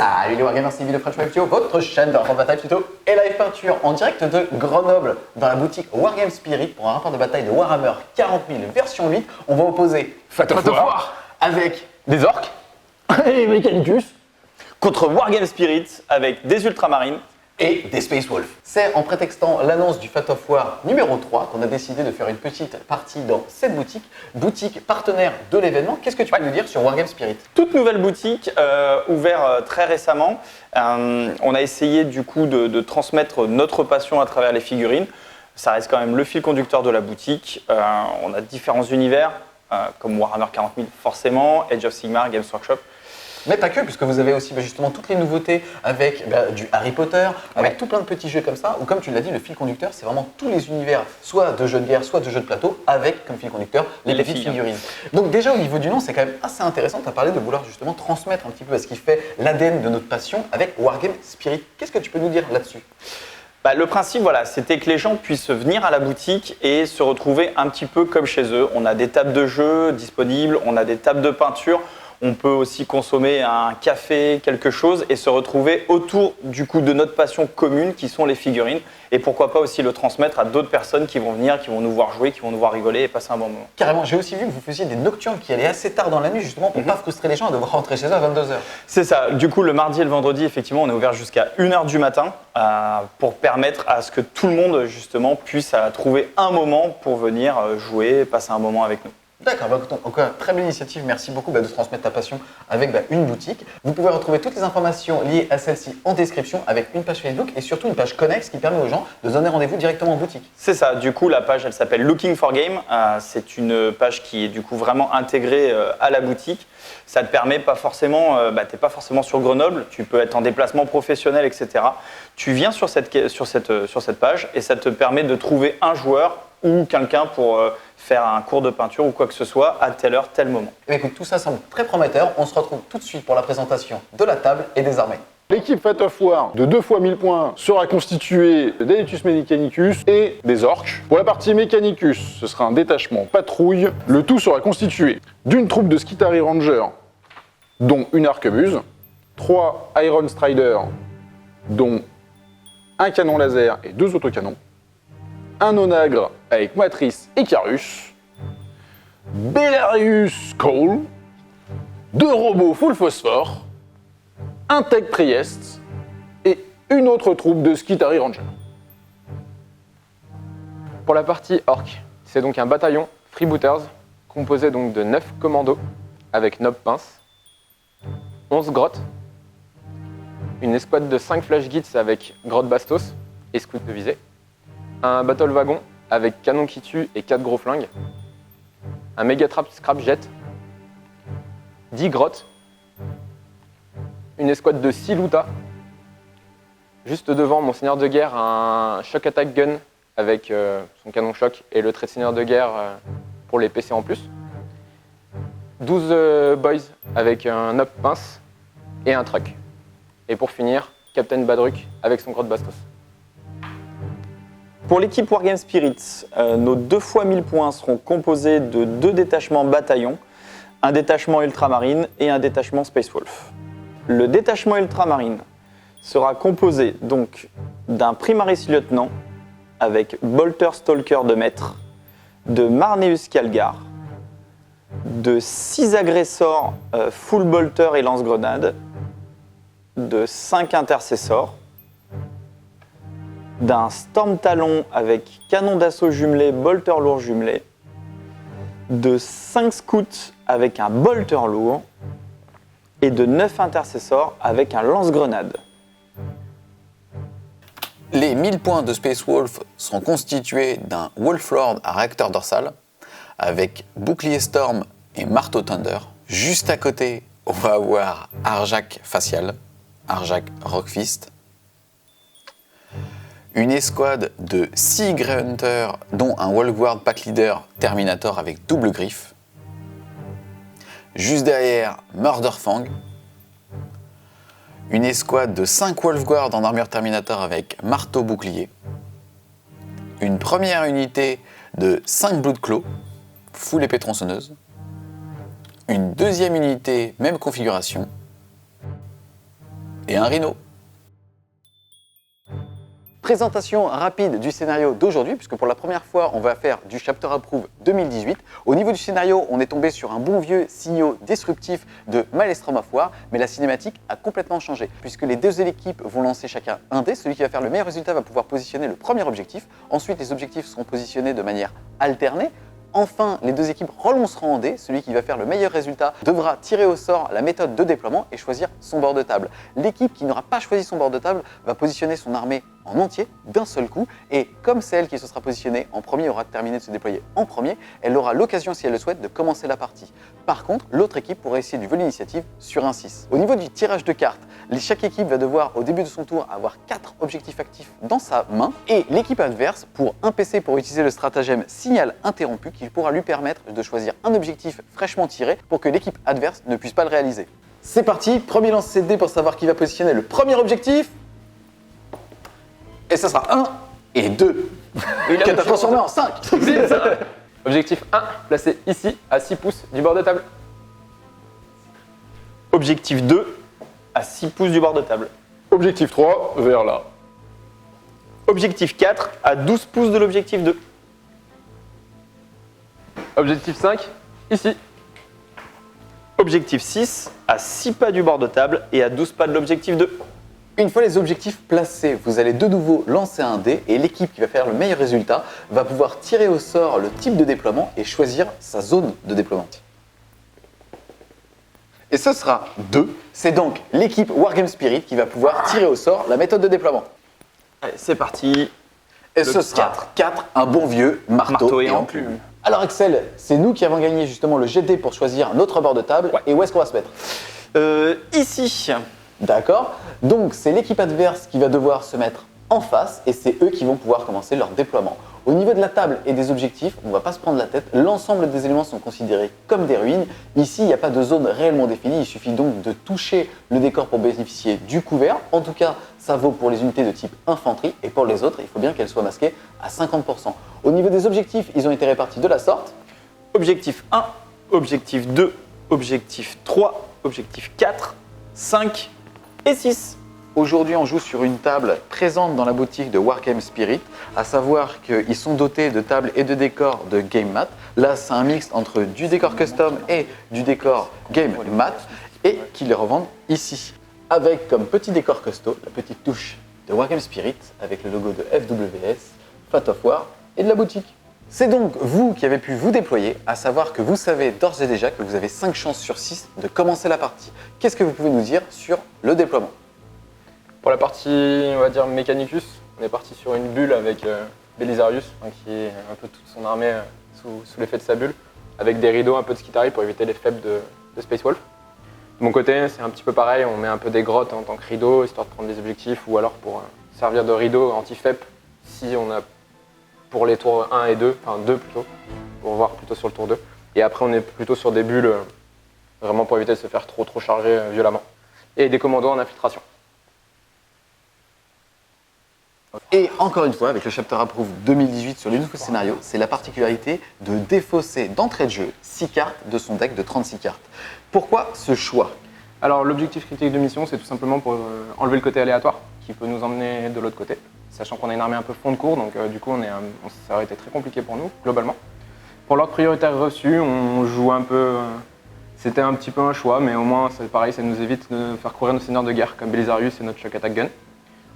Salut les Wargamers, c'est Ville French Wave Studio, votre chaîne de rapport de bataille tuto et live peinture en direct de Grenoble dans la boutique Wargame Spirit pour un rapport de bataille de Warhammer 40 000 version 8. On va opposer Fate of War avec des orques et Mechanicus contre Wargame Spirit avec des ultramarines et des Space Wolves. C'est en prétextant l'annonce du Fate of War numéro 3 qu'on a décidé de faire une petite partie dans cette boutique partenaire de l'événement. Qu'est-ce que tu peux nous dire sur Wargame Spirit? Toute nouvelle boutique ouverte très récemment. On a essayé du coup de transmettre notre passion à travers les figurines. Ça reste quand même le fil conducteur de la boutique. On a différents univers comme Warhammer 40 000 forcément, Age of Sigmar, Games Workshop. Mais pas que, puisque vous avez aussi justement toutes les nouveautés avec du Harry Potter, avec tout plein de petits jeux comme ça, où comme tu l'as dit, le fil conducteur, c'est vraiment tous les univers, soit de jeux de guerre, soit de jeux de plateau, avec comme fil conducteur les petites figurines. Donc déjà au niveau du nom, c'est quand même assez intéressant, tu as parlé de vouloir justement transmettre un petit peu ce qui fait l'ADN de notre passion avec Wargame Spirit. Qu'est-ce que tu peux nous dire là-dessus? Le principe, c'était que les gens puissent venir à la boutique et se retrouver un petit peu comme chez eux. On a des tables de jeu disponibles, on a des tables de peinture. On peut aussi consommer un café, quelque chose, et se retrouver autour du coup de notre passion commune qui sont les figurines. Et pourquoi pas aussi le transmettre à d'autres personnes qui vont venir, qui vont nous voir jouer, qui vont nous voir rigoler et passer un bon moment. Carrément, j'ai aussi vu que vous faisiez des nocturnes qui allaient assez tard dans la nuit justement pour ne pas frustrer les gens à devoir rentrer chez eux à 22h. C'est ça. Du coup, le mardi et le vendredi, effectivement, on est ouvert jusqu'à 1h du matin pour permettre à ce que tout le monde justement puisse trouver un moment pour venir jouer, passer un moment avec nous. D'accord, encore très belle initiative, merci beaucoup de transmettre ta passion avec une boutique. Vous pouvez retrouver toutes les informations liées à celle-ci en description avec une page Facebook et surtout une page connexe qui permet aux gens de donner rendez-vous directement en boutique. C'est ça, du coup la page elle s'appelle Looking for Game, c'est une page qui est du coup vraiment intégrée à la boutique. Ça te permet pas forcément, t'es pas forcément sur Grenoble, tu peux être en déplacement professionnel, etc. Tu viens sur cette page et ça te permet de trouver un joueur ou quelqu'un pour faire un cours de peinture ou quoi que ce soit à telle heure, tel moment. Et écoute, tout ça semble très prometteur. On se retrouve tout de suite pour la présentation de la table et des armées. L'équipe Fate of War de 2 fois 1000 points sera constituée d'Eletus Mechanicus et des orques. Pour la partie Mechanicus, ce sera un détachement patrouille. Le tout sera constitué d'une troupe de Skitari Rangers, dont une arquebuse, 3 Iron Striders, dont un canon laser et 2 autocanons, un onagre avec Matrice et Carus, Belarius Cole, 2 robots full phosphore, un Tech Trieste et une autre troupe de Skitari Rangers. Pour la partie orc, c'est donc un bataillon freebooters composé donc de 9 commandos avec Nob Pince, 11 grottes, une escouade de 5 flash gits avec grotte bastos et scout de visée, un battle wagon avec canon qui tue et 4 gros flingues, un méga trap scrap jet, 10 grottes, une escouade de 6 loutas, juste devant mon seigneur de guerre, un shock attack gun avec son canon choc et le trait de seigneur de guerre pour les PC en plus, 12 boys avec un up pince et un truck. Et pour finir, Captain Badruk avec son grotte bastos. Pour l'équipe Wargame Spirit, nos 2 fois 1000 points seront composés de 2 détachements bataillons, un détachement ultramarine et un détachement Space Wolf. Le détachement ultramarine sera composé donc d'un Primaris lieutenant avec Bolter Stalker de maître, de Marneus Calgar, de 6 agresseurs full bolter et lance-grenades, de 5 intercessors, d'un Storm Talon avec canon d'assaut jumelé, bolter lourd jumelé, de 5 scouts avec un bolter lourd et de 9 intercessors avec un lance-grenade. Les 1000 points de Space Wolf seront constitués d'un Wolflord à réacteur dorsal avec bouclier Storm et marteau Thunder. Juste à côté, on va avoir Arjak facial, Arjak Rockfist. Une escouade de 6 Grey Hunters, dont un Wolfguard Pack Leader Terminator avec double griffe. Juste derrière, Murderfang. Une escouade de 5 Wolfguard en armure Terminator avec marteau bouclier. Une première unité de 5 Bloodclaw, full épée tronçonneuse. Une deuxième unité, même configuration. et un rhino. Présentation rapide du scénario d'aujourd'hui, puisque pour la première fois, on va faire du Chapter Approve 2018. Au niveau du scénario, on est tombé sur un bon vieux signaux disruptif de Maelstrom of War, mais la cinématique a complètement changé, puisque les deux équipes vont lancer chacun un dé. Celui qui va faire le meilleur résultat va pouvoir positionner le premier objectif. Ensuite, les objectifs seront positionnés de manière alternée. Enfin, les deux équipes relanceront en dé. Celui qui va faire le meilleur résultat devra tirer au sort la méthode de déploiement et choisir son bord de table. L'équipe qui n'aura pas choisi son bord de table va positionner son armée en entier d'un seul coup. Et comme c'est elle qui se sera positionnée en premier aura terminé de se déployer en premier, elle aura l'occasion, si elle le souhaite, de commencer la partie. Par contre, l'autre équipe pourra essayer du vol d'initiative sur un 6. Au niveau du tirage de cartes, chaque équipe va devoir, au début de son tour, avoir 4 objectifs actifs dans sa main. Et l'équipe adverse, pour un PC, pour utiliser le stratagème signal interrompu, qui pourra lui permettre de choisir un objectif fraîchement tiré pour que l'équipe adverse ne puisse pas le réaliser. C'est parti, premier lancer de dés pour savoir qui va positionner le premier objectif. Et ça sera 1 et 2. Qui est transformé en 5. Objectif 1, placé ici, à 6 pouces du bord de table. Objectif 2, à 6 pouces du bord de table. Objectif 3, vers là. Objectif 4, à 12 pouces de l'objectif 2. Objectif 5, ici. Objectif 6, à 6 pas du bord de table et à 12 pas de l'objectif 2. Une fois les objectifs placés, vous allez de nouveau lancer un dé et l'équipe qui va faire le meilleur résultat va pouvoir tirer au sort le type de déploiement et choisir sa zone de déploiement. Et ce sera 2. C'est donc l'équipe Wargame Spirit qui va pouvoir tirer au sort la méthode de déploiement. Allez, c'est parti. Et ce sera 4, un bon vieux marteau et enclume. Alors Axel, c'est nous qui avons gagné justement le jet de dés pour choisir notre bord de table. Ouais. Et où est-ce qu'on va se mettre? Ici. D'accord. Donc c'est l'équipe adverse qui va devoir se mettre en face et c'est eux qui vont pouvoir commencer leur déploiement. Au niveau de la table et des objectifs, on ne va pas se prendre la tête. L'ensemble des éléments sont considérés comme des ruines. Ici, il n'y a pas de zone réellement définie. Il suffit donc de toucher le décor pour bénéficier du couvert. En tout cas, ça vaut pour les unités de type infanterie. Et pour les autres, il faut bien qu'elles soient masquées à 50%. Au niveau des objectifs, ils ont été répartis de la sorte. Objectif 1, objectif 2, objectif 3, objectif 4, 5 et 6. Aujourd'hui, on joue sur une table présente dans la boutique de Wargame Spirit, à savoir qu'ils sont dotés de tables et de décors de Game Mat. Là, c'est un mix entre du décor custom et du décor Game Mat, et qu'ils les revendent ici. Avec comme petit décor custo, la petite touche de Wargame Spirit, avec le logo de FWS, Fat of War et de la boutique. C'est donc vous qui avez pu vous déployer, à savoir que vous savez d'ores et déjà que vous avez 5 chances sur 6 de commencer la partie. Qu'est-ce que vous pouvez nous dire sur le déploiement? Pour la partie, on va dire, Mechanicus, on est parti sur une bulle avec Belisarius, qui est un peu toute son armée sous l'effet de sa bulle, avec des rideaux, un peu de Skitari pour éviter les faibles de Space Wolf. De mon côté, c'est un petit peu pareil, on met un peu des grottes en tant que rideau, histoire de prendre des objectifs, ou alors pour servir de rideau anti-FEP, si on a pour les tours 1 et 2, enfin 2 plutôt, pour voir plutôt sur le tour 2. Et après, on est plutôt sur des bulles, vraiment pour éviter de se faire trop charger violemment. Et des commandos en infiltration. Et encore une fois, avec le Chapter Approve 2018 sur le nouveau scénario, c'est la particularité de défausser d'entrée de jeu 6 cartes de son deck de 36 cartes. Pourquoi ce choix? Alors l'objectif critique de mission, c'est tout simplement pour enlever le côté aléatoire, qui peut nous emmener de l'autre côté, sachant qu'on a une armée un peu fond de cours, donc du coup ça aurait été très compliqué pour nous, globalement. Pour l'ordre prioritaire reçu, on joue un peu... C'était un petit peu un choix, mais au moins, c'est pareil, ça nous évite de faire courir nos seigneurs de guerre, comme Belisarius et notre Shock Attack Gun.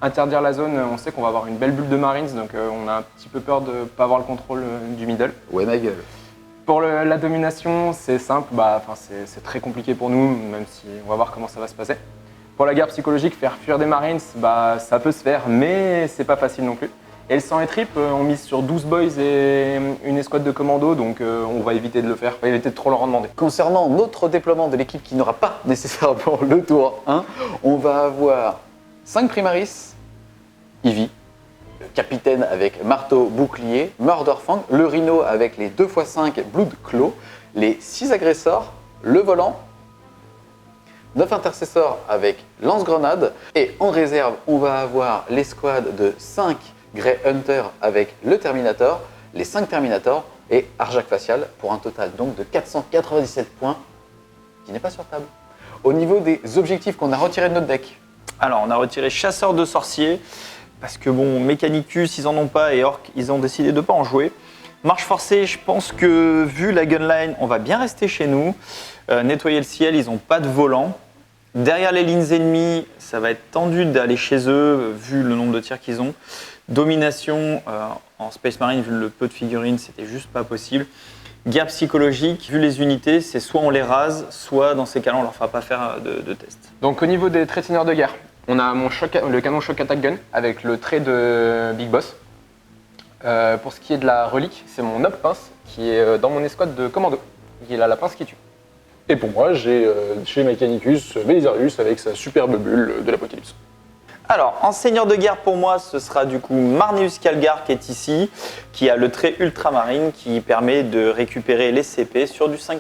Interdire la zone, on sait qu'on va avoir une belle bulle de Marines, donc on a un petit peu peur de ne pas avoir le contrôle du middle. Ouais, ma gueule. Pour la domination, c'est simple, c'est très compliqué pour nous, même si on va voir comment ça va se passer. Pour la guerre psychologique, faire fuir des Marines, ça peut se faire, mais c'est pas facile non plus. Et le sang et trip, on mise sur 12 boys et une escouade de commando, donc on va éviter de le faire, on va éviter de trop leur en demander. Concernant notre déploiement de l'équipe qui n'aura pas nécessairement le tour 1, on va avoir 5 Primaris, Ivy, le capitaine avec marteau bouclier, Murderfang, le rhino avec les 2x5 Blood Claw, les 6 agresseurs, le volant, 9 intercesseurs avec lance-grenade, et en réserve, on va avoir l'escouade de 5 Grey Hunter avec le Terminator, les 5 Terminators et Arjac Facial pour un total donc de 497 points qui n'est pas sur table. Au niveau des objectifs qu'on a retirés de notre deck, Alors, on a retiré chasseur de sorciers, parce que bon, Mechanicus, ils en ont pas, et Orc, ils ont décidé de pas en jouer. Marche forcée, je pense que vu la gunline, on va bien rester chez nous. Nettoyer le ciel, ils n'ont pas de volant. Derrière les lignes ennemies, ça va être tendu d'aller chez eux, vu le nombre de tirs qu'ils ont. Domination, en Space Marine, vu le peu de figurines, c'était juste pas possible. Guerre psychologique, vu les unités, c'est soit on les rase, soit dans ces cas-là, on leur fera pas faire de test. Donc au niveau des traits de seigneur de guerre, on a le canon choc attack gun avec le trait de Big Boss. Pour ce qui est de la relique, c'est mon Nob Pince qui est dans mon escouade de commando. Il a la pince qui tue. Et pour moi, j'ai chez Mechanicus Belisarius avec sa superbe bulle de l'Apocalypse. Alors, en seigneur de guerre, pour moi, ce sera du coup Marneus Calgar qui est ici, qui a le trait ultramarine qui permet de récupérer les CP sur du 5+.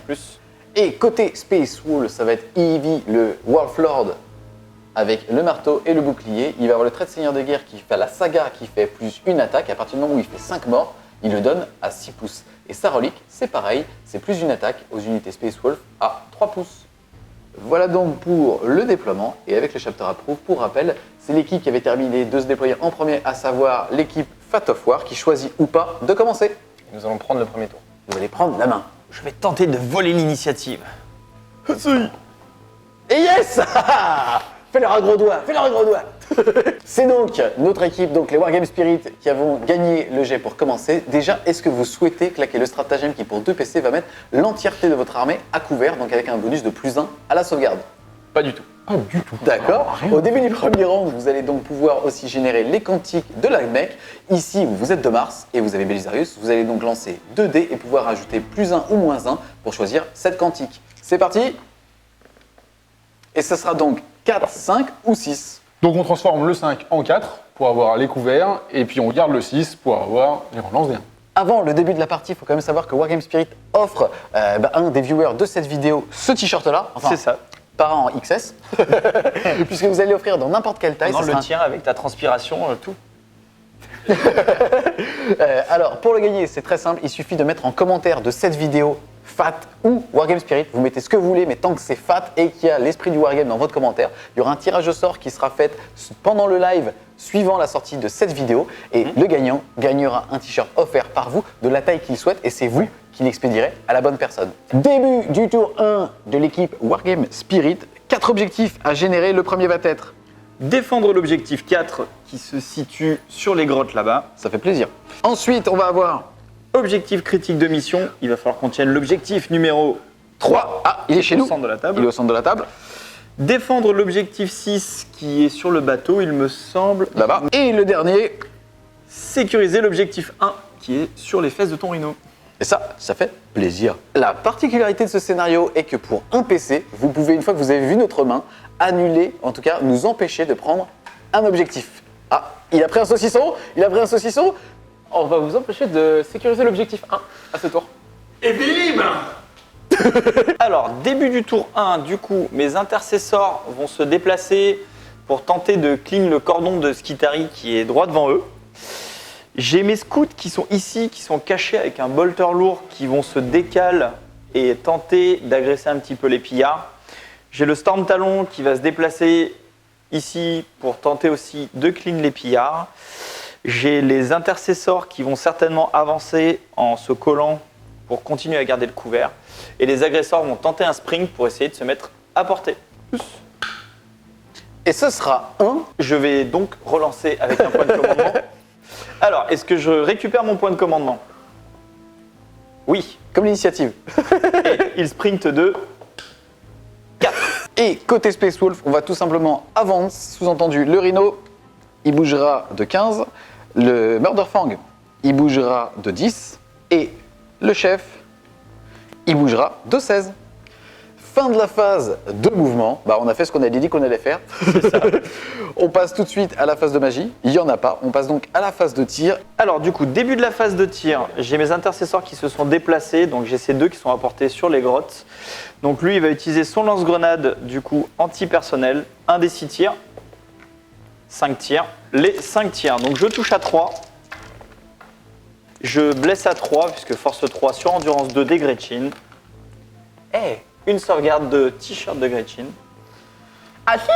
Et côté Space Wolf, ça va être Eevee, le Wolflord, avec le marteau et le bouclier. Il va avoir le trait de seigneur de guerre qui fait la saga qui fait plus une attaque. À partir du moment où il fait 5 morts, il le donne à 6 pouces. Et sa relique, c'est pareil, c'est plus une attaque aux unités Space Wolf à 3 pouces. Voilà donc pour le déploiement. Et avec le Chapter Approve, pour rappel, c'est l'équipe qui avait terminé de se déployer en premier, à savoir l'équipe Fat of War, qui choisit ou pas de commencer. Nous allons prendre le premier tour. Vous allez prendre la main. Je vais tenter de voler l'initiative. Et yes Fais-leur un gros doigt, fais-leur un gros doigt. C'est donc notre équipe, donc les Wargame Spirit, qui avons gagné le jet pour commencer. Déjà, est-ce que vous souhaitez claquer le stratagème qui, pour 2 PC, va mettre l'entièreté de votre armée à couvert, donc avec un bonus de +1 à la sauvegarde? Pas du tout. Pas du tout. D'accord. Au début du premier round, vous allez donc pouvoir aussi générer les quantiques de la mec. Ici, vous êtes de Mars et vous avez Belisarius. Vous allez donc lancer 2 dés et pouvoir ajouter +1 ou -1 pour choisir cette quantique. C'est parti. Et ce sera donc 4, 5 ou 6. Donc on transforme le 5 en 4 pour avoir les couverts, et puis on garde le 6 pour avoir les relances des 1. Avant le début de la partie, il faut quand même savoir que Wargame Spirit offre un des viewers de cette vidéo ce t-shirt-là. Enfin, C'est ça. Pas en XS. Puisque vous allez l'offrir dans n'importe quelle taille. Pendant ça le sera tien avec ta transpiration, tout. Alors, pour le gagner, c'est très simple. Il suffit de mettre en commentaire de cette vidéo Fat ou Wargame Spirit. Vous mettez ce que vous voulez, mais tant que c'est Fat et qu'il y a l'esprit du Wargame dans votre commentaire, il y aura un tirage au sort qui sera fait pendant le live suivant la sortie de cette vidéo. Et le gagnant gagnera un t-shirt offert par vous de la taille qu'il souhaite et c'est vous qui l'expédierez à la bonne personne. Début du tour 1 de l'équipe Wargame Spirit. 4 objectifs à générer. Le premier va être... Défendre l'objectif 4 qui se situe sur les grottes là-bas. Ça fait plaisir. Ensuite, on va avoir... Objectif critique de mission, il va falloir qu'on tienne l'objectif numéro 3. Ah, il est chez nous. au centre de la table. Il est au centre de la table. Défendre l'objectif 6 qui est sur le bateau, il me semble. Là-bas. Et le dernier... Sécuriser l'objectif 1 qui est sur les fesses de ton rhino. Et ça fait plaisir. La particularité de ce scénario est que pour un PC, vous pouvez, une fois que vous avez vu notre main, annuler, en tout cas nous empêcher de prendre un objectif. Ah, il a pris un saucisson. On va vous empêcher de sécuriser l'objectif 1 à ce tour. Alors, début du tour 1, du coup, mes intercessors vont se déplacer pour tenter de clean le cordon de Skitari qui est droit devant eux. J'ai mes scouts qui sont ici, qui sont cachés avec un bolter lourd, qui vont se décaler et tenter d'agresser un petit peu les pillards. J'ai le Storm Talon qui va se déplacer ici pour tenter aussi de clean les pillards. J'ai les intercessors qui vont certainement avancer en se collant pour continuer à garder le couvert. Et les agresseurs vont tenter un spring pour essayer de se mettre à portée. Et ce sera un. Je vais donc relancer avec un point de commandement. Alors, est-ce que je récupère mon point de commandement? Oui. Comme l'initiative. Et il sprint de 4. Et côté Space Wolf, on va tout simplement avancer. Sous-entendu, le Rhino, il bougera de 15. Le Murderfang, il bougera de 10. Et le chef, il bougera de 16. Fin de la phase de mouvement. Bah, on a fait ce qu'on a dit qu'on allait faire. C'est ça. On passe tout de suite à la phase de magie. Il n'y en a pas. On passe donc à la phase de tir. Alors, du coup, début de la phase de tir, j'ai mes intercesseurs qui se sont déplacés. Donc, j'ai ces deux qui sont apportés sur les grottes. Donc, lui, il va utiliser son lance-grenade, du coup, anti-personnel. Un des 6 tirs. 5 tirs. Les 5 tirs. Donc, je touche à 3. Je blesse à 3, puisque force 3 sur endurance 2 des Gretchen. Et une sauvegarde de t-shirt de Gretchen. À 6.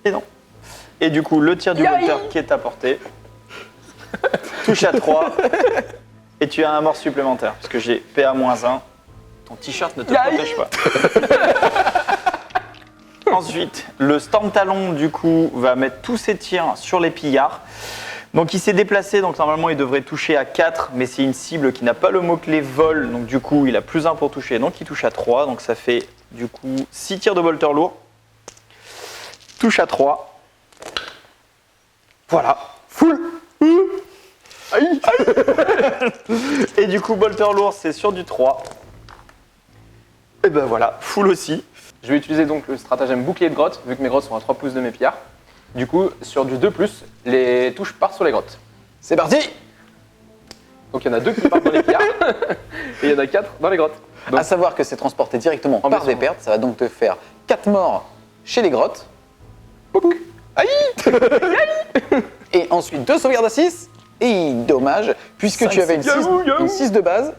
Et non. Et du coup, le tir du bolter qui est à portée touche à 3. Et tu as un mort supplémentaire, parce que j'ai PA-1. Ton t-shirt ne te protège pas. Ensuite, le Storm Talon, du coup, va mettre tous ses tirs sur les pillards. Donc il s'est déplacé, donc normalement il devrait toucher à 4, mais c'est une cible qui n'a pas le mot-clé vol, donc du coup il a +1 pour toucher, donc il touche à 3, donc ça fait du coup 6 tirs de bolter lourd. Touche à 3. Voilà. Full. Aïe. Et du coup bolter lourd c'est sur du 3. Et ben voilà, full aussi. Je vais utiliser donc le stratagème bouclier de grotte, vu que mes grottes sont à 3 pouces de mes pillards. Du coup, sur du 2+, les touches partent sur les grottes. C'est parti. Donc il y en a 2 qui partent dans les pillards, et il y en a 4 dans les grottes. Donc, À savoir que c'est transporté directement par mission. des pertes, ça va donc te faire 4 morts chez les grottes. Aïe. Et ensuite 2 sauvegardes à 6. Et dommage, puisque tu avais une 6 de base,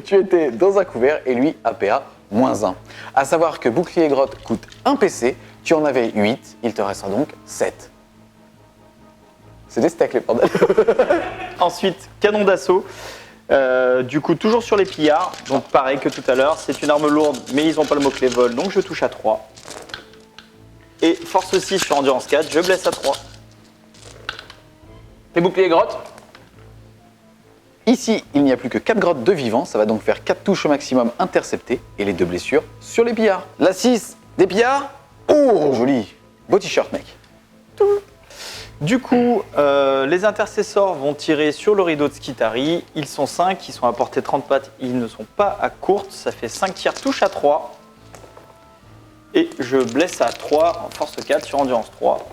tu étais dans un couvert et lui APA-1. À savoir que bouclier grotte coûte 1 PC, tu en avais 8, il te restera donc 7. C'est des stacks les bordels. Ensuite, canon d'assaut. Du coup, toujours sur les pillards. Donc, pareil que tout à l'heure, c'est une arme lourde, mais ils n'ont pas le mot-clé vol, donc je touche à 3. Et force 6 sur endurance 4, je blesse à 3. les boucliers grottes, Ici, il n'y a plus que 4 grottes de vivants, ça va donc faire 4 touches au maximum interceptées et les 2 blessures sur les pillards. La 6 des pillards. Oh, joli. Beau t-shirt, mec. Du coup, les intercessors vont tirer sur le rideau de Skitari. Ils sont 5, ils sont à portée 30 pattes, ils ne sont pas à courte. Ça fait 5 tirs, touche à 3. Et je blesse à 3 en force 4 sur endurance 3.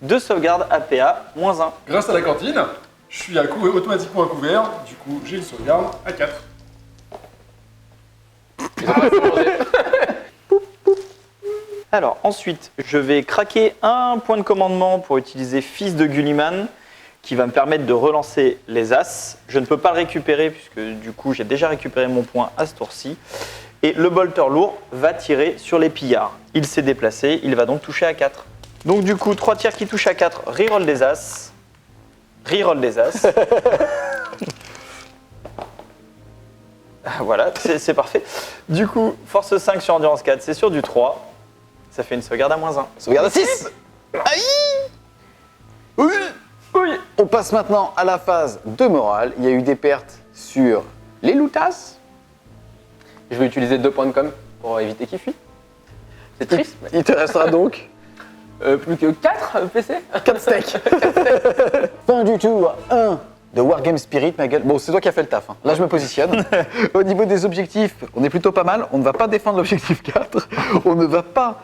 2 sauvegardes APA-1. Grâce à la cantine, je suis automatiquement à couvert, du coup j'ai une sauvegarde à 4. Alors ensuite, je vais craquer un point de commandement pour utiliser Fils de Gulliman, qui va me permettre de relancer les As. Je ne peux pas le récupérer puisque du coup j'ai déjà récupéré mon point à ce tour-ci. Et le bolter lourd va tirer sur les pillards. Il s'est déplacé, il va donc toucher à 4. Donc du coup, 3 tirs qui touchent à 4, reroll des As. Reroll des As. Voilà, c'est parfait. Du coup, force 5 sur endurance 4, c'est sur du 3. Ça fait une sauvegarde à -1. Sauvegarde à 6. Aïe. Oui. Oui. On passe maintenant à la phase de morale. Il y a eu des pertes sur les loutas. je vais utiliser 2 points de com pour éviter qu'il fuit. C'est triste, mais Il te restera donc plus que 4 PC. 4 steaks. Fin du tour 1 de Wargame Spirit, ma gueule. Bon, c'est toi qui as fait le taf. Hein. Là, je me positionne. Au niveau des objectifs, on est plutôt pas mal. On ne va pas défendre l'objectif 4. On ne va pas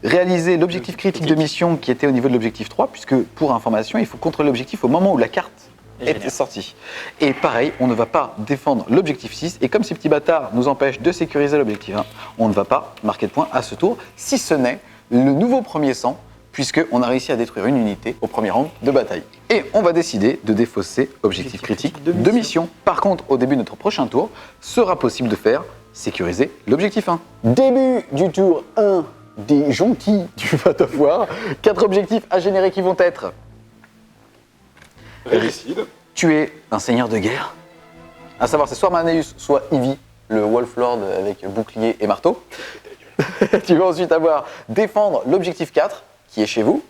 réaliser l'objectif critique de mission qui était au niveau de l'objectif 3, puisque, pour information, il faut contrôler l'objectif au moment où la carte était sortie. Et pareil, on ne va pas défendre l'objectif 6. Et comme ces petits bâtards nous empêchent de sécuriser l'objectif 1, on ne va pas marquer de points à ce tour, si ce n'est le nouveau premier sang, puisqu'on a réussi à détruire une unité au premier round de bataille. Et on va décider de défausser objectif critique de mission. Par contre, au début de notre prochain tour, sera possible de faire sécuriser l'objectif 1. Début du tour 1 des gentils du Vat of War. 4 objectifs à générer qui vont être Régicide. tuer un seigneur de guerre, à savoir c'est soit Marneus, soit Ivy, le Wolflord avec bouclier et marteau. Tu vas ensuite avoir défendre l'objectif 4, qui est chez vous.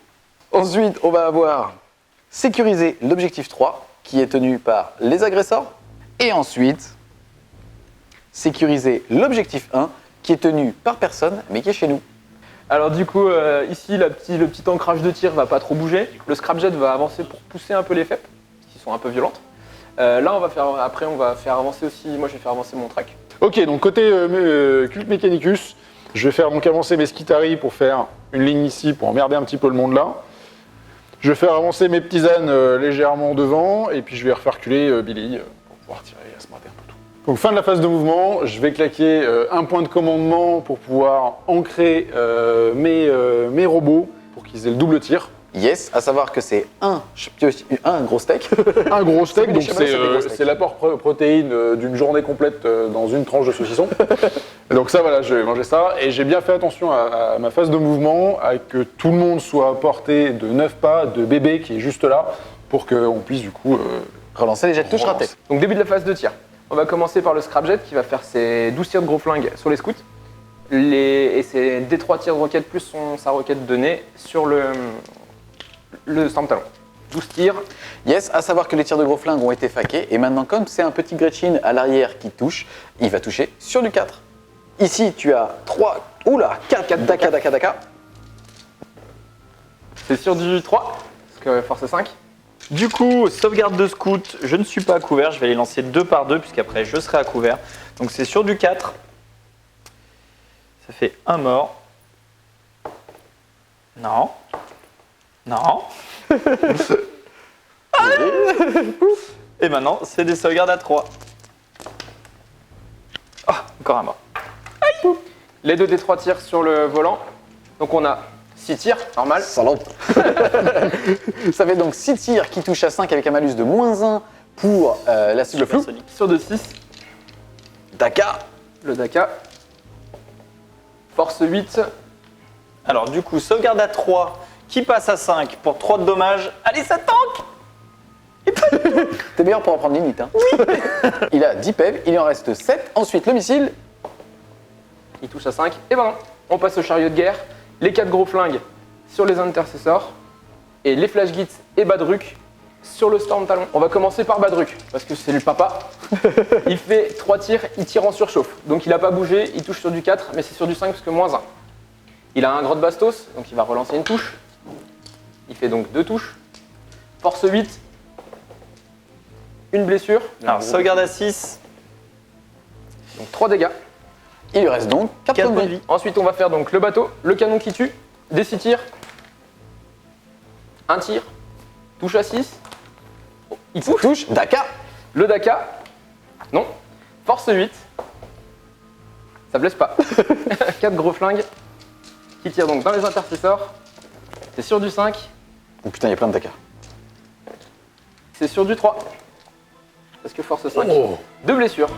Ensuite, on va avoir sécuriser l'objectif 3, qui est tenu par les agresseurs. Et ensuite, sécuriser l'objectif 1, qui est tenu par personne, mais qui est chez nous. Alors du coup, ici, le petit ancrage de tir va pas trop bouger. Le scrapjet va avancer pour pousser un peu les FEP, qui sont un peu violentes. Là, on va faire avancer aussi, moi je vais faire avancer mon track. Ok, donc côté Cult Mechanicus, je vais faire donc avancer mes Skitari pour faire une ligne ici pour emmerder un petit peu le monde là. Je vais faire avancer mes petits ânes légèrement devant et puis je vais refaire reculer Billy pour pouvoir tirer à se mater un peu tout. Donc fin de la phase de mouvement, je vais claquer un point de commandement pour pouvoir ancrer mes robots pour qu'ils aient le double tir. Yes, à savoir que c'est un gros steak. Un gros steak, Les donc chamallows, c'est des gros steaks. c'est l'apport protéine d'une journée complète dans une tranche de saucisson. Donc ça, voilà, je vais manger ça. Et j'ai bien fait attention à ma phase de mouvement, à que tout le monde soit à portée de 9 pas de bébé qui est juste là, pour qu'on puisse du coup... Relancer les jets de touche ratés. Donc début de la phase de tir. On va commencer par le scrap jet qui va faire ses 12 tirs de gros flingue sur les scouts. Et ses D3 tirs de roquette plus sa roquette de nez sur le Storm Talon. 12 tirs. Yes, à savoir que les tirs de gros flingue ont été faqués. Et maintenant, comme c'est un petit Gretchen à l'arrière qui touche, il va toucher sur du 4. Ici, tu as 3... Oula, 4 Daka. C'est sur du 3, parce que force 5. Du coup, sauvegarde de scout, je ne suis pas à couvert, je vais les lancer 2 par 2 puisqu'après je serai à couvert. Donc c'est sur du 4. Ça fait un mort. Non. Et maintenant, c'est des sauvegardes à 3. Ah, encore un mort. Les 2 D3 tirs sur le volant. Donc on a 6 tirs, normal. Salope. Ça fait donc 6 tirs qui touchent à 5 avec un malus de -1 pour la cible floue. Supersonique. Sur de 6, Daka. le Daka. Force 8. Alors du coup, sauvegarde à 3 qui passe à 5 pour 3 de dommages. Allez, ça tank. T'es meilleur pour en prendre limite. Hein. Oui. Il a 10 PEV, il en reste 7. Ensuite, le missile. Il touche à 5. Et ben non, on passe au chariot de guerre. Les 4 gros flingues sur les intercessors. Et les flash gits et Badruk sur le Storm Talon. On va commencer par Badruk, parce que c'est le papa. Il fait 3 tirs, il tire en surchauffe. Donc il n'a pas bougé, il touche sur du 4, mais c'est sur du 5 parce que -1. Il a un grotte bastos, donc il va relancer une touche. Il fait donc 2 touches. Force 8. Une blessure. Alors sauvegarde à 6. Donc 3 dégâts. Il lui reste donc 4 4 points de vie. Ensuite, on va faire donc le bateau, le canon qui tue, des 6 tirs. Un tir. Touche à 6. Il touche. Touche, Daka. Le Daka. Non. Force 8. Ça blesse pas. 4 gros flingues qui tirent donc dans les intercesseurs. C'est sur du 5. Oh putain, il y a plein de Daka. C'est sur du 3. Parce que force 5. Oh. 2 blessures.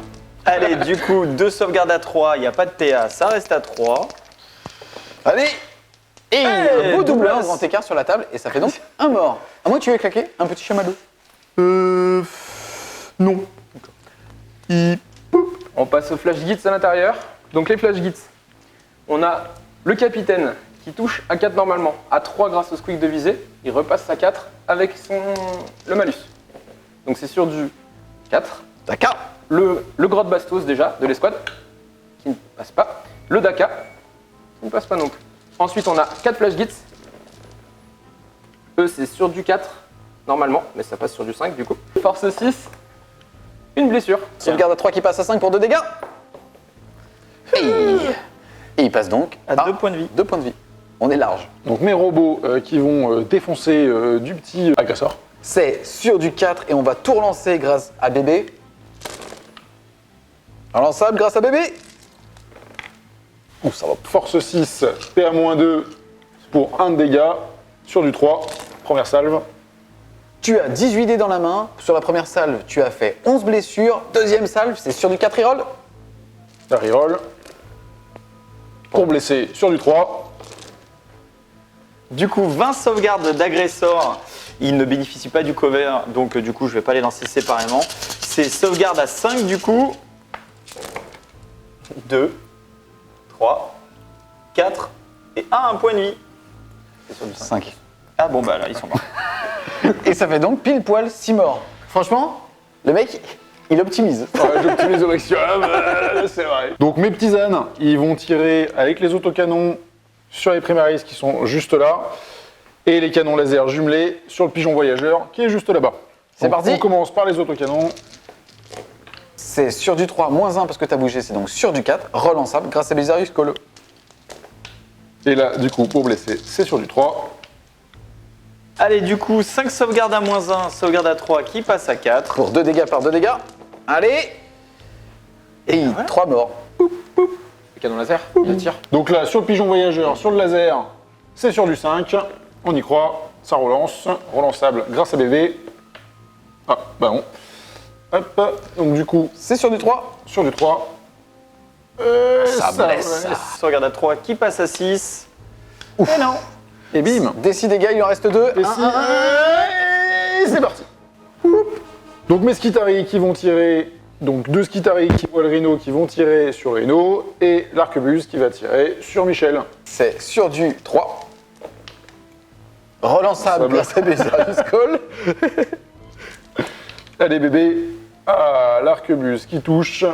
Allez, du coup, 2 sauvegardes à 3, il n'y a pas de TA, ça reste à 3. Allez. Et un beau double Douglas. grand écart sur la table, et ça fait donc un mort. À moins que tu aies claqué un petit chamallow. Non. On passe aux flash gits à l'intérieur. Donc les flash gits, on a le capitaine qui touche à 4 normalement, à 3 grâce au squeak de visée. Il repasse à 4 avec le malus. Donc c'est sur du 4. Daka. Le grotte bastos déjà de l'escouade, qui ne passe pas. Le Daka, qui ne passe pas non plus. Ensuite on a 4 flash gits. Eux c'est sur du 4 normalement, mais ça passe sur du 5 du coup. Force 6, une blessure. Sauvegarde à 3 qui passe à 5 pour 2 dégâts. Et il passe donc À 2 points de vie. 2 points de vie. On est large. Donc mes robots qui vont défoncer du petit agresseur. C'est sur du 4 et on va tout relancer grâce à bébé. Relançable grâce à bébé. Ouh, ça va. Force 6, PA-2 pour 1 de dégâts sur du 3. Première salve. Tu as 18 dés dans la main. Sur la première salve, tu as fait 11 blessures. Deuxième salve, c'est sur du 4 reroll. La reroll. Pour blesser sur du 3. Du coup, 20 sauvegardes d'agresseurs, ils ne bénéficient pas du cover, donc du coup, je ne vais pas les lancer séparément. C'est sauvegarde à 5 du coup. 2, 3, 4 et 1 point de vie. C'est sur du 5. Ah bon, bah là, ils sont morts. Et ça fait donc pile poil 6 morts. Franchement, le mec, il optimise. Ouais, j'optimise au maximum, c'est vrai. Donc mes petits ânes, ils vont tirer avec les autocanons sur les primaries qui sont juste là. Et les canons laser jumelés sur le pigeon voyageur qui est juste là-bas. C'est Donc, parti. On commence par les autocanons. C'est sur du 3, moins 1 parce que tu as bougé, c'est donc sur du 4, relançable grâce à Bizarrus Colo. Et là, du coup, pour blesser, c'est sur du 3. Allez, du coup, 5 sauvegardes à moins 1, sauvegarde à 3 qui passe à 4. Pour 2 dégâts par 2 dégâts. Allez. Et 3 morts. Le canon laser, il tire. Donc là, sur le pigeon voyageur, sur le laser, c'est sur du 5. On y croit, ça relance. Relançable grâce à BV. Ah, bah non. Hop, donc du coup, C'est sur du 3. sur du 3. Ça blesse. Sauvegarde à 3 qui passe à 6. Et non. Et bim. Des 6 dégâts, il en reste 2. Et c'est parti. Oup. Donc mes Skitari qui vont tirer, donc 2 Skitari qui voient le Rhino qui vont tirer sur Rhino, et l'Arquebuse qui va tirer sur Michel. C'est sur du 3. Relançable grâce à des Serious Call. Allez bébé, ah, l'Arquebuse qui touche.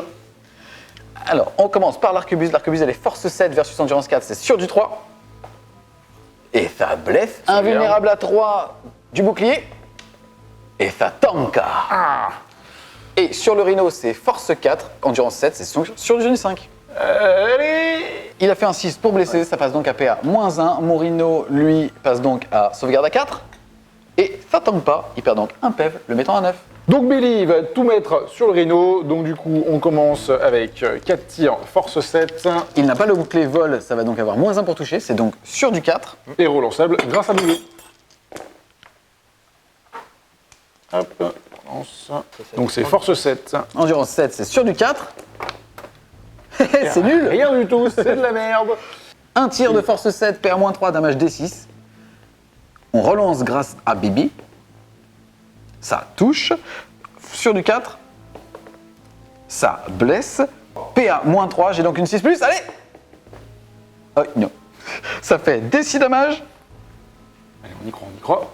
Alors, on commence par l'Arquebuse. L'Arquebuse, elle est force 7 versus endurance 4, c'est sur du 3. Et ça blesse. Invulnérable à 3 du bouclier. Et ça tanka. Et sur le Rhino, c'est force 4, endurance 7, c'est sur du 5. Allez. Il a fait un 6 pour blesser, ça passe donc à PA -1. Mon Rhino, lui, passe donc à sauvegarde à 4. Et ça tank pas, il perd donc un PEV, le mettant à 9. Donc Billy va tout mettre sur le Rhino, donc du coup on commence avec 4 tirs, force 7, Il n'a pas le bouclier vol, ça va donc avoir -1 pour toucher, c'est donc sur du 4. et relançable grâce à Billy. Hop, lance. Donc c'est force 7. Endurance 7, c'est sur du 4. C'est nul. Rien du tout, c'est de la merde. Un tir de force 7, PA -3, damage D6. On relance grâce à Bibi. Ça touche. Sur du 4. Ça blesse. PA -3, j'ai donc une 6+. Allez. Oh non. Ça fait D6 damage. Allez, on y croit, on y croit.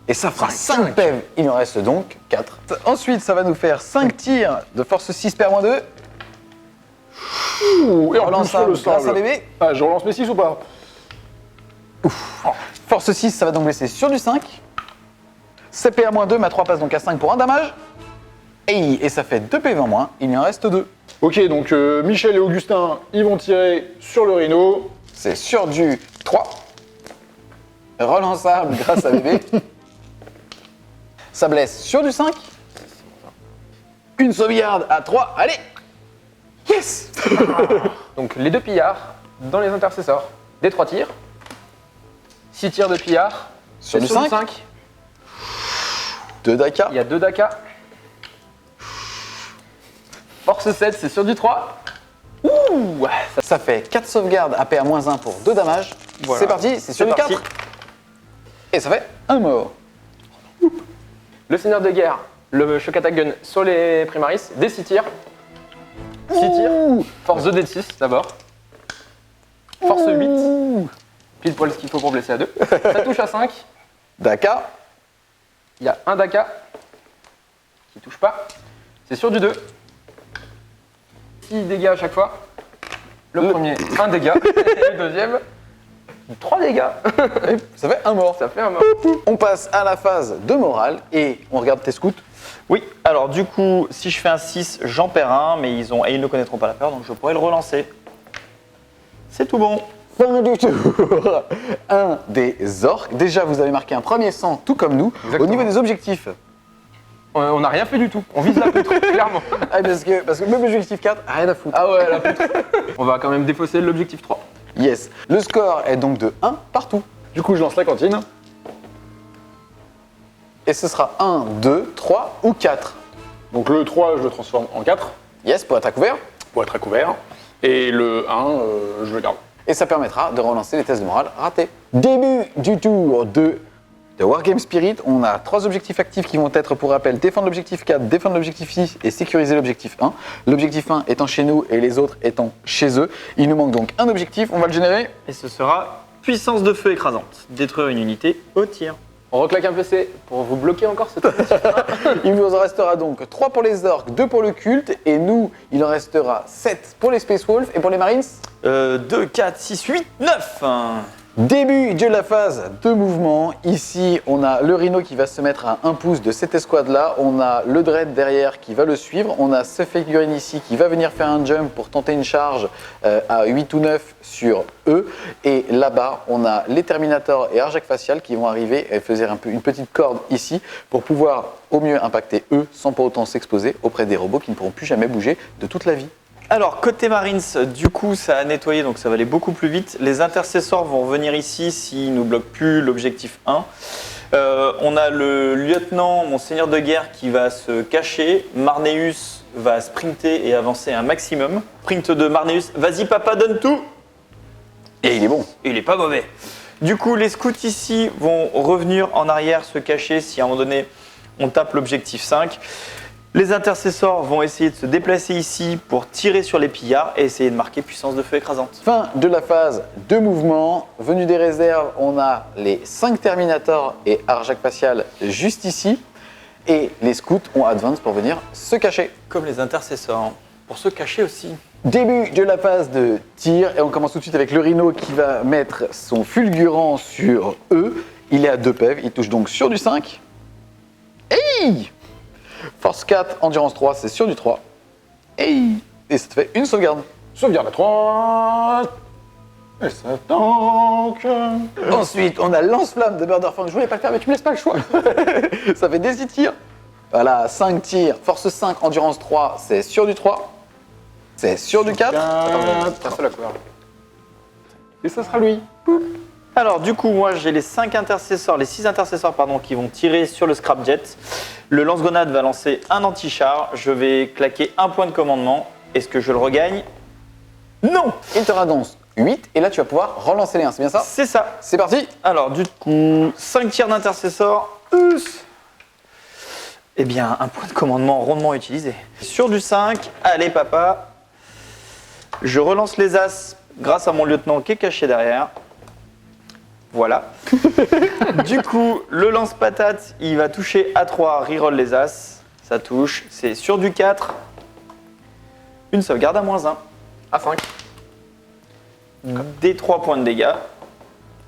Et ça fera 5 PEV. Il en reste donc 4. Ensuite, ça va nous faire 5 tirs de force 6, PA -2. Ouh, et en plus Relance sur le grâce à sable. bébé. Ah, je relance mes 6 ou pas? Force 6, ça va donc blesser sur du 5. CP à -2, ma 3 passe donc à 5 pour un damage. Et ça fait 2 PV en moins, il y en reste 2. Ok, donc Michel et Augustin, ils vont tirer sur le Rhino. C'est sur du 3. Relançable grâce à bébé. Ça blesse sur du 5. Une sauvegarde à 3, allez. Yes. Donc les 2 pillards dans les intercesseurs. Des 3 tirs. 6 tirs de pillards. Sur Et du 5. 2 Daka. Il y a 2 Daka. Force 7, c'est sur du 3. Ouh, Ça fait 4 sauvegardes à PA -1 pour 2 dommages. Voilà. C'est parti, c'est sur du 4. Et ça fait un mort. Le seigneur de guerre, le shock attack gun sur les primaris, des 6 tirs. 6 tirs. Force 2 D6 d'abord. Force 8. Pile poil ce qu'il faut pour blesser à 2. Ça touche à 5. Daka. Il y a un Daka qui touche pas. C'est sur du 2. 6 dégâts à chaque fois. Le premier, 1 dégât. Et le deuxième, 3 dégâts. Et ça fait un mort. Ça fait un mort. On passe à la phase de morale et on regarde tes scouts. Oui, alors du coup, si je fais un 6, j'en perds un, mais ils ne connaîtront pas la peur, donc je pourrais le relancer. C'est tout bon. Fin du tour. Un des orques. Déjà, vous avez marqué un premier sang, tout comme nous. Exactement. Au niveau des objectifs. On n'a rien fait du tout. On vise la poutre, clairement. Ah, parce que même l'objectif 4, rien à foutre. Ah ouais, la poutre. On va quand même défausser l'objectif 3. Yes. Le score est donc de 1 partout. Du coup, je lance la cantine. Et ce sera 1, 2, 3 ou 4. Donc le 3, je le transforme en 4 Yes, pour être à couvert. pour être à couvert. Et le 1, je le garde. Et ça permettra de relancer les tests de morale ratés. Début du tour de Wargame Spirit. On a 3 objectifs actifs qui vont être, pour rappel, défendre l'objectif 4, défendre l'objectif 6 et sécuriser l'objectif 1. L'objectif 1 étant chez nous et les autres étant chez eux. Il nous manque donc un objectif, on va le générer. Et ce sera puissance de feu écrasante. Détruire une unité au tir. On reclaque un PC pour vous bloquer encore ce truc. Il nous en restera donc 3 pour les orques, 2 pour le culte, et nous, il en restera 7 pour les Space Wolves et pour les Marines. 2, 4, 6, 8, 9. Début de la phase de mouvement. Ici, on a le Rhino qui va se mettre à 1 pouce de cette escouade-là. On a le Dread derrière qui va le suivre. On a ce figurine ici qui va venir faire un jump pour tenter une charge à 8 ou 9 sur eux. Et là-bas, on a les Terminators et Arjac Facial qui vont arriver et faire une petite corde ici pour pouvoir au mieux impacter eux sans pour autant s'exposer auprès des robots qui ne pourront plus jamais bouger de toute la vie. Alors, côté Marines, du coup, ça a nettoyé, donc ça va aller beaucoup plus vite. Les intercesseurs vont venir ici s'ils ne nous bloquent plus l'objectif 1. On a le lieutenant, mon seigneur de guerre, qui va se cacher. Marneus va sprinter et avancer un maximum. Sprint de Marneus. Vas-y papa, donne tout. Et il est bon. Et il est pas mauvais. Du coup, les scouts ici vont revenir en arrière, se cacher si à un moment donné on tape l'objectif 5. Les intercesseurs vont essayer de se déplacer ici pour tirer sur les pillards et essayer de marquer puissance de feu écrasante. Fin de la phase de mouvement. Venu des réserves, on a les 5 Terminators et Arjak Facial juste ici. Et les scouts ont advance pour venir se cacher. Comme les intercesseurs, pour se cacher aussi. Début de la phase de tir. Et on commence tout de suite avec le Rhino qui va mettre son fulgurant sur eux. Il est à 2 PEV, il touche donc sur du 5. Hey! Force 4, Endurance 3, c'est sur du 3. Hey! Et ça te fait une sauvegarde. Sauvegarde à 3. Et ça tank. Ensuite, on a Lance-Flamme de Murderfang. Je voulais pas le faire, mais tu me laisses pas le choix. Ça fait des 6 tirs. Voilà, 5 tirs. Force 5, Endurance 3, c'est sur du 3. C'est sur du 4. Perce la couleur. Et ça sera lui. Alors du coup, moi j'ai les 6 intercesseurs qui vont tirer sur le scrapjet. Le lance-grenade va lancer un anti-char. Je vais claquer un point de commandement. Est-ce que je le regagne? Non! Il te radonce 8. Et là, tu vas pouvoir relancer les 1. C'est bien ça? C'est ça. C'est parti. Alors du coup, 5 tirs d'intercesseur. Eh bien, un point de commandement rondement utilisé. Sur du 5, allez papa. Je relance les as grâce à mon lieutenant qui est caché derrière. Voilà. Du coup, le lance-patate, il va toucher à 3, reroll les as. Ça touche, c'est sur du 4. Une sauvegarde à -1. À 5. Des 3 points de dégâts.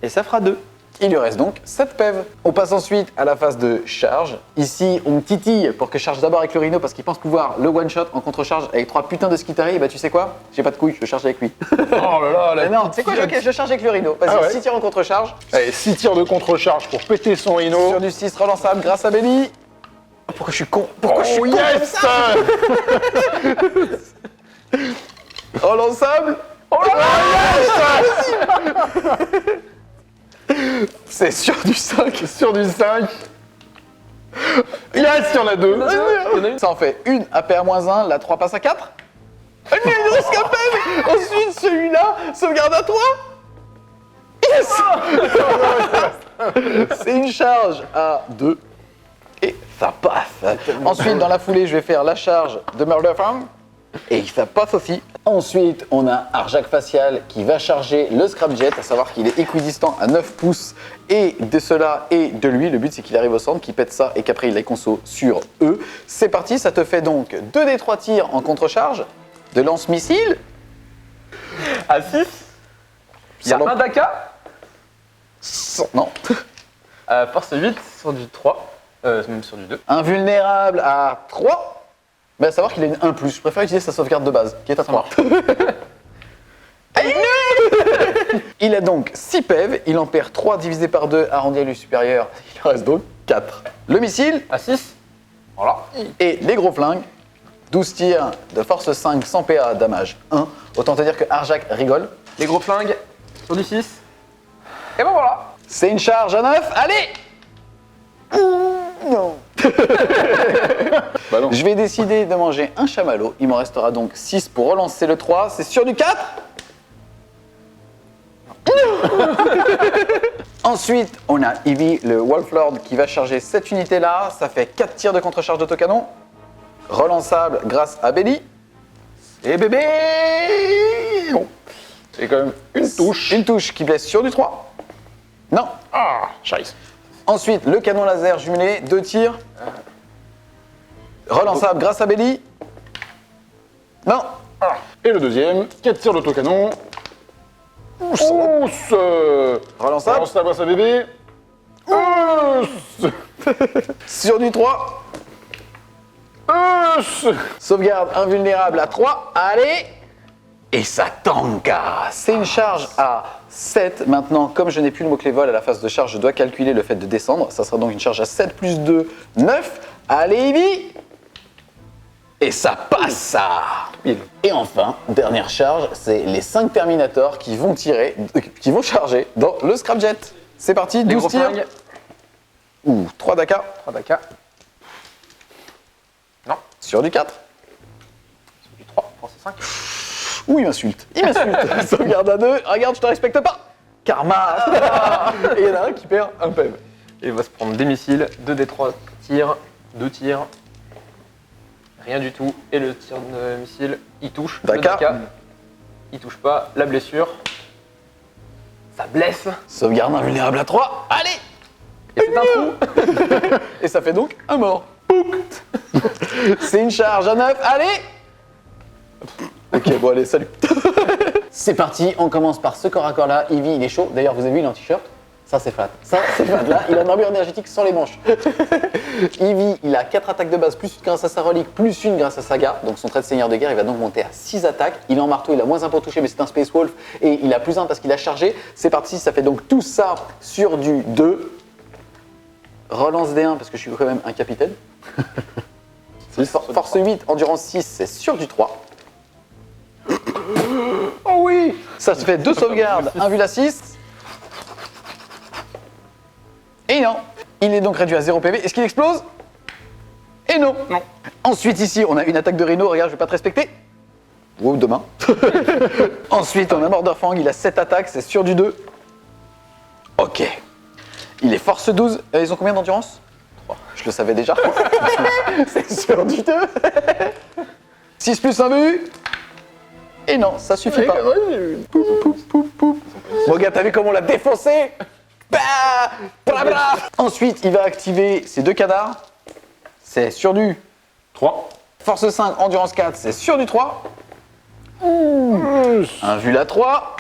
Et ça fera 2. Il lui reste donc 7 PEV. On passe ensuite à la phase de charge. Ici, on me titille pour que je charge d'abord avec le Rhino parce qu'il pense pouvoir le one-shot en contre-charge avec 3 putains de Skitari. Et bah tu sais quoi? J'ai pas de couilles, je charge avec lui. Oh là là, la Mais non, c'est quoi? Ok, je charge avec le Rhino. Vas-y, Ah ouais. 6 tirs en contre-charge. Allez, 6 tirs de contre-charge pour péter son rhino. Sur du 6 relançable grâce à Belly. Pourquoi je suis con? Pourquoi je suis Oh con comme yes! ça? Relançable. Oh là là, C'est sur du 5. yes! Sur du 5. Yes, il y en a 2. Ça en fait une AP à -1, la 3 passe à 4. Il nous reste qu'un PEV. Ensuite, celui-là, sauvegarde à 3. Yes. C'est une charge à 2. Et ça passe. Ensuite, dans la foulée, je vais faire la charge de Murder Farm. Et ça passe aussi. Ensuite, on a Arjak Facial qui va charger le Scrapjet, à savoir qu'il est équidistant à 9 pouces et de cela et de lui. Le but, c'est qu'il arrive au centre, qu'il pète ça et qu'après, il les conso sur eux. C'est parti, ça te fait donc 2 des 3 tirs en contre-charge de lance-missile. À 6. Il y a Sans- un Daka. Non. Force 8 sur du 3. Même sur du 2. Invulnérable à 3. Mais à savoir qu'il a une 1+. Je préfère utiliser sa sauvegarde de base, qui est à 3. Il a donc 6 PEV, il en perd 3 divisé par 2, arrondi à lui supérieur. Il en reste donc 4. Le missile À 6. Voilà. et les gros flingues. 12 tirs de force 5 sans PA, damage 1. Autant te dire que Arjak rigole. Les gros flingues sur du 6. Et ben voilà. C'est une charge à 9. Allez. Non. Bah non. Je vais décider de manger un chamallow. Il m'en restera donc 6 pour relancer le 3. C'est sur du 4. Ensuite, on a Ivy, le Wolflord, qui va charger cette unité-là. Ça fait 4 tirs de contre-charge d'autocanon. Relançable grâce à Belly. Et bébé. Bon. C'est quand même une touche. Une touche qui blesse sur du 3. Non. Ah, scheiße. Ensuite, le canon laser jumelé, 2 tirs. Relançable grâce à Belly. Non. Ah. Et le deuxième, 4 tirs d'autocanon. Ouss. Relançable. Lance la bosse à bébé. Ouss. Sur du 3. Sauvegarde invulnérable à 3. Allez. Et ça tanka. C'est une charge à 7. Maintenant, comme je n'ai plus le mot-clé vol à la phase de charge, je dois calculer le fait de descendre. Ça sera donc une charge à 7 plus 2, 9. Allez, Ivy. Et ça passe, ça. Et enfin, dernière charge, c'est les 5 Terminators qui vont tirer, qui vont charger dans le Scrapjet. C'est parti, Les 12 gros tirs. flingues. Ouh, 3 Daka. 3 Daka. Non. Sur du 4. Sur du 3, force 5. Ouh, il m'insulte. Il m'insulte. Sauvegarde à 2. Regarde, je te respecte pas. Karma. Et il y en a un qui perd un PEV. Et il va se prendre des missiles, 2d3 tirs, 2 tirs. Rien du tout. Et le tir de missile, il touche. Le Daka. Il touche pas. La blessure. Ça blesse. Sauvegarde invulnérable à 3. Allez. Et c'est un trou. Et ça fait donc un mort. C'est une charge à 9. Allez. Ok, bon allez, salut. C'est parti, on commence par ce corps à corps là. Ivy, il est chaud. D'ailleurs, vous avez vu, il est en t-shirt. Ça, c'est flat. Ça, c'est flat. Là, il a une armure énergétique sans les manches. Ivy, il a 4 attaques de base, plus une grâce à sa relique, plus une grâce à sa Saga. Donc son trait de seigneur de guerre, il va donc monter à 6 attaques. Il est en marteau, il a moins 1 pour toucher, mais c'est un Space Wolf. Et il a plus 1 parce qu'il a chargé. C'est parti, ça fait donc tout ça sur du 2. Relance D1 parce que je suis quand même un capitaine. Force 8, endurance 6, c'est sur du 3. Oh oui. Ça se fait 2 sauvegardes, 1 vu la 6. Et non. Il est donc réduit à 0 PV. Est-ce qu'il explose? Et non. Non. Ensuite ici, on a une attaque de Rhino. Regarde, je vais pas te respecter. Wow, demain. Ensuite, on a Mordorfang. Il a 7 attaques, c'est sur du 2. Ok. Il est force 12. Ils ont combien d'endurance? 3. Je le savais déjà. C'est sur du 2. 6 plus 1 vu. Et non, ça suffit pas. Mon gars, t'as vu comment on l'a défoncé? Bah, bla, bla. Ensuite, il va activer ses 2 canards. C'est sur du 3. force 5, endurance 4, c'est sur du 3. Un vu la 3.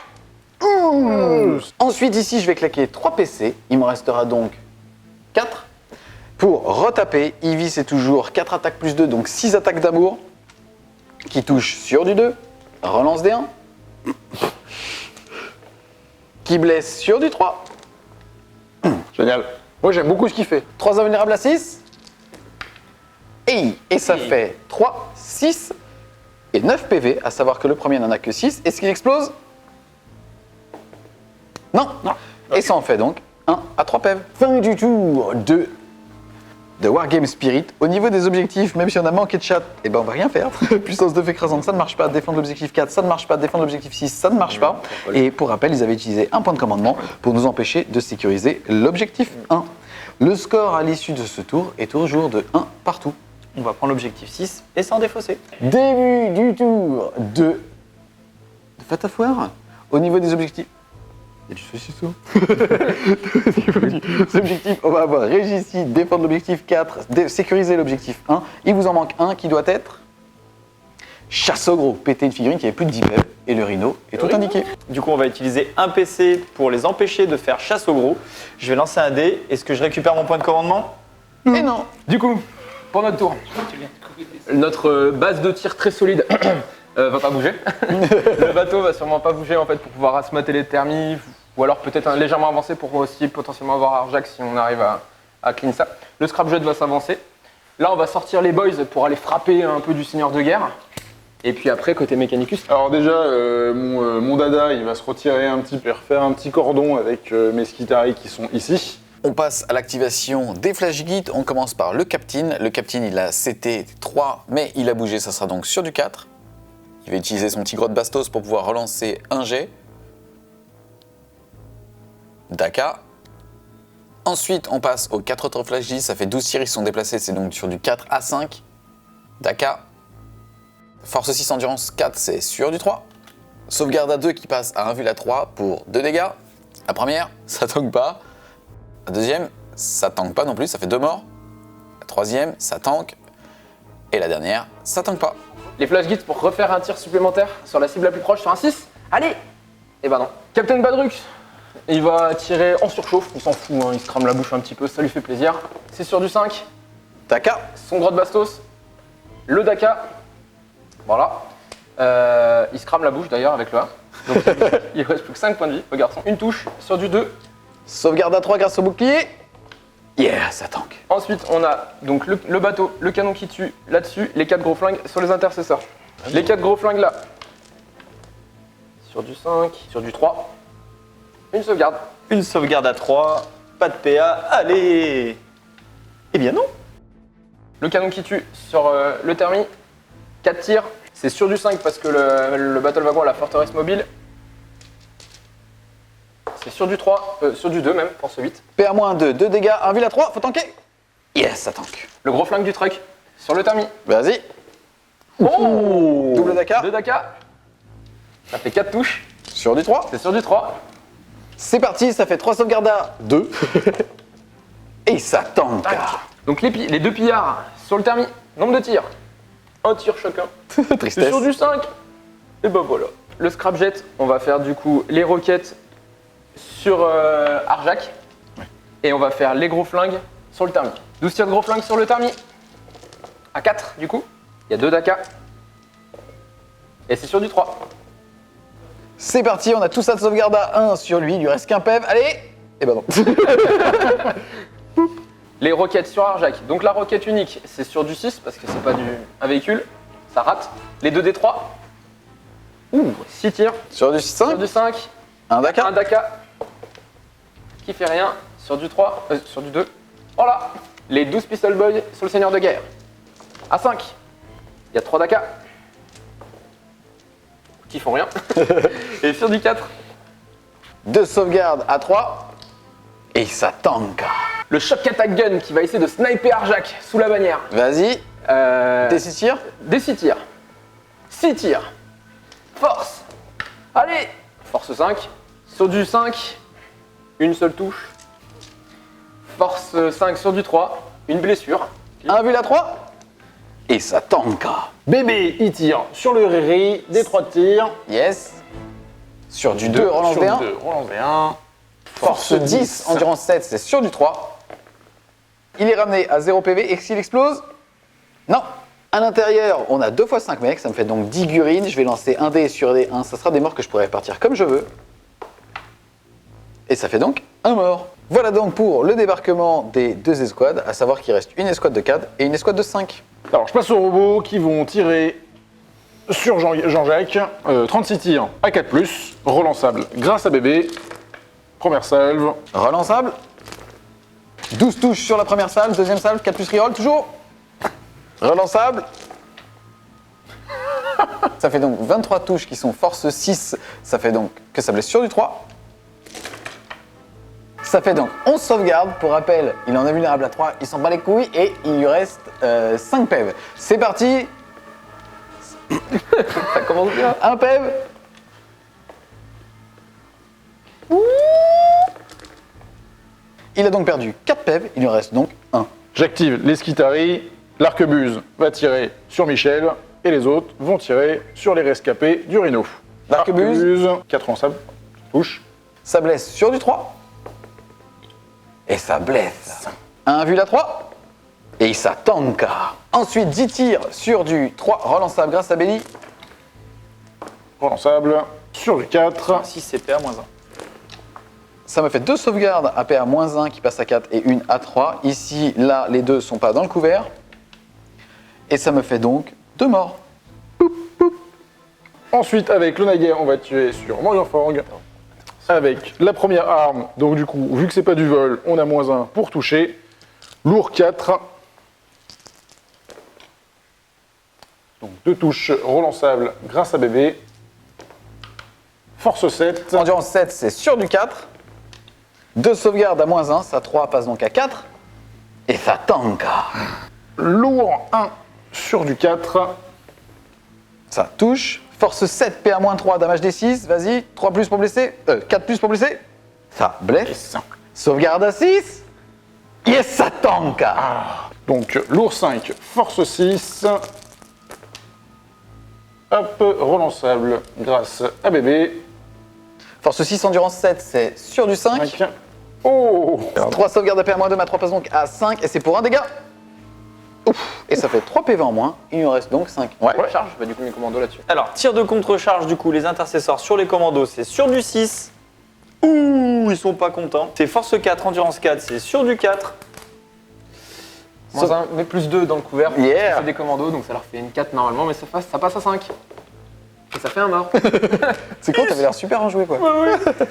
Ensuite, ici, je vais claquer 3 PC. Il me restera donc 4. Pour retaper, Ivy, c'est toujours 4 attaques plus 2, donc 6 attaques d'amour. Qui touchent sur du 2. Relance D1. Qui blesse sur du 3. Génial. Moi, j'aime beaucoup ce qu'il fait. 3 invulnérables à 6. Et ça fait 3, 6 et 9 PV, à savoir que le premier n'en a que 6. Est-ce qu'il explose? Non. Et ça en fait donc 1 à 3 PV. Fin du tour de Wargame Spirit. Au niveau des objectifs, même si on a manqué de chat, eh ben on va rien faire. Puissance 2 écrasante, ça ne marche pas. Défendre l'objectif 4, ça ne marche pas. Défendre l'objectif 6, ça ne marche pas. Et pour rappel, ils avaient utilisé un point de commandement pour nous empêcher de sécuriser l'objectif 1. Le score à l'issue de ce tour est toujours de 1 partout. On va prendre l'objectif 6 et sans défausser. Début du tour de Fatafoire. Au niveau des objectifs. Il y a du saucisson. Au niveau des objectifs, on va avoir Régicide, défendre l'objectif 4, sécuriser l'objectif 1. Il vous en manque un qui doit être Chasse au gros. Péter une figurine qui avait plus de 10 PV. Et le rhino est tout indiqué. Du coup, on va utiliser un PC pour les empêcher de faire chasse au gros. Je vais lancer un dé. Est-ce que je récupère mon point de commandement? Et non. Du coup, pour notre tour, notre base de tir très solide va pas bouger. Le bateau va sûrement pas bouger en fait pour pouvoir asmater les thermies ou alors peut-être légèrement avancer pour aussi potentiellement avoir Arjac si on arrive à clean ça. Le scrapjet va s'avancer. Là, on va sortir les boys pour aller frapper un peu du seigneur de guerre. Et puis après, côté Mechanicus. Alors déjà, mon dada, il va se retirer un petit peu, refaire un petit cordon avec mes Skitarii qui sont ici. On passe à l'activation des flash guides. On commence par le Captain. Le Captain, il a CT 3, mais il a bougé, ça sera donc sur du 4. Il va utiliser son petit grotte bastos pour pouvoir relancer un jet. Daka. Ensuite, on passe aux 4 autres flash guides. Ça fait 12 tirs, ils sont déplacés, c'est donc sur du 4 à 5. Daka. Force 6, endurance 4, c'est sur du 3. Sauvegarde à 2 qui passe à 1 vue à 3 pour 2 dégâts. La première, ça tank pas. La deuxième, ça tank pas non plus, ça fait 2 morts. La troisième, ça tank. Et la dernière, ça tank pas. Les flash guides pour refaire un tir supplémentaire sur la cible la plus proche sur un 6. Allez. Et ben non. Captain Badrux, il va tirer en surchauffe, il s'en fout, hein, il se crame la bouche un petit peu, ça lui fait plaisir. C'est sur du 5. Daka. Son grotte bastos. Le Daka. Voilà. Il se crame la bouche d'ailleurs avec le 1. Donc il reste plus que 5 points de vie, le garçon. Une touche sur du 2. Sauvegarde à 3 grâce au bouclier. Yeah, ça tank. Ensuite, on a donc le bateau, le canon qui tue là-dessus, les 4 gros flingues sur les intercesseurs. Les 4 gros flingues là. Sur du 5, sur du 3. Une sauvegarde. Une sauvegarde à 3, pas de PA, allez! Eh bien non. Le canon qui tue sur le thermi. 4 tirs. C'est sur du 5 parce que le battle wagon a la forteresse mobile. C'est sur du 3, sur du 2 même, force 8. PA-2, 2 dégâts, 1 ville à 3, faut tanker. Yes, ça tank. Le gros flingue du truck sur le thermi. Vas-y. Oh Double Dakar. 2 Daka. Ça fait 4 touches. Sur du 3. C'est sur du 3. C'est parti, ça fait 3 sauvegardes à 2. Et ça tank. Donc les deux pillards sur le thermi. Nombre de tirs. 1 tir chacun. C'est Tristesse. sur du 5. Et ben voilà. Le scrapjet, on va faire du coup les roquettes sur Arjac. Et on va faire les gros flingues sur le thermi. 12 tirs de gros flingues sur le thermi. À 4 du coup. Il y a 2 Daka. Et c'est sur du 3. C'est parti, on a tout ça de sauvegarde à 1 sur lui, il lui reste qu'un PEV. Allez. Et ben non. Les roquettes sur Arjac. Donc la roquette unique, c'est sur du 6 parce que c'est pas un véhicule. Ça rate. Les 2 D3. Ouh, 6 tirs. Sur du Sur 5, du 5. un Dakar. Un Daka. Qui fait rien. Sur du 3. Sur du 2. Voilà. Les 12 Pistol Boys sur le Seigneur de Guerre. À 5. Il y a 3 Daka. Qui font rien. Et sur du 4. 2 sauvegardes à 3. Et ça tank. Le Shock Attack Gun qui va essayer de sniper Arjac sous la bannière. Vas-y, Des tes 6 tirs. 6 tirs. 6 tirs. Force. Allez. Force 5. Sur du 5. Une seule touche. Force 5 sur du 3. Une blessure. 1 ville à 3. Et ça tank. Bébé, il tire sur le Riri, des 3 tirs. Yes. Sur du 2, relance sur D1. 2, relance D1. Force 10, endurance 7, c'est sur du 3. Il est ramené à 0 PV et s'il explose. Non. À l'intérieur, on a 2 x 5 mecs, ça me fait donc 10 gurines. Je vais lancer un dé sur D1, ça sera des morts que je pourrai répartir comme je veux. Et ça fait donc un mort. Voilà donc pour le débarquement des 2 escouades, à savoir qu'il reste une escouade de 4 et une escouade de 5. Alors, je passe aux robots qui vont tirer sur Jean-Jacques. 36 tirs à 4+, relançable grâce à bébé. Première salve. Relançable. 12 touches sur la première salve, deuxième salve, 4 plus reroll, toujours. Relançable. Ça fait donc 23 touches qui sont force 6, ça fait donc que ça blesse sur du 3. Ça fait donc 11 sauvegardes, pour rappel, il en est vulnérable à 3, il s'en bat les couilles et il lui reste 5 PEV. C'est parti, Ça commence bien. un PEV. Il a donc perdu 4 PEV, il lui reste donc 1. J'active les Skitari. L'arquebuse va tirer sur Michel. Et les autres vont tirer sur les rescapés du Rhino. L'arquebuse. 4 en sable. Touche. Ça blesse sur du 3. Et ça blesse. Un vue à 3. Et ça tank. Ensuite, 10 tirs sur du 3 relançable grâce à Belly. Relançable. Sur du 4. 6 CP à moins 1. Ça me fait 2 sauvegardes à PA-1 qui passe à 4 et une à 3. Ici, là, les deux sont pas dans le couvert. Et ça me fait donc 2 morts. Ensuite, avec le Naguère, on va tuer sur Morgenforg. Avec la première arme. Donc du coup, vu que c'est pas du vol, on a moins 1 pour toucher. Lourd 4. Donc 2 touches relançables grâce à bébé. Force 7. Endurance 7, c'est sur du 4. 2 sauvegardes à moins 1, ça 3 passe donc à 4. Et ça tank. Lourd 1 sur du 4. Ça touche. Force 7, PA-3, damage D6. Vas-y, 3 plus pour blesser. 4 plus pour blesser. Ça blesse. Sauvegarde à 6. Yes, ça tank. Donc lourd 5, force 6. Hop, relançable grâce à bébé. Force 6, endurance 7, c'est sur du 5. 5. Oh 3 sauvegardes à PA-2, ma 3 passe donc à 5. Et c'est pour un dégât. Ouf. Et ça fait 3 PV en moins. Il nous reste donc 5. Ouais. Charge, bah, du coup, mes commandos là-dessus. Alors, tir de contre-charge, du coup, les intercesseurs sur les commandos, c'est sur du 6. Ouh, ils sont pas contents. C'est force 4, endurance 4, c'est sur du 4. Moins 1, mais plus 2 dans le couvert. Yeah. Ça fait des commandos, donc ça leur fait une 4 normalement, mais ça passe à 5. Et ça fait un mort. C'est con, t'avais l'air super enjoué quoi.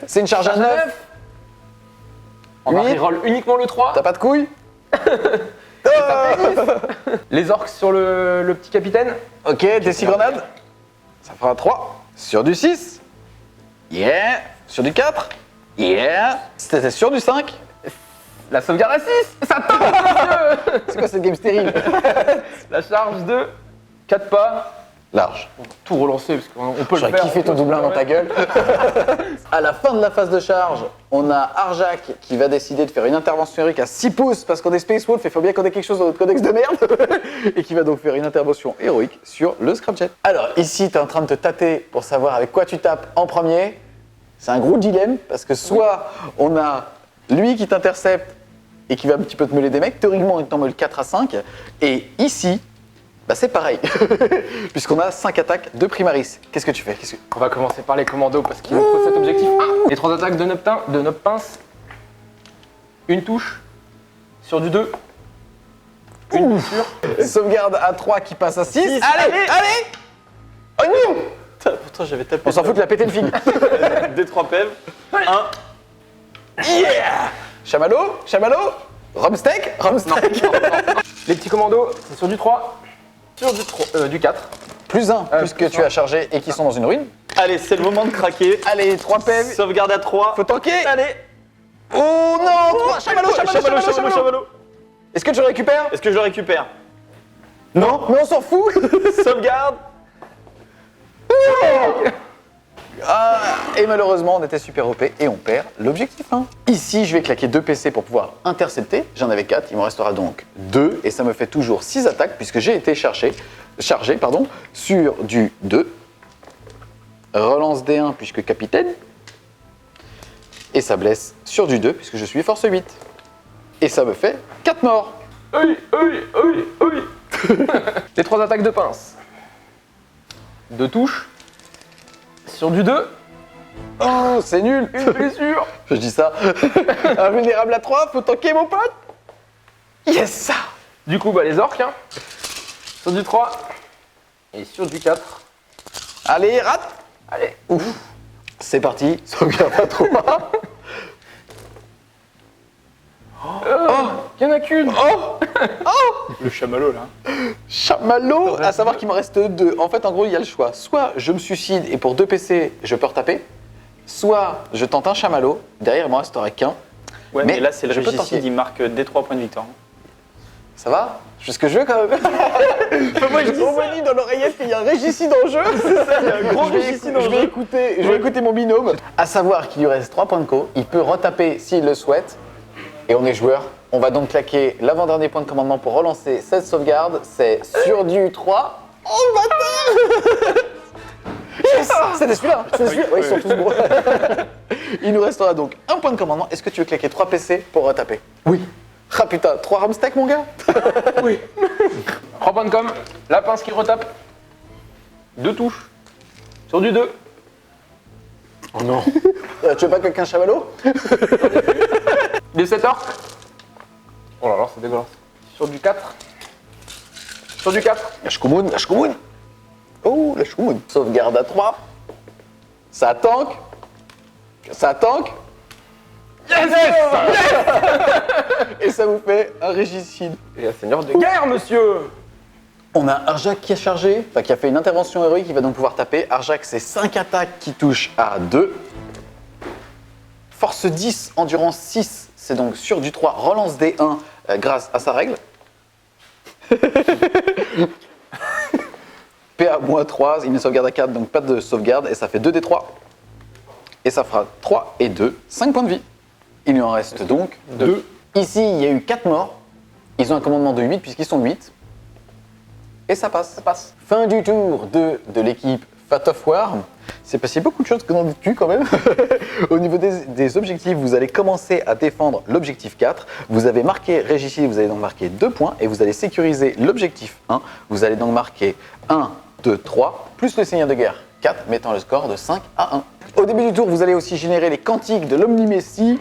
C'est une charge à 9. On va Oui. reroll uniquement le 3. T'as pas de couilles. Les orques sur le petit capitaine. Ok, des 6 grenades. Ça fera 3. Sur du 6. Yeah. Sur du 4. Yeah. C'était sur du 5. La sauvegarde à 6. Ça tombe, monsieur. C'est quoi cette game stérile? La charge de 4 pas. Large. Tout relancer parce qu'on peut le J'aurais faire. kiffé ton doublin dans ta gueule. À la fin de la phase de charge, on a Arjak qui va décider de faire une intervention héroïque à 6 pouces parce qu'on est Space Wolf et il faut bien qu'on ait quelque chose dans notre codex de merde. Et qui va donc faire une intervention héroïque sur le Scrapjet. Alors ici, tu es en train de te tâter pour savoir avec quoi tu tapes en premier. C'est un gros dilemme parce que soit on a lui qui t'intercepte et qui va un petit peu te meuler des mecs, théoriquement il t'en meule 4 à 5. Et ici, bah c'est pareil, puisqu'on a 5 attaques de Primaris. Qu'est-ce que tu fais? On va commencer par les commandos parce qu'il nous faut cet objectif. Les 3 attaques de Nob Pince. Une touche. Sur du 2. Une touche. Sauvegarde à 3 qui passe à 6. Allez, allez. Oh non. Pourtant, j'avais tapé. On s'en fout de la péter le fig. Des 3 PEV. 1. Yeah. Chamallow, Rumsteak. Les petits commandos, c'est sur du 3. Sur du 4. Plus 1, puisque plus tu un. as chargé et qui sont dans une ruine. Allez, c'est le moment de craquer. Allez, 3 PV. Sauvegarde à 3. Faut tanker. Allez. Oh non, 3. Chamallow. Est-ce que tu le récupères? Est-ce que je le récupère? Non, mais on s'en fout. Sauvegarde. Et malheureusement, on était super OP et on perd l'objectif 1. Ici, je vais claquer 2 PC pour pouvoir intercepter. J'en avais 4, il m'en restera donc 2. Et ça me fait toujours 6 attaques puisque j'ai été chargé sur du 2. Relance D1 puisque capitaine. Et ça blesse sur du 2 puisque je suis force 8. Et ça me fait 4 morts. Les 3 attaques de pince. 2 touches. Sur du 2. Oh, c'est nul. Une blessure. Je dis ça. Invulnérable à 3, faut tanker mon pote. Yes. Du coup, bah les orques. Hein. Sur du 3. Et sur du 4. Allez, rate. Allez. Ouf. C'est parti, sauvegarde à 3. Il y en a qu'une. Le chamallow, là. Chamallow, à savoir qu'il me reste 2. En fait, en gros, il y a le choix. Soit je me suicide et pour 2 PC, je peux retaper. Soit je tente un chamallow. Derrière, il m'en resterait qu'un. Ouais, Mais mais là, c'est le je peux régicide, tenter. il marque des 3 points de victoire. Ça va? Je fais ce que je veux quand même. Moi, je dis on m'a dit dans l'oreillette qu'il y a un régicide en jeu. C'est ça, il y a un gros régicide en jeu. Je vais écouter mon binôme. À savoir qu'il lui reste 3 points de co. Il peut retaper s'il le souhaite. Et on est joueur. On va donc claquer l'avant-dernier point de commandement pour relancer cette sauvegarde. C'est sur du 3. Oh bâtard. Yes. C'était celui-là. Ouais, ils sont tous gros. Il nous restera donc un point de commandement. Est-ce que tu veux claquer 3 PC pour retaper? Oui. Ah putain, 3 ramsteak mon gars. 3 points de com. La pince qui retape. 2 touches. Sur du 2. Oh non. Tu veux pas quelqu'un chamallow? Les 7 orques. Oh là là, c'est dégueulasse. Sur du 4. Sur du 4. La Shkumun. Oh, la Shkumun. Sauvegarde à 3. Ça tank. Yes. Et ça vous fait un régicide. Et un seigneur de guerre, monsieur. On a Arjak qui a chargé, enfin qui a fait une intervention héroïque, qui va donc pouvoir taper. Arjak, c'est 5 attaques qui touchent à 2. Force 10, endurance 6, c'est donc sur du 3, relance D1 grâce à sa règle. PA-3, il ne sauvegarde à 4, donc pas de sauvegarde, et ça fait 2d3. Et ça fera 3 et 2, 5 points de vie. Il lui en reste donc 2. Ici, il y a eu 4 morts. Ils ont un commandement de 8 puisqu'ils sont 8. Et ça passe. Fin du tour 2 de l'équipe Fat of War. C'est passé beaucoup de choses dans le cul quand même. Au niveau des objectifs, vous allez commencer à défendre l'objectif 4. Vous avez marqué Régicide, vous allez donc marquer 2 points. Et vous allez sécuriser l'objectif 1. Vous allez donc marquer 1, 2, 3, plus le Seigneur de guerre 4, mettant le score de 5 à 1. Au début du tour, vous allez aussi générer les cantiques de l'Omnimécie.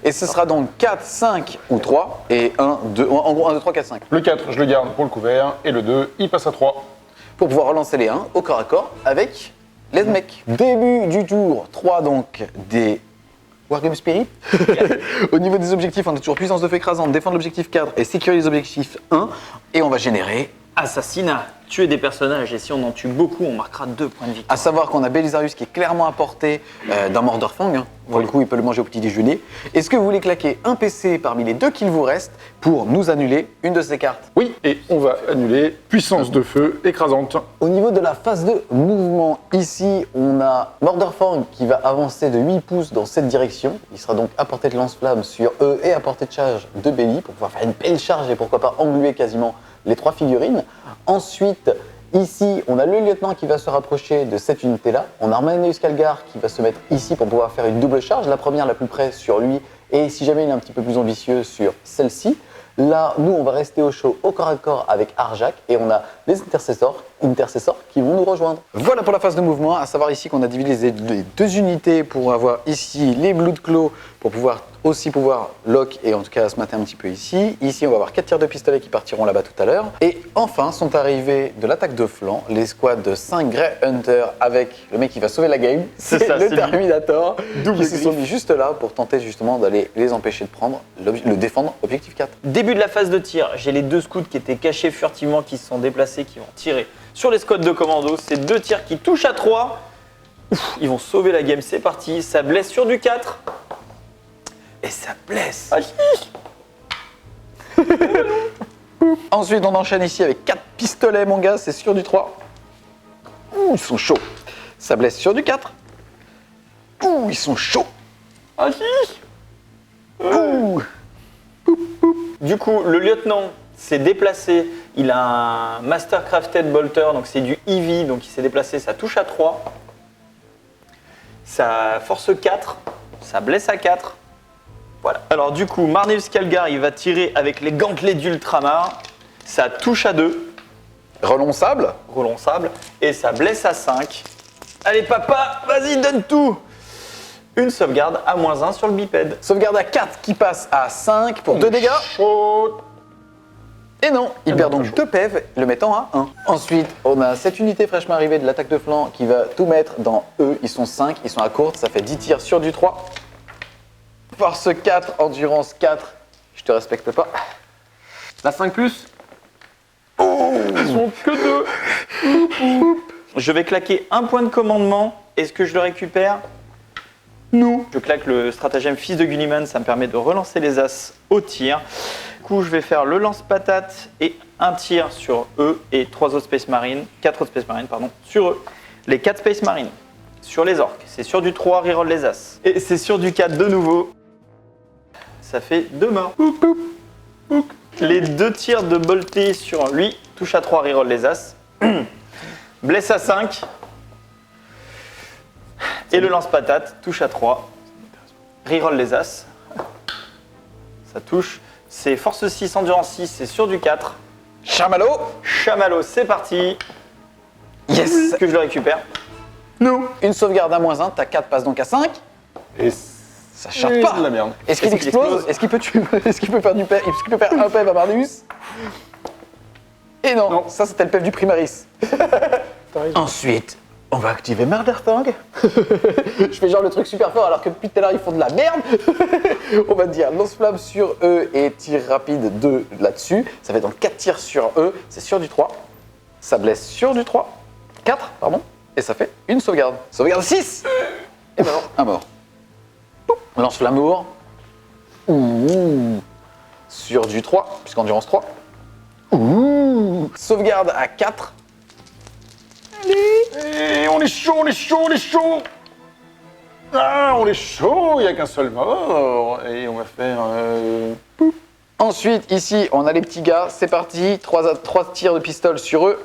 Et ce sera donc 4, 5 ou 3. Et 1, 2, en gros 1, 2, 3, 4, 5. Le 4, je le garde pour le couvert. Et le 2, il passe à 3. Pour pouvoir relancer les 1 au corps à corps avec les mecs. Début du tour 3 donc des Wargame Spirit. Au niveau des objectifs, on a toujours puissance de feu écrasante, défendre l'objectif 4 et sécuriser l'objectif 1. Et on va générer. Assassinat, tuer des personnages, et si on en tue beaucoup, on marquera 2 points de victoire. À savoir qu'on a Belisarius qui est clairement à portée d'un Mordorfang. Hein. Pour le coup, il peut le manger au petit déjeuner. Est-ce que vous voulez claquer un PC parmi les 2 qu'il vous reste pour nous annuler une de ces cartes? Oui, et on va annuler puissance de feu écrasante. Au niveau de la phase de mouvement, ici, on a Mordorfang qui va avancer de 8 pouces dans cette direction. Il sera donc à portée de lance-flamme sur eux et à portée de charge de Belly pour pouvoir faire une belle charge et pourquoi pas engluer quasiment les 3 figurines. Ensuite, ici, on a le lieutenant qui va se rapprocher de cette unité-là. On a Armanius Calgar qui va se mettre ici pour pouvoir faire une double charge. La première la plus près sur lui et si jamais il est un petit peu plus ambitieux sur celle-ci. Là, nous, on va rester au chaud au corps à corps avec Arjak et on a les intercessors qui vont nous rejoindre. Voilà pour la phase de mouvement, à savoir ici qu'on a divisé les 2 unités pour avoir ici les Bloodclaw pour pouvoir lock et en tout cas se mater un petit peu ici. Ici, on va avoir 4 tirs de pistolet qui partiront là-bas tout à l'heure. Et enfin, sont arrivés de l'attaque de flanc, les squads de 5 Grey Hunter avec le mec qui va sauver la game. C'est ça, le c'est Terminator. Double Qui se sont griffe. mis juste là pour tenter justement d'aller les empêcher de prendre le défendre objectif 4. Début de la phase de tir, j'ai les 2 scouts qui étaient cachés furtivement, qui se sont déplacés, qui vont tirer sur les squads de commando. C'est 2 tirs qui touchent à 3. Ouf, ils vont sauver la game, c'est parti. Ça blesse sur du 4. Et ça blesse. Ah, Ensuite, on enchaîne ici avec 4 pistolets, mon gars, c'est sur du 3. Ouh, ils sont chauds. Ça blesse sur du 4. Ouh, ils sont chauds. Ouh. Du coup, le lieutenant s'est déplacé. Il a un Mastercrafted Bolter, donc c'est du EV, donc il s'est déplacé. Ça touche à 3. Ça force 4. Ça blesse à 4. Voilà. Alors du coup, Marnus Calgar, il va tirer avec les gantelets d'Ultramar. Ça touche à 2. Relon sable. Roulons sable. Et ça blesse à 5. Allez papa, vas-y, donne tout. Une sauvegarde à -1 sur le bipède. Sauvegarde à 4 qui passe à 5 pour 2 dégâts. Chaud. Et non, il perd donc 2 PV, le mettant à 1. Ensuite, on a cette unité fraîchement arrivée de l'attaque de flanc qui va tout mettre dans eux. Ils sont 5, ils sont à courte, ça fait 10 tirs sur du 3. Force 4, endurance 4. Je te respecte pas. La 5 plus. Ils sont que 2. Je vais claquer un point de commandement. Est-ce que je le récupère? Non. Je claque le stratagème Fils de Gulliman, ça me permet de relancer les as au tir. Du coup, je vais faire le lance-patate et un tir sur eux et 4 autres Space Marines, sur eux. Les 4 Space Marines, sur les orques. C'est sur du 3, reroll les as. Et c'est sur du 4 de nouveau. Ça fait 2 morts. Les 2 tirs de bolté sur lui, touche à 3, reroll les as. Blesse à 5. Et le lance-patate, touche à 3. Reroll les as. Ça touche. C'est force 6, endurance 6, c'est sur du 4. Chamallow. Chamallow, c'est parti. Yes. Est-ce que je le récupère? Non. Une sauvegarde à -1, ta 4 passe donc à 5. Et Ça charge pas. de la merde. Est-ce qu'il explose? Est-ce qu'il peut tuer? Est-ce qu'il peut faire du PEV? Est-ce qu'il peut faire un PEV à Marnus? Et non, ça c'était le PEV du Primaris. Ensuite, on va activer Murderfang. Je fais genre le truc super fort alors que depuis tout à l'heure ils font de la merde. On va dire lance-flamme sur eux et tir rapide 2 là-dessus. Ça fait donc 4 tirs sur eux, c'est sur du 3. Ça blesse sur du 3. 4, pardon. Et ça fait une sauvegarde. Sauvegarde 6. Et mort. Un mort. Lance-flamour. Ouh. Sur du 3, puisqu'endurance 3. Ouh. Sauvegarde à 4. Et on est chaud, on est chaud, on est chaud. Ah, on est chaud, il n'y a qu'un seul mort. Et on va faire... Ensuite, ici, on a les petits gars. C'est parti. 3 tirs de pistolet sur eux.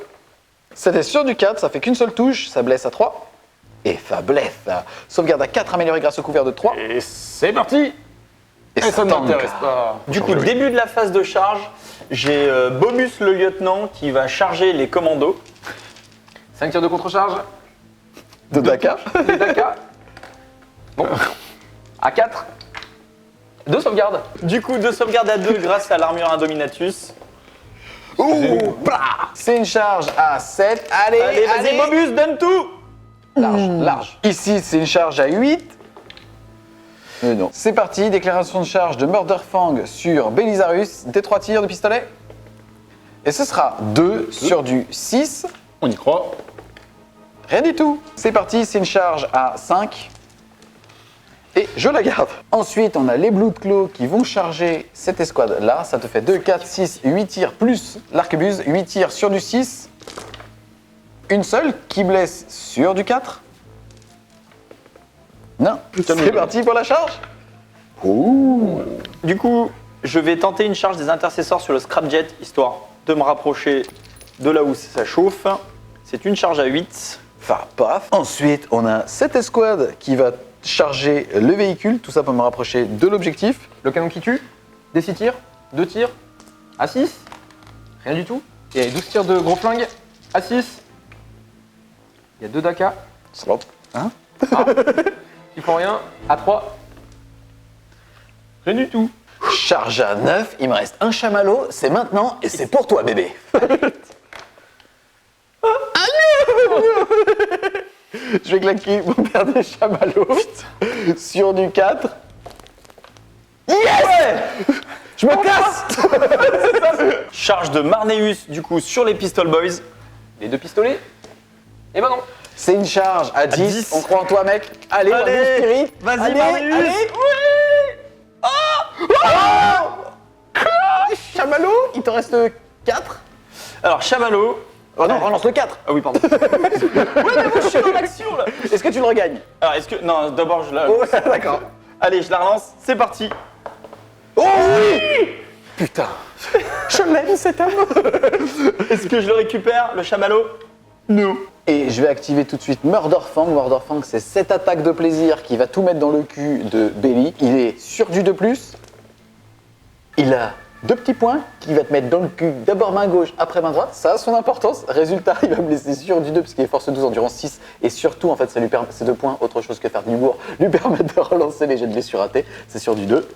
C'était sur du 4, ça fait qu'une seule touche. Ça blesse à 3. Et ça blesse. Sauvegarde à 4 améliorée grâce au couvert de 3. Et c'est parti. Et ça ne tank. m'intéresse pas. Du coup, début de la phase de charge, j'ai Bomus le lieutenant qui va charger les commandos. 5 tirs de contre-charge. De Daka. Les Daka. Bon. À 4. 2 sauvegardes. Du coup, 2 sauvegardes à 2 grâce à l'armure Indominatus. Ouh, plah. C'est une charge à 7. Allez, Allez, vas-y, Bomus, donne tout. Large, large. Ici, c'est une charge à 8. Mais non. C'est parti, déclaration de charge de Murderfang sur Belisarius, des 3 tirs de pistolet. Et ce sera 2 sur du 6. On y croit. Rien du tout. C'est parti, c'est une charge à 5. Et je la garde. Ensuite, on a les Bloodclaws qui vont charger cette escouade-là. Ça te fait 2, 4, 6, 8 tirs plus l'arquebuse. 8 tirs sur du 6. Une seule qui blesse sur du 4. Non. C'est parti pour la charge. Ouh. Du coup, je vais tenter une charge des intercesseurs sur le Scrapjet, histoire de me rapprocher de là où ça chauffe. C'est une charge à 8. Enfin, paf. Ensuite, on a cette escouade qui va charger le véhicule. Tout ça pour me rapprocher de l'objectif. Le canon qui tue, des 6 tirs, 2 tirs, à 6, rien du tout. Et 12 tirs de gros flingue, à 6. Il y a 2 Daka, Slop. Hein? qui font rien, à 3. Rien du tout. Charge à 9. Il me reste un chamallow. C'est maintenant et c'est pour toi, bébé. Je vais claquer mon père des chamallows sur du 4. Yes! Je me casse! Charge de Marneus, du coup, sur les Pistol Boys. Les 2 pistolets. Et ben non. C'est une charge à 10. 10. On croit en toi, mec. Allez, Allez, Marneus Spirit. vas-y, Allez, Marneus. allez. Chamallow, il te reste 4. Alors, Chamallow. Oh non, relance le 4. Ah oui, pardon. Je suis dans l'action là. Est-ce que tu le regagnes? Alors, est-ce que. Non, d'abord, je la. Oh, d'accord. Allez, je la relance. C'est parti. Oh oui! Putain. Je l'aime cet homme. Est-ce que je le récupère, le Chamallow? Non. Et je vais activer tout de suite Murderfang. Murderfang, c'est cette attaque de plaisir qui va tout mettre dans le cul de Belly. Il est sur du 2+. Il a 2 petits points qui va te mettre dans le cul, d'abord main gauche, après main droite. Ça a son importance. Résultat, il va me laisser sur du 2 parce qu'il est force 12, endurance 6. Et surtout, en fait, ça lui permet, ces 2 points, autre chose que faire de l'humour, lui permettent de relancer les jets de blessure ratés. C'est sur du 2.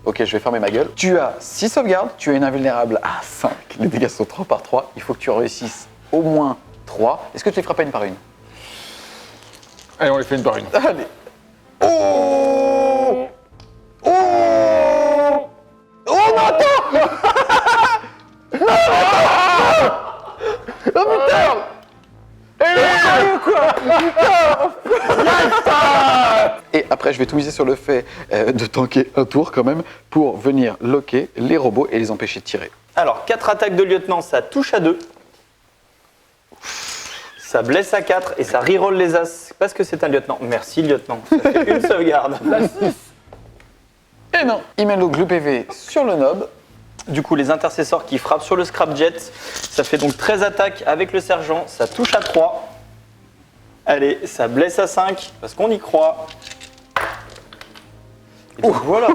Ok, je vais fermer ma gueule. Tu as 6 sauvegardes, tu as une invulnérable à 5. Les dégâts sont 3 par 3. Il faut que tu réussisses au moins 3. Est-ce que tu les feras pas une par une? Allez, on les fait une par une. Allez. Oh! Oh! Oh non, attends! Oh putain! Et après, je vais tout miser sur le fait de tanker un tour quand même pour venir loquer les robots et les empêcher de tirer. Alors, 4 attaques de lieutenant, ça touche à 2. Ça blesse à 4 et ça reroll les as parce que c'est un lieutenant. Merci, lieutenant. Ça fait une sauvegarde. Et non, il met le glue PV sur le nob. Du coup, les intercesseurs qui frappent sur le Scrapjet, ça fait donc 13 attaques avec le sergent. Ça touche à 3. Allez, ça blesse à 5 parce qu'on y croit. Et donc, voilà.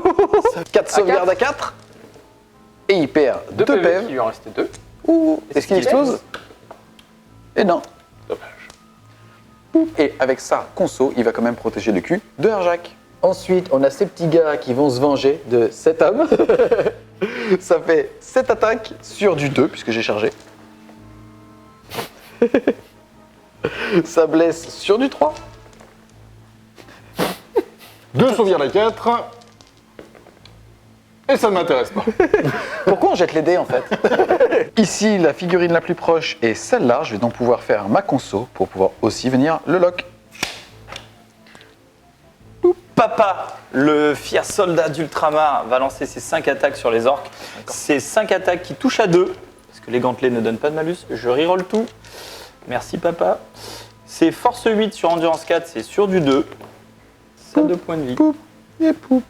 4 sauvegardes à 4. Et il perd 2 2 PV, PV. il lui en restait 2. Ouh, est-ce qu'il explose? Et non. Dommage. Et avec sa conso, il va quand même protéger le cul de Herjak. Ensuite, on a ces petits gars qui vont se venger de cet homme. Ça fait 7 attaques sur du 2, puisque j'ai chargé. Ça blesse sur du 3. 2 sauvegardes à 4. Et ça ne m'intéresse pas. Pourquoi on jette les dés en fait? Ici, la figurine la plus proche est celle-là. Je vais donc pouvoir faire ma conso pour pouvoir aussi venir le lock. Papa, le fier soldat d'Ultramar, va lancer ses 5 attaques sur les orques. C'est 5 attaques qui touchent à 2, parce que les gantelets ne donnent pas de malus. Je reroll tout. Merci, papa. C'est force 8 sur endurance 4, c'est sur du 2. Ça a 2 points de vie. Poup et poup.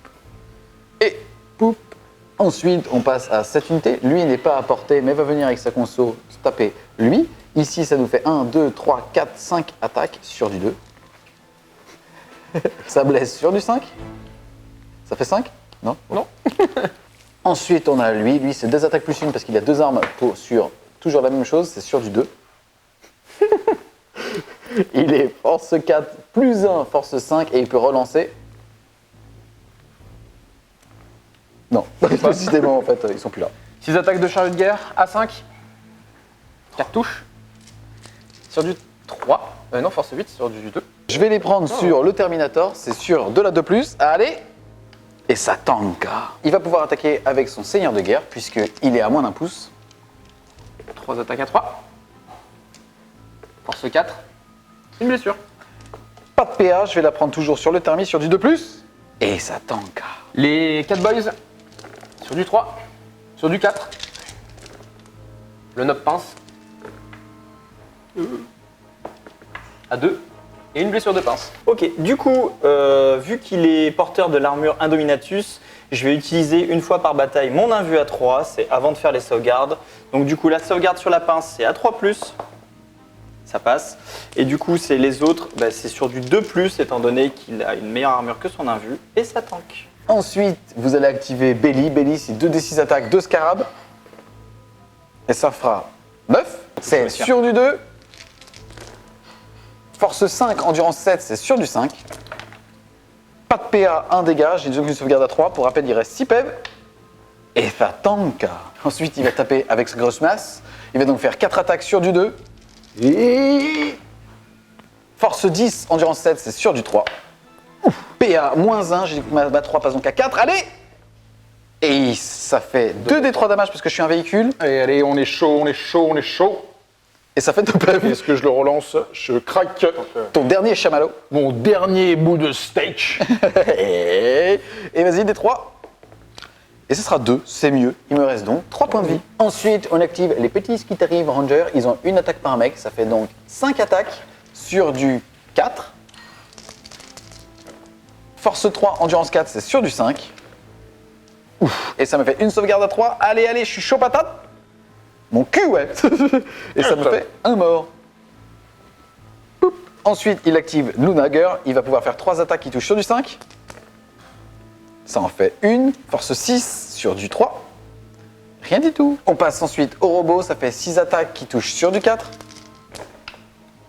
Et poup. Ensuite, on passe à cette unité. Lui n'est pas à portée, mais va venir avec sa conso se taper lui. Ici, ça nous fait 1, 2, 3, 4, 5 attaques sur du 2. Ça blesse sur du 5. Ça fait 5? Non? Non. Ensuite, on a lui. Lui, c'est 2 attaques plus 1 parce qu'il a 2 armes sur toujours la même chose. C'est sur du 2. Il est force 4 plus 1, force 5 et il peut relancer. Non, décidément en fait, ils sont plus là. 6 attaques de chariot de guerre, à 5. 4 touches. Sur du 3. Non, force 8 sur du 2. Je vais les prendre sur le Terminator, c'est sur de la 2+. Allez. Et ça tanka. Il va pouvoir attaquer avec son seigneur de guerre, puisqu'il est à moins d'un pouce. 3 attaques à 3. Force 4. Une blessure. Pas de PA, je vais la prendre toujours sur le Termi, sur du 2+. Et ça tanka. Les 4 boys. Sur du 3. Sur du 4. Le nob pince. À 2. Et une blessure de pince. Ok, du coup, vu qu'il est porteur de l'armure Indominatus, je vais utiliser une fois par bataille mon invu à 3, c'est avant de faire les sauvegardes. Donc du coup, la sauvegarde sur la pince, c'est à 3+, ça passe. Et du coup, c'est les autres, bah, c'est sur du 2+, étant donné qu'il a une meilleure armure que son invu, et ça tank. Ensuite, vous allez activer Belly. Belly, c'est 2d6 attaques, 2 scarabs. Et ça fera 9. C'est choisir. sur du 2. Force 5, endurance 7, c'est sur du 5. Pas de PA, 1 dégât. J'ai donc une sauvegarde à 3. Pour rappel, il reste 6 PEV. Et ça tanka. Ensuite, il va taper avec sa grosse masse. Il va donc faire 4 attaques sur du 2. Et... Force 10, endurance 7, c'est sur du 3. PA, moins 1, j'ai ma 3 passe donc à 4. Allez! Et ça fait 2d3 damage parce que je suis un véhicule. Allez, allez, on est chaud, on est chaud, on est chaud. Et ça fait 2 PV. Est-ce que je le relance? Je craque Ton dernier chamallow. mon dernier bout de steak. Et vas-y, D3. Et ce sera 2, c'est mieux. Il me reste donc 3 points de vie. Ensuite, on active les petits Skitari Rangers. Ils ont une attaque par mec. Ça fait donc 5 attaques sur du 4. Force 3, endurance 4, c'est sur du 5. Ouf. Et ça me fait une sauvegarde à 3. Allez, allez, je suis chaud patate. Mon cul, ouais. Et ça me fait un mort. Poup. Ensuite, il active Lunager. Il va pouvoir faire 3 attaques qui touchent sur du 5. Ça en fait une. Force 6 sur du 3. Rien du tout. On passe ensuite au robot. Ça fait 6 attaques qui touchent sur du 4.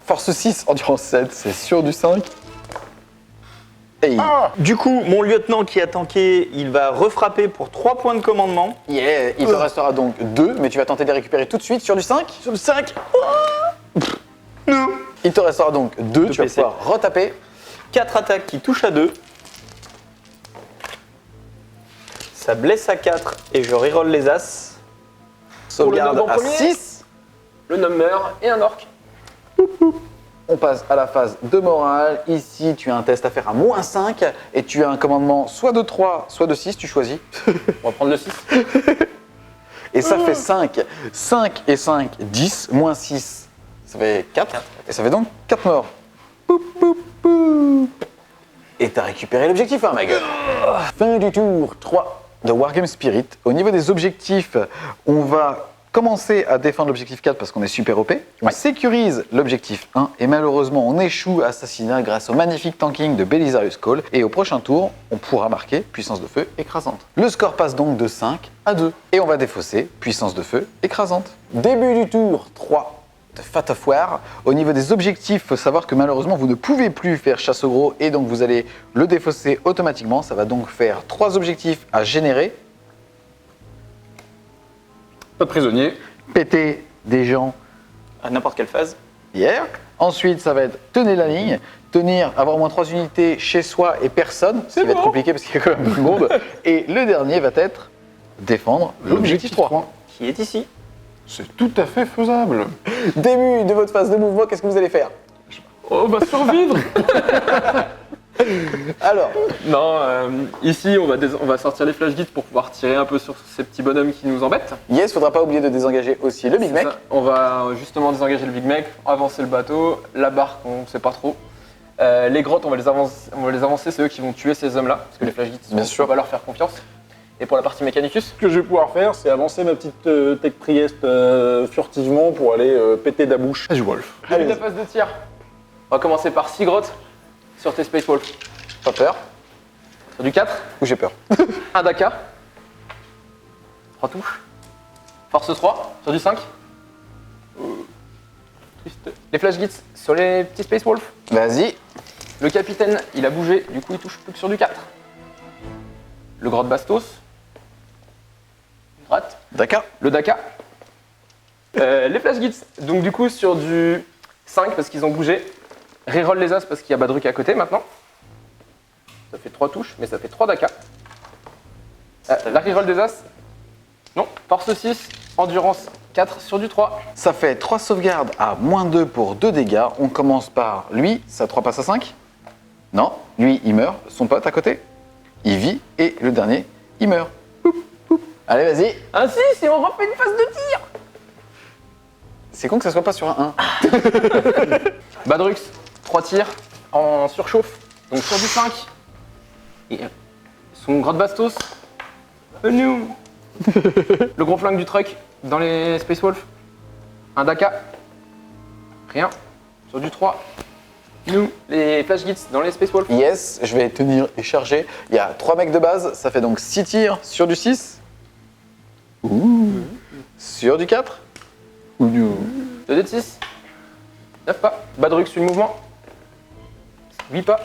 Force 6, endurance 7, c'est sur du 5. Et Du coup, mon lieutenant qui a tanké, il va refrapper pour 3 points de commandement. yeah, il te restera donc 2, mais tu vas tenter de les récupérer tout de suite sur du 5. Sur le 5. Il te restera donc 2, tu vas PC. pouvoir retaper. 4 attaques qui touchent à 2. Ça blesse à 4 et je reroll les as. Sauvegarde noble en à premier. 6. Le nob meurt et un orc. On passe à la phase de morale. Ici, tu as un test à faire à moins 5 et tu as un commandement soit de 3, soit de 6, tu choisis. On va prendre le 6. Et ça fait 5. 5 et 5, 10. Moins 6, ça fait 4. Et ça fait donc 4 morts. Poup, poup, poup. Et t'as récupéré l'objectif, hein, ma gueule. Fin du tour 3 de Wargame Spirit. Au niveau des objectifs, on va commencer à défendre l'objectif 4 parce qu'on est super OP. On sécurise l'objectif 1 et malheureusement on échoue à assassinat grâce au magnifique tanking de Belisarius Cole. Et au prochain tour, on pourra marquer puissance de feu écrasante. Le score passe donc de 5 à 2 et on va défausser puissance de feu écrasante. Début du tour 3 de Fat of War. Au niveau des objectifs, il faut savoir que malheureusement vous ne pouvez plus faire chasse au gros et donc vous allez le défausser automatiquement. Ça va donc faire 3 objectifs à générer. Pas de prisonnier. Péter des gens À n'importe quelle phase. hier. Ensuite, ça va être tenir la ligne, tenir, avoir au moins 3 unités chez soi et personne, ce qui va être compliqué parce qu'il y a quand même du monde. Et le dernier va être défendre l'objectif 3. Qui est ici. C'est tout à fait faisable. Début de votre phase de mouvement, qu'est-ce que vous allez faire? On va survivre. Alors, Non, ici on va sortir les flash guides pour pouvoir tirer un peu sur ces petits bonhommes qui nous embêtent. yes, faudra pas oublier de désengager aussi le Big C'est Mac. ça. On va justement désengager le Big Mac, avancer le bateau, la barque on sait pas trop. Les grottes on va les avancer, c'est eux qui vont tuer ces hommes-là, parce que les flash guides Bien sûr. on va leur faire confiance. Et pour la partie Mechanicus, Ce que je vais pouvoir faire, c'est avancer ma petite tech Trieste furtivement pour aller péter la bouche du Wolf. début de la phase de tir. On va commencer par 6 grottes sur tes Space Wolf. Pas peur Sur du 4, ou j'ai peur? un Daka. 3 touches. Force 3 sur du 5. Triste. Les flash guides sur les petits Space Wolf. Vas-y. Le capitaine, il a bougé, du coup il touche plus que sur du 4. Le grotte Bastos. Gratte. D'accord. Le Daka. Les flash guides, donc du coup sur du 5 parce qu'ils ont bougé. Reroll les as parce qu'il y a Badruk à côté maintenant. Ça fait 3 touches, mais ça fait 3 d'AK. La reroll des as. Non, force 6, endurance 4 sur du 3. Ça fait 3 sauvegardes à -2 pour 2 dégâts. On commence par lui, ça 3 passe à 5. Non, lui il meurt, son pote à côté, il vit, et le dernier, il meurt. Poup, poup. Allez, vas-y. Ah si, si on refait une phase de tir. C'est con que ça soit pas sur un 1. Badrux, 3 tirs en surchauffe, donc sur du 5. Et son grotte bastos. Nous. Le gros flingue du truck dans les Space Wolf. Un Daka. Rien. Sur du 3. Nous. Les Flash Gits dans les Space Wolf. Yes, je vais tenir et charger. Il y a 3 mecs de base, ça fait donc 6 tirs sur du 6. Ouh. Sur du 4. 2 dés de 6. 9 pas. Badrux, une mouvement. 8 pas.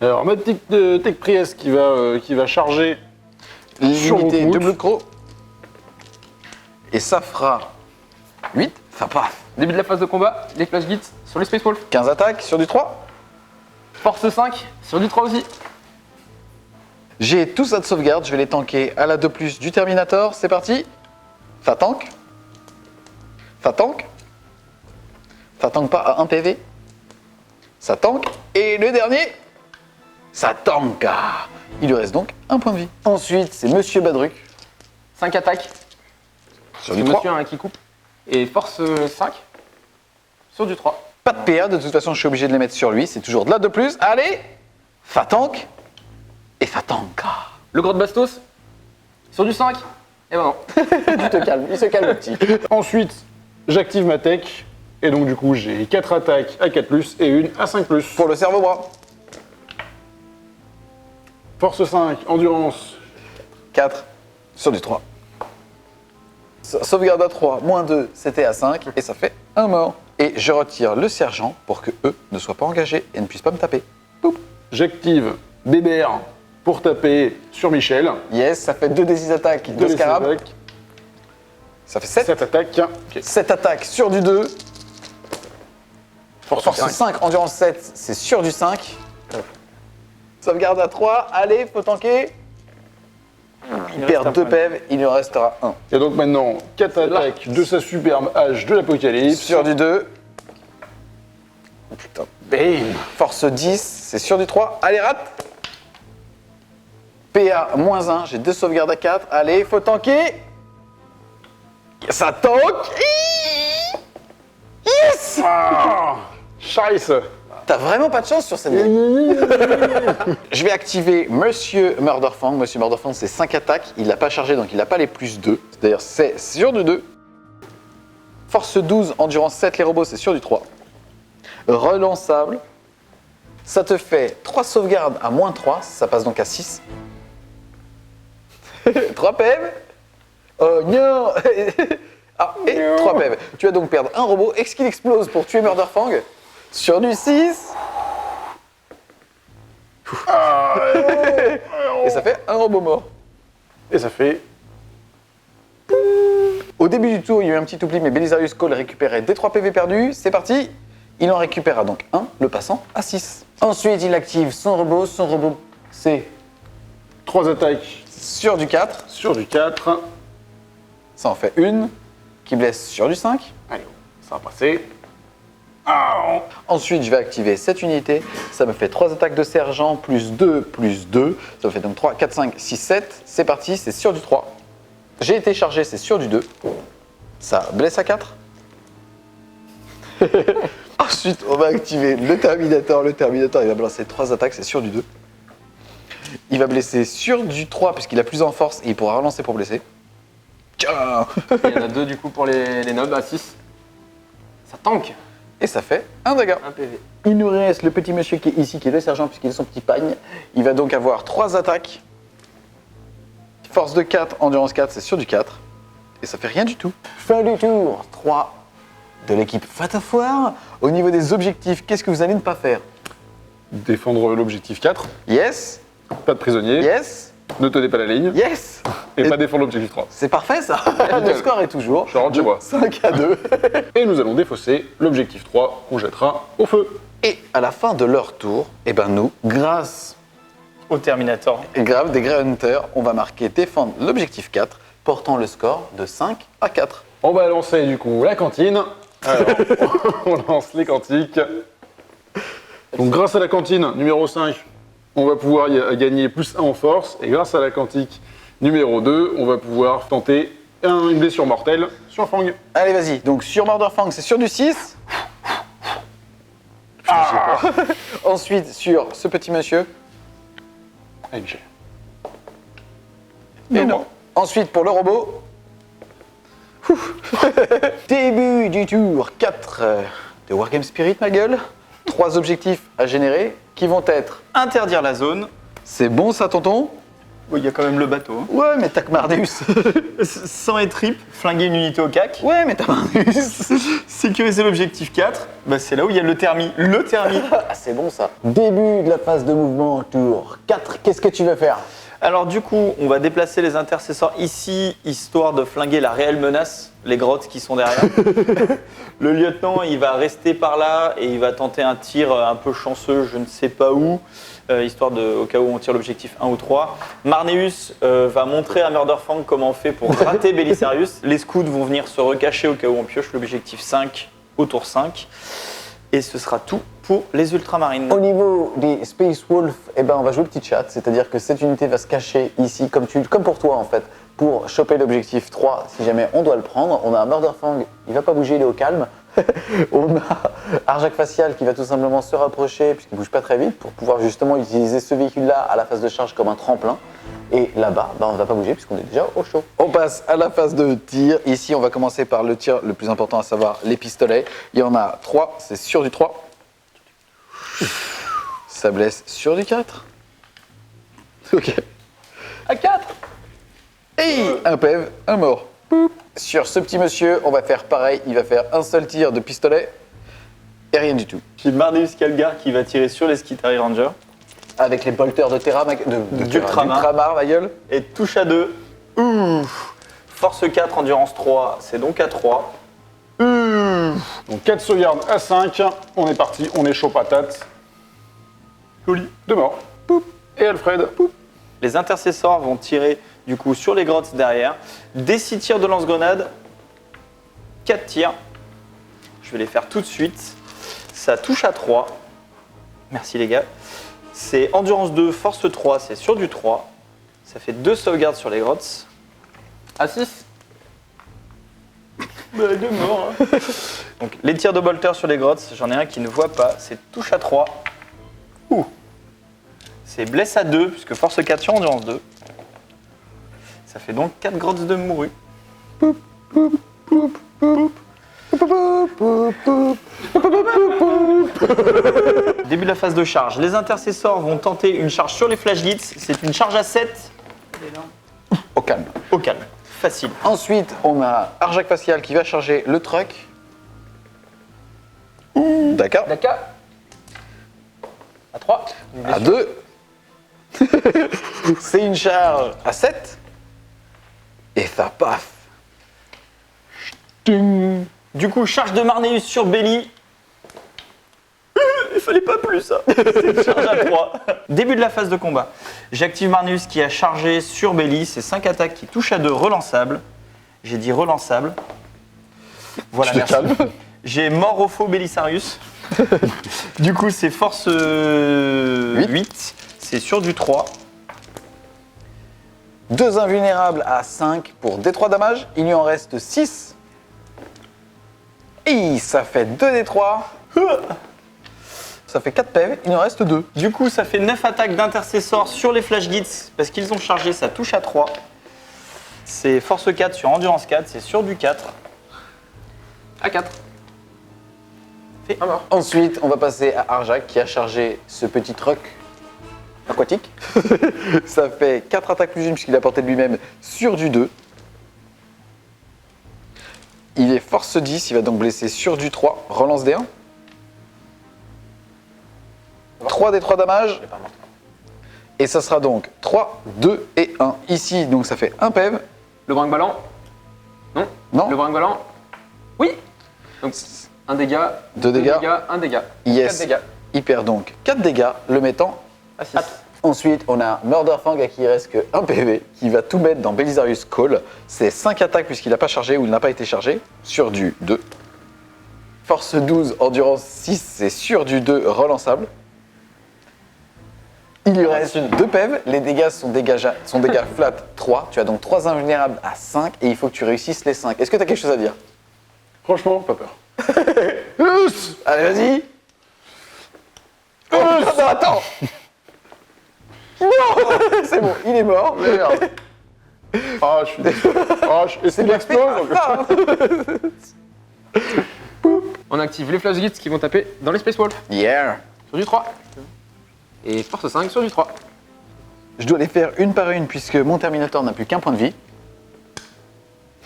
Alors, ma Tech Priest qui va charger sur L'unité Rookmoot. de Blue Crow. Et ça fera 8. Ça passe. Début de la phase de combat, les Flash Gits sur les Space Wolf. 15 attaques sur du 3. Force 5 sur du 3 aussi. J'ai tout ça de sauvegarde, je vais les tanker à la 2+ du Terminator. C'est parti. Ça tank. Ça tank. Ça tank pas à 1 PV. Ça tank. Et le dernier, ça tank. Ah. Il lui reste donc 1 point de vie. Ensuite, c'est Monsieur Badruk. 5 attaques. Sur C'est du 3. monsieur hein, qui coupe. Et force 5 sur du 3. Pas de PA, de toute façon, je suis obligé de les mettre sur lui. C'est toujours de la 2+. Allez. Ça tank. Et ça tank. Ah. Le grotte bastos sur du 5. Et ben non. Tu te calmes, il se calme le petit. Ensuite, j'active ma tech. Et donc, du coup, j'ai 4 attaques à 4+, et une à 5+. Pour le cerveau-bras. Force 5, endurance. 4 sur du 3. Sauvegarde à 3, -2, c'était à 5, et ça fait un mort. Et je retire le sergent pour que eux ne soient pas engagés et ne puissent pas me taper. Poup. J'active Bébert pour taper sur Michel. Yes, ça fait 2 des 6 attaques de scarab. Ça fait 7. 7 attaques. 7 attaques sur du 2. Force 5, endurance 7, c'est sur du 5. Sauvegarde à 3, allez, faut tanker. Il perd 2 PV, il lui en restera 1. Et donc maintenant, 4 attaques de sa superbe hache de l'apocalypse. Sur du 2. Oh putain. Bam. Force 10, c'est sur du 3. Allez, rate. PA -1, j'ai 2 sauvegardes à 4. Allez, faut tanker. Ça tank. Yes. Ah, Scheiße. T'as vraiment pas de chance sur cette game. Je vais activer Monsieur Murderfang. Monsieur Murderfang, c'est 5 attaques. Il l'a pas chargé, donc il n'a pas les +2. D'ailleurs, c'est sur du 2. Force 12, endurance 7, les robots, c'est sur du 3. Relançable. Ça te fait 3 sauvegardes à -3. Ça passe donc à 6. 3 PV. Oh non. Ah, et 3 PV. Tu vas donc perdre un robot. Est-ce qu'il explose pour tuer Murderfang? Sur du 6. Et ça fait un robot mort. Et ça fait... Au début du tour, il y a eu un petit oubli, mais Belisarius Cole récupérait des 3 PV perdus. C'est parti. Il en récupéra donc un, le passant à 6. Ensuite, il active son robot. Son robot, c'est 3 attaques sur du 4. sur du 4. Ça en fait une qui blesse sur du 5. Allez, ça va passer. Ah. Ensuite, je vais activer cette unité. Ça me fait 3 attaques de sergent, +2, +2. Ça me fait donc 3, 4, 5, 6, 7. C'est parti, c'est sur du 3. J'ai été chargé, c'est sur du 2. Ça blesse à 4. Ensuite, on va activer le Terminator. Le Terminator, il va balancer 3 attaques, c'est sur du 2. Il va blesser sur du 3 puisqu'il a plus en force et il pourra relancer pour blesser. Tiens. Il y en a 2 du coup pour les nobs à 6. Ça tank. Et ça fait un dégât. 1 PV. Il nous reste le petit monsieur qui est ici, qui est le sergent, puisqu'il est son petit pagne. Il va donc avoir 3 attaques. Force de 4, endurance 4, c'est sur du 4. Et ça fait rien du tout. Fin du tour 3 de l'équipe Fatafoire. Au niveau des objectifs, qu'est-ce que vous allez ne pas faire? Défendre l'objectif 4. Yes, Pas de prisonniers. yes, Ne tenez pas la ligne. Yes. Et pas défendre l'objectif 3. C'est parfait ça. Le score est toujours Je rentre chez moi. 5-2. Et nous allons défausser l'objectif 3 qu'on jettera au feu. Et à la fin de leur tour, eh ben nous, grâce Au Terminator. grave des Grey Hunters, on va marquer défendre l'objectif 4, portant le score de 5-4. On va lancer du coup la cantine. Alors, on lance les quantiques. Donc grâce à la cantine numéro 5, on va pouvoir gagner plus 1 en force. Et grâce à la quantique numéro 2, on va pouvoir tenter une blessure mortelle sur Fang. Allez, vas-y. Donc sur Murderfang, c'est sur du 6. Ensuite, sur ce petit monsieur. Allez, Michel. Et non. Ensuite, pour le robot. Début du tour 4 de Wargame Spirit, ma gueule. 3 objectifs à générer qui vont être. Interdire la zone. C'est bon ça, tonton? Il y a quand même le bateau. Hein. Ouais, mais t'as que Mardeus. Sans et trip, flinguer une unité au CAC. Ouais, mais t'as Mardeus. Sécuriser l'objectif 4. Bah, c'est là où il y a le thermi. Le thermi. Ah, c'est bon ça. Début de la phase de mouvement, tour 4. Qu'est-ce que tu veux faire? Alors du coup, on va déplacer les intercesseurs ici, histoire de flinguer la réelle menace, les grottes qui sont derrière. Le lieutenant, il va rester par là et il va tenter un tir un peu chanceux, je ne sais pas où, histoire de, au cas où on tire l'objectif 1 ou 3. Marneus va montrer à Murderfang comment on fait pour gratter Belisarius. Les scouts vont venir se recacher au cas où on pioche l'objectif 5 au tour 5. Et ce sera tout pour les ultramarines. Au niveau des Space Wolf, eh ben, on va jouer le petit chat, c'est-à-dire que cette unité va se cacher ici, comme pour toi en fait, pour choper l'objectif 3 si jamais on doit le prendre. On a un Murderfang, il va pas bouger, il est au calme. On a Arjak Facial qui va tout simplement se rapprocher, puisqu'il bouge pas très vite, pour pouvoir justement utiliser ce véhicule-là à la phase de charge comme un tremplin. Et là-bas, on ne va pas bouger puisqu'on est déjà au chaud. On passe à la phase de tir. Ici, on va commencer par le tir le plus important, à savoir les pistolets. Il y en a 3, c'est sur du 3. Ça blesse sur du 4. Ok. À 4. Et un PEV, un mort. Boop. Sur ce petit monsieur, on va faire pareil. Il va faire un seul tir de pistolet et rien du tout. Puis Marneus Calgar qui va tirer sur les Skitari Rangers. Avec les bolters de Terra, d'Ultramar, ma gueule. Et touche à 2. Ouf. Force 4, endurance 3, c'est donc à 3. Donc 4 sauvegardes à 5. On est parti, on est chaud patate. Joli. 2 morts. Poup. Et Alfred. Poup. Les intercesseurs vont tirer du coup sur les grottes derrière. Des 6 tirs de lance-grenade. 4 tirs. Je vais les faire tout de suite. Ça touche à 3. Merci les gars. C'est endurance 2, force 3, c'est sur du 3. Ça fait 2 sauvegardes sur les grottes. À 6. Bah, 2 morts. Hein. Donc les tirs de bolter sur les grottes, j'en ai un qui ne voit pas. C'est touche à 3. Ouh. C'est blesse à 2, puisque force 4 sur endurance 2. Ça fait donc 4 grottes de mourus. Début de la phase de charge. Les intercesseurs vont tenter une charge sur les flash gits. C'est une charge à 7. Au calme. Au calme. Facile. Ensuite, on a Arjak Facial qui va charger le truck. D'accord. D'accord. À 3. À 2. C'est une charge à 7. Et ça passe. Ding. Du coup, charge de Marneus sur Belly. Il fallait pas plus ça. C'est une charge à 3. Début de la phase de combat. J'active Marneus qui a chargé sur Belly. C'est 5 attaques qui touchent à 2 relançables. J'ai dit relançable. Voilà, Tu te merci. calmes. J'ai mort au faux Belisarius. Du coup, c'est force 8. C'est sur du 3. 2 invulnérables à 5 pour D3 damage. Il lui en reste 6. Et ça fait 2 D3. Ça fait 4 PV, il en reste 2. Du coup, ça fait 9 attaques d'intercesseurs sur les flash gits. Parce qu'ils ont chargé, ça touche à 3. C'est force 4 sur endurance 4. C'est sur du 4. À 4. Fait Un mort. Ensuite, on va passer à Arjak qui a chargé ce petit truck aquatique. Ça fait 4 attaques plus une puisqu'il a porté de lui-même sur du 2. Il est force 10, il va donc blesser sur du 3. Relance D1. 3 des 3 damage. Il est pas mort. Et ça sera donc 3, 2 et 1. Ici, donc ça fait un PEV. Le brinque-ballant. Non. Non. Le brinque-ballant. Oui. Donc, un dégât. 2 dégâts. Un dégât. Yes. 4 dégâts. Il perd donc 4 dégâts, le mettant. À 6. Ensuite, on a Murderfang à qui il reste que 1 PV, qui va tout mettre dans Belisarius Call. C'est 5 attaques puisqu'il n'a pas chargé ou il n'a pas été chargé, sur du 2. Force 12, endurance 6, c'est sur du 2 relançable. Il lui reste 2 PV, les dégâts sont dégâts flat 3. Tu as donc 3 invulnérables à 5 et il faut que tu réussisses les 5. Est-ce que tu as quelque chose à dire? Franchement, pas peur. Allez, vas-y. Non, attends. Non. C'est bon, il est mort. Merde. Ah, je suis désolé. Ah, et s'il explose. On active les Flash Gits qui vont taper dans les Space Wolf. Yeah. Sur du 3. Et force 5 sur du 3. Je dois les faire une par une puisque mon Terminator n'a plus qu'un point de vie.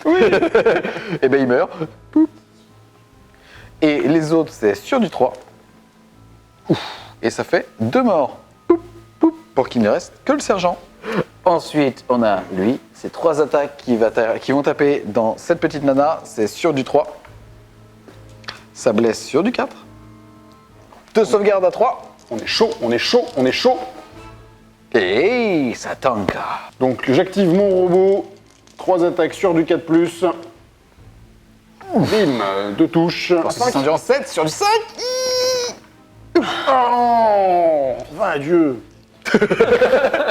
Oui. Et ben il meurt. Poup. Et les autres, c'est sur du 3. Ouf. Et ça fait 2 morts. Poup, poup, pour qu'il ne reste que le sergent. Ensuite, on a lui. C'est 3 attaques qui vont taper dans cette petite nana. C'est sur du 3. Ça blesse sur du 4. 2 sauvegardes à 3. On est chaud, on est chaud, on est chaud. Et ça tank. Donc j'active mon robot. 3 attaques sur du 4+. Bim, 2 touches. C'est endurance 7 sur du 5. Oh, va Dieu.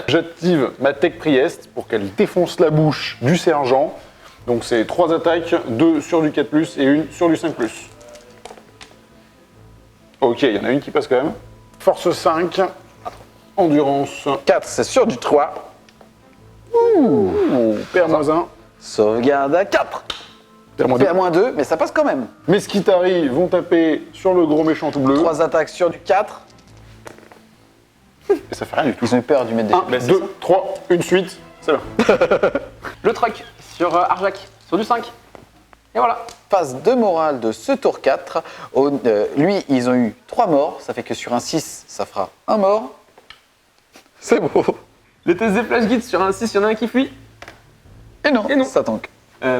J'active ma Tech Priest pour qu'elle défonce la bouche du sergent. Donc c'est 3 attaques, 2 sur du 4+, et 1 sur du 5+. Ok, il y en a une qui passe quand même. Force 5, endurance 4, c'est sur du 3. Ouh, PA-1. Sauvegarde à 4. PA-2. PA-2, mais ça passe quand même. Mes Skitari vont taper sur le gros méchant tout bleu. 3 attaques sur du 4. Et ça fait rien du tout. Ils ont eu peur du mettre des 1, 2, 3, une suite, c'est là. Le truck sur Arjak. Sur du 5. Et voilà. Phase de morale de ce tour 4. Lui, ils ont eu 3 morts. Ça fait que sur un 6, ça fera 1 mort. C'est beau. Les tests des Flash Gits sur un 6, il y en a un qui fuit. Et non, Et non. ça tank.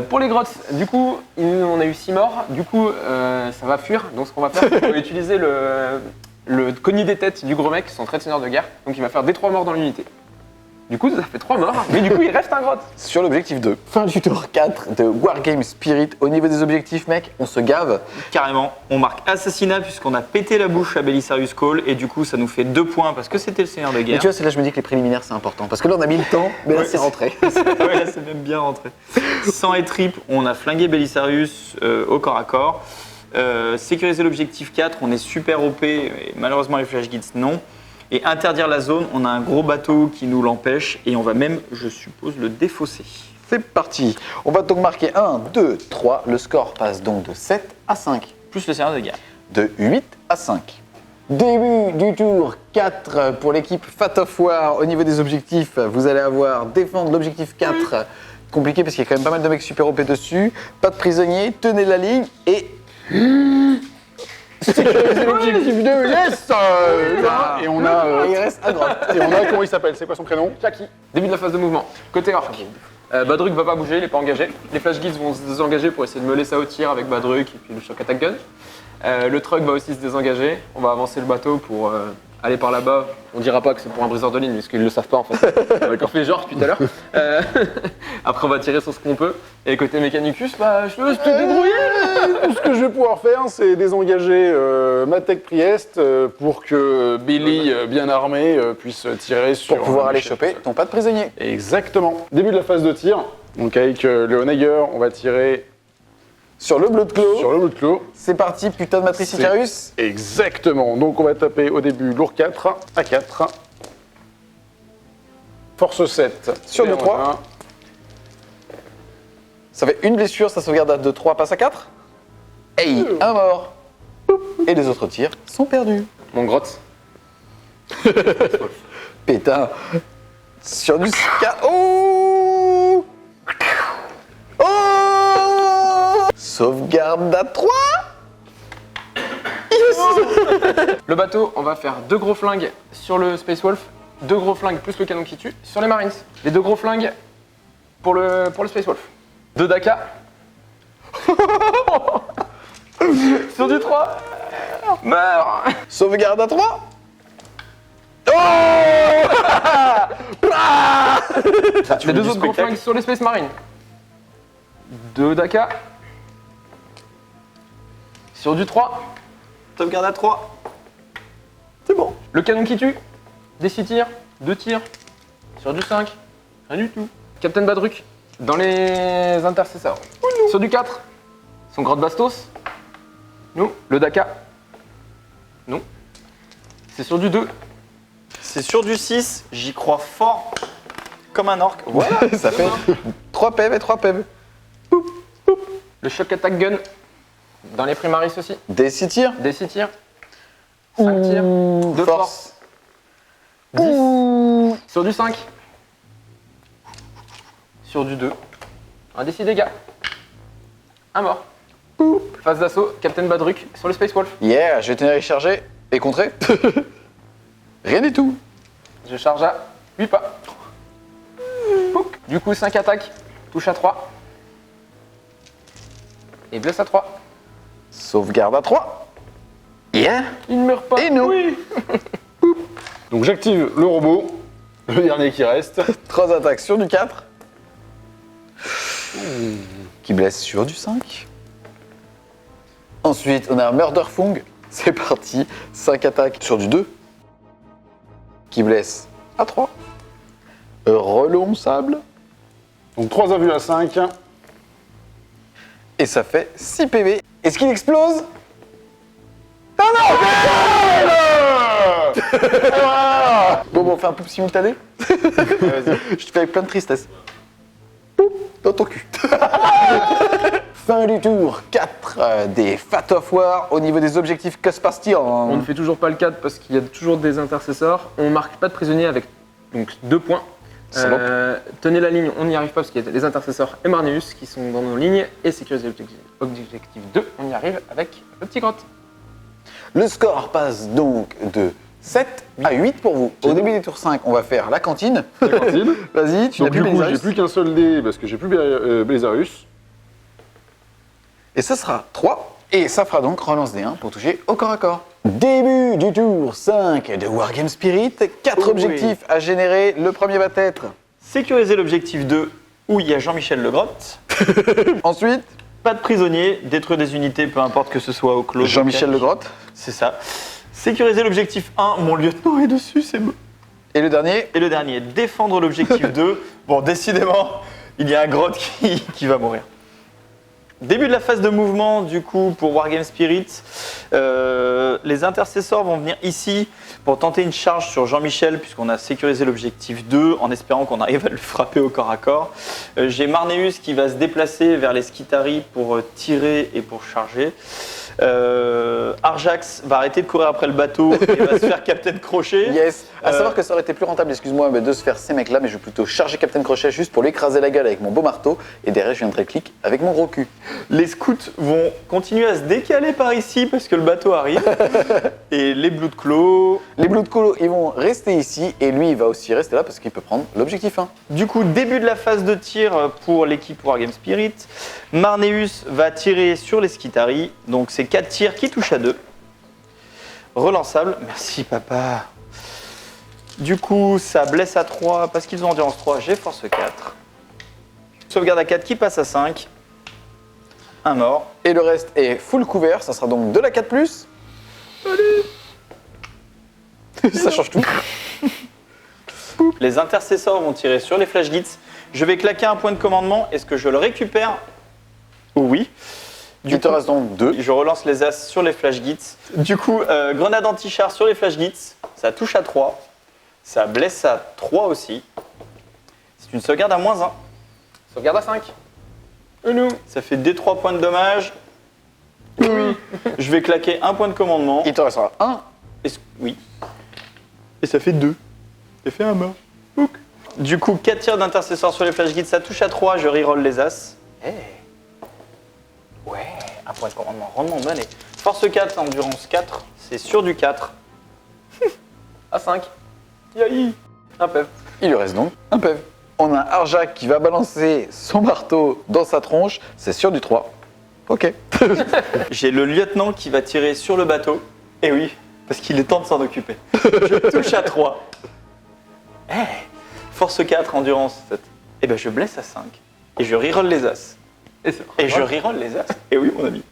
Pour les grottes, du coup, on a eu 6 morts. Du coup, ça va fuir. Donc, ce qu'on va faire, c'est qu'on va utiliser le cogni des têtes du gros mec, son trait de seigneur de guerre. Donc, il va faire des 3 morts dans l'unité. Du coup, ça fait 3 morts. Mais du coup, il reste un grotte. Sur l'objectif 2. Fin du tour 4 de Wargame Spirit. Au niveau des objectifs, mec, on se gave. Carrément, on marque assassinat puisqu'on a pété la bouche à Belisarius Call et du coup ça nous fait 2 points parce que c'était le seigneur de Et guerre. tu vois, c'est là que je me dis que les préliminaires, c'est important. Parce que là, on a mis le temps, mais là, Ouais, c'est rentré. Ouais, là c'est même bien rentré. Sans et trip, on a flingué Belisarius au corps à corps. Sécuriser l'objectif 4, on est super OP et malheureusement les Flash Gits non. Et interdire la zone, on a un gros bateau qui nous l'empêche et on va même, je suppose, le défausser. C'est parti. On va donc marquer 1, 2, 3. Le score passe donc de 7 à 5. Plus le seigneur de guerre. De 8 à 5. Début du tour 4 pour l'équipe Fat of War. Au niveau des objectifs, vous allez avoir défendre l'objectif 4. Compliqué parce qu'il y a quand même pas mal de mecs super OP dessus. Pas de prisonniers, tenez la ligne et... sécuriser l'objectif 2, yes. Et on a... Il reste un grotte. Et on a, comment il s'appelle? C'est quoi son prénom? Jackie. Début de la phase de mouvement. Côté orc. Badruk va pas bouger, il est pas engagé. Les Flash Gits vont se désengager pour essayer de me laisser au tir avec Badruk et puis le Shock Attack Gun. Le truck va aussi se désengager. On va avancer le bateau pour aller par là-bas. On dira pas que c'est pour un briseur de ligne, parce qu'ils le savent pas en fait. On fait genre depuis tout à l'heure. Après, on va tirer sur ce qu'on peut. Et côté Mechanicus, bah, je te laisse te débrouiller. Tout ce que je vais pouvoir faire, c'est désengager ma Tech Priest pour que Billy, bien armé, puisse tirer sur... Pour pouvoir aller Michel. choper ton pas de prisonnier. Exactement. Début de la phase de tir. Donc avec le Honegger, on va tirer Sur le bleu de clos. sur le bout de clos. C'est parti, putain de matrice C'est- Icarus. Exactement. Donc on va taper au début lourd 4 à 4. Force 7. Sur le 3. Voilà. Ça fait une blessure, ça sauvegarde à 2, 3, passe à 4. Hey, un mort. Et les autres tirs sont perdus. Mon grotte. Pétain. Sur du ska. Oh. Oh. Sauvegarde à 3. Le bateau, on va faire 2 gros flingues sur le Space Wolf 2 gros flingues plus le canon qui tue sur les Marines. Les 2 gros flingues pour le Space Wolf. 2 Daka. Sur du 3. Meurs. Sauvegarde à 3. Les 2 autres gros flingues sur les Space Marines. 2 Daka. Sur du 3. Sauvegarde à 3. C'est bon. Le canon qui tue. Des 6 tirs. 2 tirs. Sur du 5. Rien du tout. Captain Badruk. Dans les intercesseurs. Sur du 4. Son grotte Bastos. Non. Le Daka. Non. C'est sur du 2. C'est sur du 6. J'y crois fort. Comme un orc. Voilà. Ça fait 3 PV et 3 PV. Le Shock Attack Gun. Dans les Primaris aussi. Des 6 tirs. Des 6 tirs. 5 tirs. De force. 10. Sur du 5. Sur du 2. Un des 6 dégâts. Un mort. Phase d'assaut, Captain Badruk sur le Space Wolf. Yeah, je vais tenir recharger et contrer. Rien du tout. Je charge à 8 pas. Pouc. Du coup, 5 attaques. Touche à 3. Et blesse à 3. Sauvegarde à 3. Yeah. Il ne meurt pas. Et nous. Oui. Donc j'active le robot, le dernier qui reste. 3 attaques sur du 4. Qui blesse sur du 5. Ensuite, on a un Murderfung. C'est parti. 5 attaques sur du 2. Qui blesse à 3. Relon sable. Donc 3 invus à 5. Et ça fait 6 PV. Est-ce qu'il explose? Bon, on fait un poup simultané. Je te fais avec plein de tristesse. Poup, dans ton cul. Fin du tour 4 des Fat of War au niveau des objectifs Cuss par Steel. On ne fait toujours pas le 4 parce qu'il y a toujours des intercesseurs. On marque pas de prisonniers avec donc 2 points. Salope. Tenez la ligne, on n'y arrive pas parce qu'il y a les intercesseurs et Marneus qui sont dans nos lignes. Et sécuriser l'objectif 2, on y arrive avec le petit grotte. Le score passe donc de 7 à 8 pour vous. Au début des tours 5, on va faire la cantine. La cantine. Vas-y, tu n'as Donc plus du coup, j'ai Belisarius. plus qu'un seul dé parce que j'ai plus Belisarius. Et ce sera 3. Et ça fera donc relance D1 pour toucher au corps à corps. Début du tour 5 de Wargame Spirit. 4 Oui. objectifs à générer. Le premier va être. Sécuriser l'objectif 2 où il y a Jean-Michel Legrotte. Ensuite, Pas de prisonniers, détruire des unités, peu importe que ce soit au clos. Jean-Michel Legrotte. C'est ça. Sécuriser l'objectif 1, mon lieutenant est dessus, c'est beau. Et le dernier, Et le dernier, défendre l'objectif 2. Bon, décidément, il y a un grotte qui va mourir. Début de la phase de mouvement, du coup, pour Wargame Spirit. Les intercesseurs vont venir ici pour tenter une charge sur Jean-Michel, puisqu'on a sécurisé l'objectif 2, en espérant qu'on arrive à le frapper au corps à corps. J'ai Marneus qui va se déplacer vers les Skitarii pour tirer et pour charger. Arjax va arrêter de courir après le bateau et va se faire Captain Crochet. yes. À savoir que ça aurait été plus rentable, excuse-moi, mais de se faire ces mecs-là, mais je vais plutôt charger Captain Crochet juste pour lui écraser la gueule avec mon beau marteau, et derrière je viendrai clic avec mon gros cul. Les scouts vont continuer à se décaler par ici parce que le bateau arrive. Et les Blood Claw. Les Blood Colo, ils vont rester ici, et lui, il va aussi rester là parce qu'il peut prendre l'objectif 1. Du coup, début de la phase de tir pour l'équipe Wargame Spirit. Marneus va tirer sur les Skitarii. Donc c'est 4 tirs qui touchent à 2. Relançable. Merci papa. Du coup, ça blesse à 3 parce qu'ils ont endurance 3. J'ai force 4. Sauvegarde à 4 qui passe à 5. Un mort. Et le reste est full couvert, ça sera donc de la 4+. Allez. Ça change tout. Les intercesseurs vont tirer sur les flash gits. Je vais claquer un point de commandement. Est-ce que je le récupère? Oui. Il te reste donc 2. Je relance les as sur les flash gits. Du coup, grenade anti-char sur les flash gits. Ça touche à 3. Ça blesse à 3 aussi. C'est une sauvegarde à -1. Sauvegarde à 5. Et nous. Ça fait des 3 points de dommage. Oui. Je vais claquer un point de commandement. Il te restera 1. Oui. Et ça fait 2. Ça fait un mort. Ouc. Du coup, 4 tirs d'intercesseur sur les flash gits. Ça touche à 3. Je reroll les as. Ouais, un point de commandement. Rendement mené. Force 4, endurance 4. C'est sur du 4. À 5. Yahi. Un PEV. Il lui reste donc un PEV. On a Arjak qui va balancer son marteau dans sa tronche. C'est sur du 3. Ok. J'ai le lieutenant qui va tirer sur le bateau. Et oui, parce qu'il est temps de s'en occuper. Je touche à 3. Force 4, endurance 7. Et ben je blesse à 5. Et je reroll les as. Et je reroll les as. Et oui, mon ami.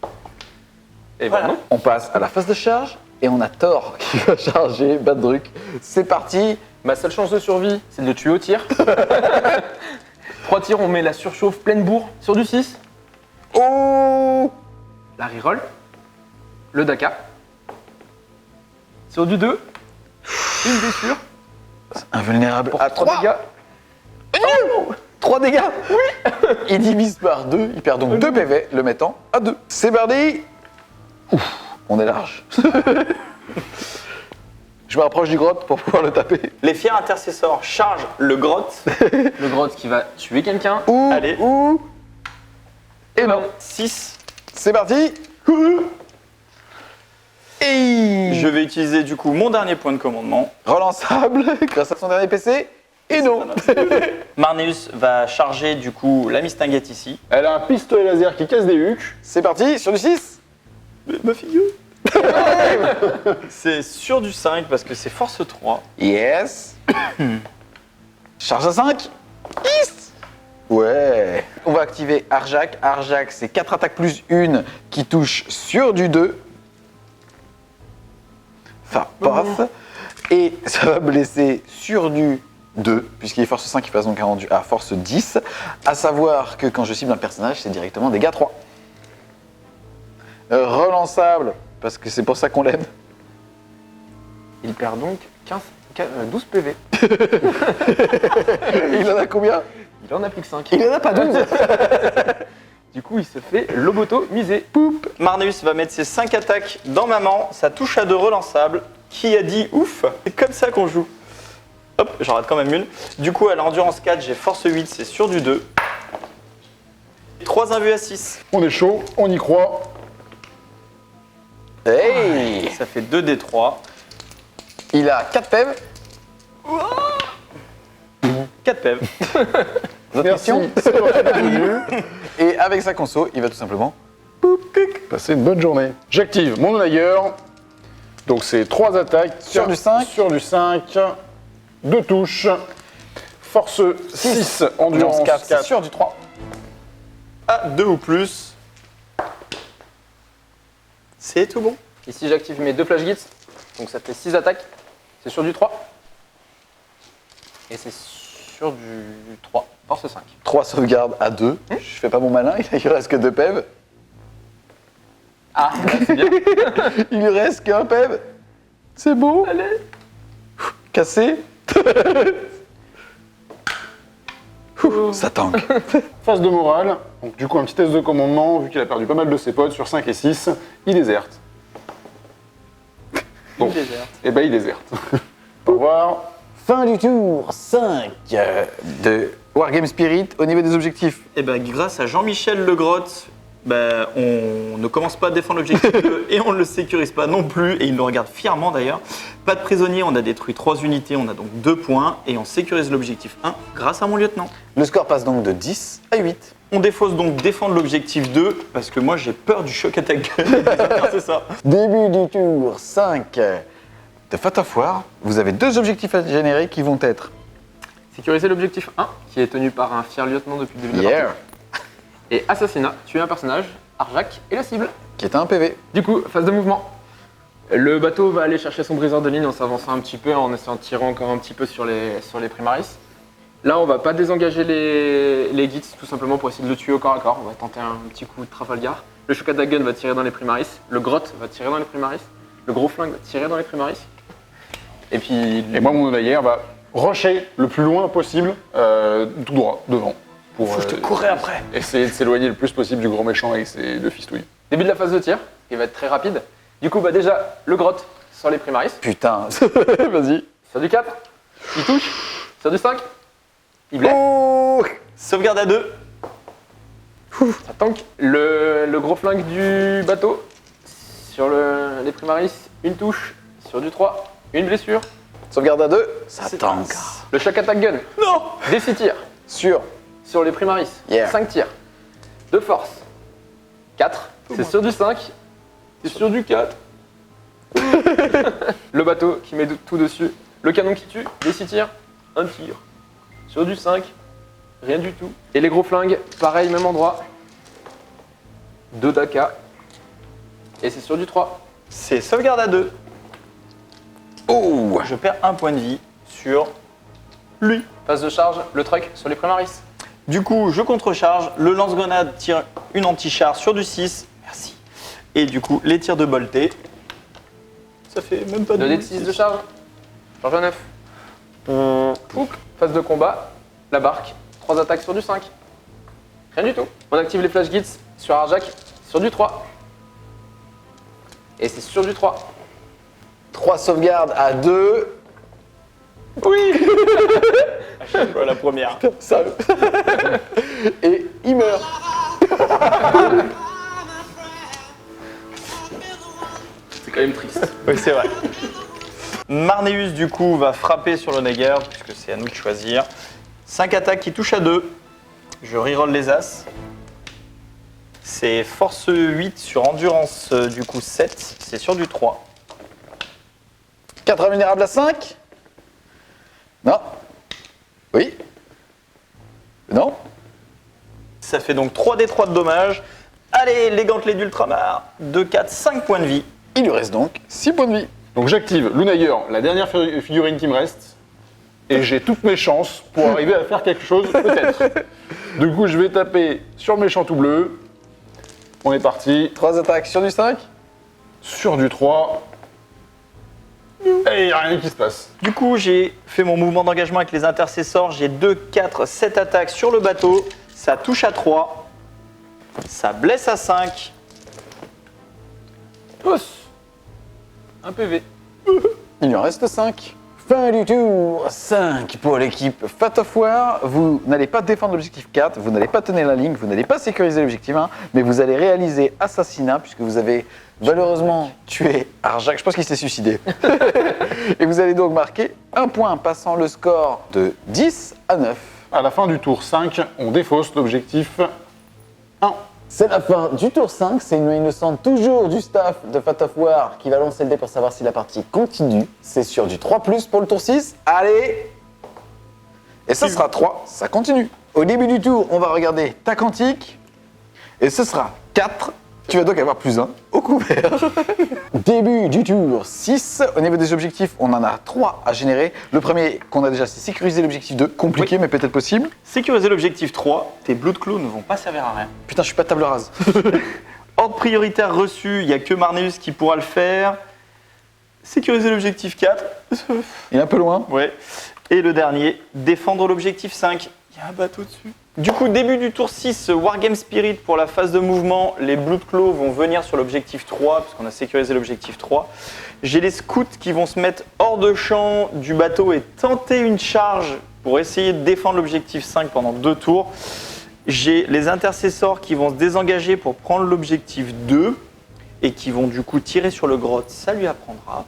Et Voilà. non. On passe à la phase de charge et on a Thor qui va charger Badruk. C'est parti. Ma seule chance de survie, c'est de le tuer au tir. 3 tirs, on met la surchauffe pleine bourre sur du 6. Oh. La reroll. Le Daka. Sur du 2. Une blessure. Invulnérable Pour à 3 3 dégâts. 3 dégâts. Oui. Il divise par 2. Il perd donc 2 PV, le mettant à 2. C'est parti. Ouf, on est large. Je me rapproche du grotte pour pouvoir le taper. Les fiers intercesseurs chargent le grotte. Le grotte qui va tuer quelqu'un. Ouh, Allez. ouh. Et non. 6. C'est parti. Et Je vais utiliser du coup mon dernier point de commandement. relançable grâce à son dernier PC. Et non. Marneus va charger du coup la mistinguette ici. Elle a un pistolet laser qui casse des hucs. C'est parti sur du 6. Ma figure. C'est sur du 5 parce que c'est force 3. Yes. Charge à 5. Yes. Ouais. On va activer Arjak. Arjak, c'est 4 attaques plus 1 qui touche sur du 2. Enfin, paf. Et ça va blesser sur du 2, puisqu'il est force 5, il passe donc un rendu à force 10. À savoir que quand je cible un personnage, c'est directement dégâts 3. Relançable, parce que c'est pour ça qu'on l'aime. Il perd donc 12 PV. Il en a combien? Il en a plus que 5. Il en a pas 12. Du coup, il se fait lobotomiser. Marneus va mettre ses 5 attaques dans maman. Ça touche à 2 relançables. Qui a dit ouf? C'est comme ça qu'on joue. Hop, j'en rate quand même une. Du coup, à l'endurance 4, j'ai force 8, c'est sur du 2. 3 invus à 6. On est chaud, on y croit. Hey. Ça fait 2 D3. Il a 4 PEV. 4 PEV. Votre Merci. mission. Et avec sa conso, il va tout simplement. Passez une bonne journée. J'active mon Onager. Donc c'est 3 attaques. Sur du 5. Sur du 5. 2 touches. Force 6. Endurance 4. C'est sur du 3. À 2 ou plus. C'est tout bon. Ici, j'active mes 2 flash gits. Donc ça fait 6 attaques. C'est sur du 3. Et c'est sur du 3. Force 5. 3 sauvegardes à 2. Je fais pas mon malin, il lui reste que 2 PEV. Ah, c'est bien. Il lui reste qu'un PEV. C'est beau. Allez. Cassé. Ça tank. Phase de morale. Donc du coup un petit test de commandement. Vu qu'il a perdu pas mal de ses potes sur 5 et 6. Il déserte. Bon. Il déserte. Et ben il déserte. Au revoir. Fin du tour 5 de Wargame Spirit au niveau des objectifs. Et ben grâce à Jean-Michel Legrotte, ben, on ne commence pas à défendre l'objectif 2 et on ne le sécurise pas non plus, et il le regarde fièrement d'ailleurs. Pas de prisonniers, on a détruit 3 unités, on a donc 2 points, et on sécurise l'objectif 1 grâce à mon lieutenant. Le score passe donc de 10 à 8. On défausse donc défendre l'objectif 2, parce que moi j'ai peur du choc attaque gun, c'est ça. Début du tour 5 de Fat of War. Vous avez 2 objectifs à générer qui vont être Sécuriser l'objectif 1, qui est tenu par un fier lieutenant depuis le début de la Yeah, partie. Et assassinat, tuer un personnage, Arjak et la cible. qui est un PV. Du coup, phase de mouvement. Le bateau va aller chercher son briseur de ligne en s'avançant un petit peu, en essayant de tirer encore un petit peu sur les primaris. Là, on va pas désengager les guides, tout simplement pour essayer de le tuer au corps à corps. On va tenter un petit coup de Trafalgar. Le Shokadak Gun va tirer dans les primaris. Le grotte va tirer dans les primaris. Le gros flingue va tirer dans les primaris. Et puis... Et moi mon Onager va rusher le plus loin possible, tout droit, devant. Pour Courais après. essayer de s'éloigner le plus possible du gros méchant avec ses 2 fistouilles. Début de la phase de tir, qui va être très rapide. Du coup, bah déjà, le grotte sur les primaris. Putain, vas-y. Sur du 4, il touche. Sur du 5, il blesse. Oh, Sauvegarde à 2. Ça tank. Le gros flingue du bateau. Sur les primaris, une touche. Sur du 3, une blessure. sauvegarde à 2, ça C'est tank. un- Le Shock Attack Gun. Non. Des 6 tirs. Sur. Sur les Primaris. Yeah. 5 tirs. De force. 4. C'est sur du 5. C'est sur du 4. Le bateau qui met tout dessus. Le canon qui tue. Des 6 tirs. 1 tir. Sur du 5. Rien du tout. Et les gros flingues, pareil, même endroit. 2 d'AK. Et c'est sur du 3. C'est sauvegarde à 2. Oh. Je perds un point de vie sur lui. Phase de charge, le truck sur les Primaris. Du coup, je contrecharge. Le lance-grenade tire une anti-char sur du 6. Merci. Et du coup, les tirs de bolté. Ça fait même pas 2 de d 6 de charge. Charge à 9. Pouc. Phase de combat, la barque. 3 attaques sur du 5. Rien du tout. On active les flash gits sur Arjak, sur du 3. Et c'est sur du 3. 3 sauvegardes à 2. Oui. La première. Ça. Et il meurt. C'est quand même triste. Oui, c'est vrai. Marneus, du coup, va frapper sur le Neger, puisque c'est à nous de choisir. 5 attaques qui touchent à 2. Je reroll les as. C'est force 8 sur endurance, du coup 7. C'est sur du 3. 4 invulnérables à 5. Non. Oui. Non. Ça fait donc 3d3 de dommages. Allez, les gantelets d'Ultramar. 2, 4, 5 points de vie. Il lui reste donc 6 points de vie. Donc j'active Lunayer, la dernière figurine qui me reste, et j'ai toutes mes chances pour arriver à faire quelque chose, peut-être. Du coup, je vais taper sur le méchant tout bleu. On est parti. 3 attaques sur du 5. Sur du 3. Et il n'y a rien qui se passe. Du coup, j'ai fait mon mouvement d'engagement avec les intercessors. J'ai 2, 4, 7 attaques sur le bateau. Ça touche à 3. Ça blesse à 5. Pousse. Un PV. Il lui en reste 5. Fin du tour. 5 pour l'équipe Fat of War. Vous n'allez pas défendre l'objectif 4, vous n'allez pas tenir la ligne, vous n'allez pas sécuriser l'objectif 1, mais vous allez réaliser assassinat puisque vous avez malheureusement tué Arjak. Je pense qu'il s'est suicidé. Et vous allez donc marquer un point, passant le score de 10 à 9. À la fin du tour 5, on défausse l'objectif 1. C'est la fin du tour 5, c'est une main innocente toujours du staff de Fat of War qui va lancer le dé pour savoir si la partie continue. C'est sur du 3+, pour le tour 6. Allez. Et ça sera 3, ça continue. Au début du tour, on va regarder ta quantique. Et ce sera 4. Tu vas donc avoir +1 au couvert. Début du tour 6. Au niveau des objectifs, on en a 3 à générer. Le premier qu'on a déjà, c'est sécuriser l'objectif 2. Compliqué, mais peut-être possible. Sécuriser l'objectif 3. Tes Blood Claws ne vont pas servir à rien. Putain, je suis pas table rase. Ordre prioritaire reçu, il n'y a que Marneus qui pourra le faire. Sécuriser l'objectif 4. Il est un peu loin. Ouais. Et le dernier, défendre l'objectif 5. Il y a un bateau dessus. Du coup, début du tour 6, Wargame Spirit pour la phase de mouvement. Les Blood Claws vont venir sur l'objectif 3, parce qu'on a sécurisé l'objectif 3. J'ai les scouts qui vont se mettre hors de champ du bateau et tenter une charge pour essayer de défendre l'objectif 5 pendant 2 tours. J'ai les intercessors qui vont se désengager pour prendre l'objectif 2 et qui vont du coup tirer sur le grotte, ça lui apprendra.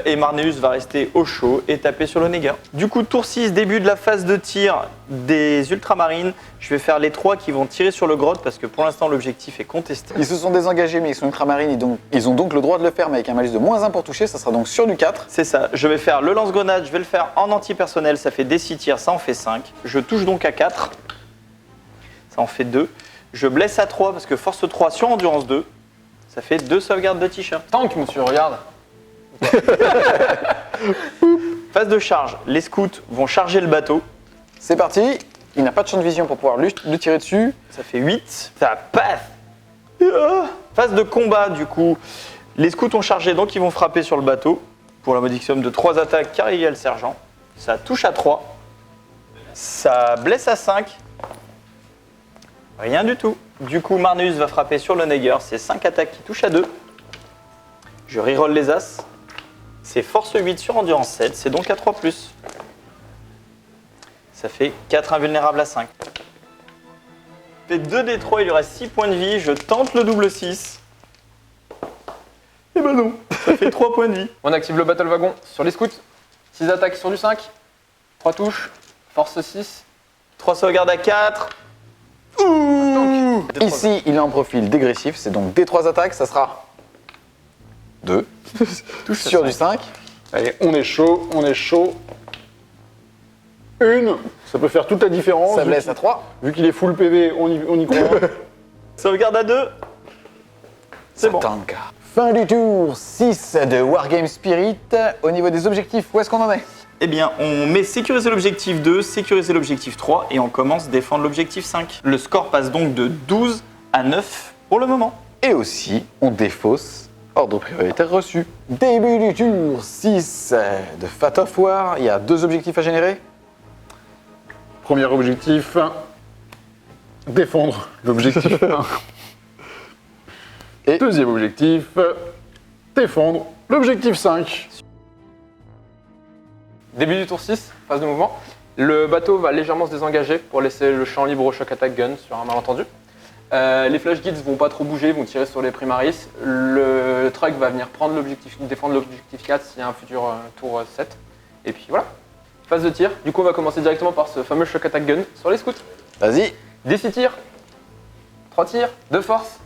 Et Marneus va rester au chaud et taper sur le Neger. Du coup, tour 6, début de la phase de tir des ultramarines. Je vais faire les 3 qui vont tirer sur le grotte parce que pour l'instant l'objectif est contesté. Ils se sont désengagés, mais ils sont ultramarines, ils ont donc le droit de le faire, mais avec un malus de -1 pour toucher, ça sera donc sur du 4. C'est ça, je vais faire le lance-grenade, je vais le faire en anti-personnel, ça fait des 6 tirs, ça en fait 5. Je touche donc à 4, ça en fait 2. Je blesse à 3 parce que force 3 sur endurance 2, ça fait 2 sauvegardes de t-shirt. Tank, monsieur, regarde. Phase de charge, les scouts vont charger le bateau, C'est parti, il n'a pas de champ de vision pour pouvoir lui tirer dessus. ça fait 8, ça passe. Phase de combat, du coup, les scouts ont chargé, donc ils vont frapper sur le bateau pour la modique somme de 3 attaques car il y a le sergent. Ça touche à 3, ça blesse à 5, rien du tout. Du coup, Marneus va frapper sur le Neger, c'est 5 attaques qui touchent à 2. Je reroll les as. C'est force 8 sur endurance 7, c'est donc à 3+. Ça fait 4 invulnérables à 5. Fait 2d3, il lui reste 6 points de vie, je tente le double 6. Et ben non, ça fait 3 points de vie. On active le battle wagon sur les scouts. 6 attaques sur du 5. 3 touches, force 6. 3 sauvegardes à 4. Ici, il est en profil dégressif, c'est donc des 3 attaques, ça sera 2. Sur du 5. Allez, on est chaud, on est chaud. 1, ça peut faire toute la différence. Ça blesse à 3. Vu qu'il est full PV, on y croit. Sauvegarde à 2. C'est bon. Fin du tour 6 de Wargame Spirit. Au niveau des objectifs, où est-ce qu'on en est? Eh bien, on met sécuriser l'objectif 2, sécuriser l'objectif 3 et on commence défendre l'objectif 5. Le score passe donc de 12 à 9 pour le moment. Et aussi, on défausse ordre prioritaire reçu. Début du tour 6 de Fat of War. Il y a 2 objectifs à générer. Premier objectif, défendre l'objectif 1. Et- Deuxième objectif, défendre l'objectif 5. Début du tour 6, phase de mouvement. Le bateau va légèrement se désengager pour laisser le champ libre au shock attack gun sur un malentendu. Les flash guides vont pas trop bouger, vont tirer sur les primaris. Le truck va venir prendre l'objectif, défendre l'objectif 4 s'il y a un futur tour 7. Et puis voilà. Phase de tir. Du coup, on va commencer directement par ce fameux shock attack gun sur les scouts. Vas-y. Des 6 tirs. 3 tirs. 2 force.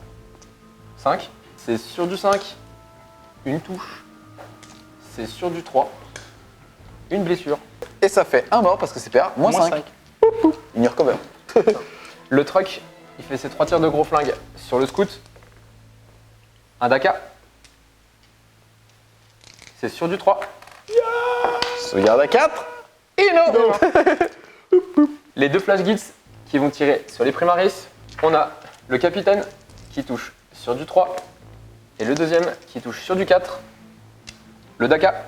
5. C'est sur du 5. Une touche. C'est sur du 3. Une blessure. Et ça fait un mort parce que c'est PA, moins 5. Il y recover. Le truck, il fait ses 3 tirs de gros flingue sur le scout. Un Daka. C'est sur du 3. Sauvegarde à 4. Et non. Les 2 flash guides qui vont tirer sur les primaris. On a le capitaine qui touche sur du 3. Et le deuxième qui touche sur du 4. Le Daka.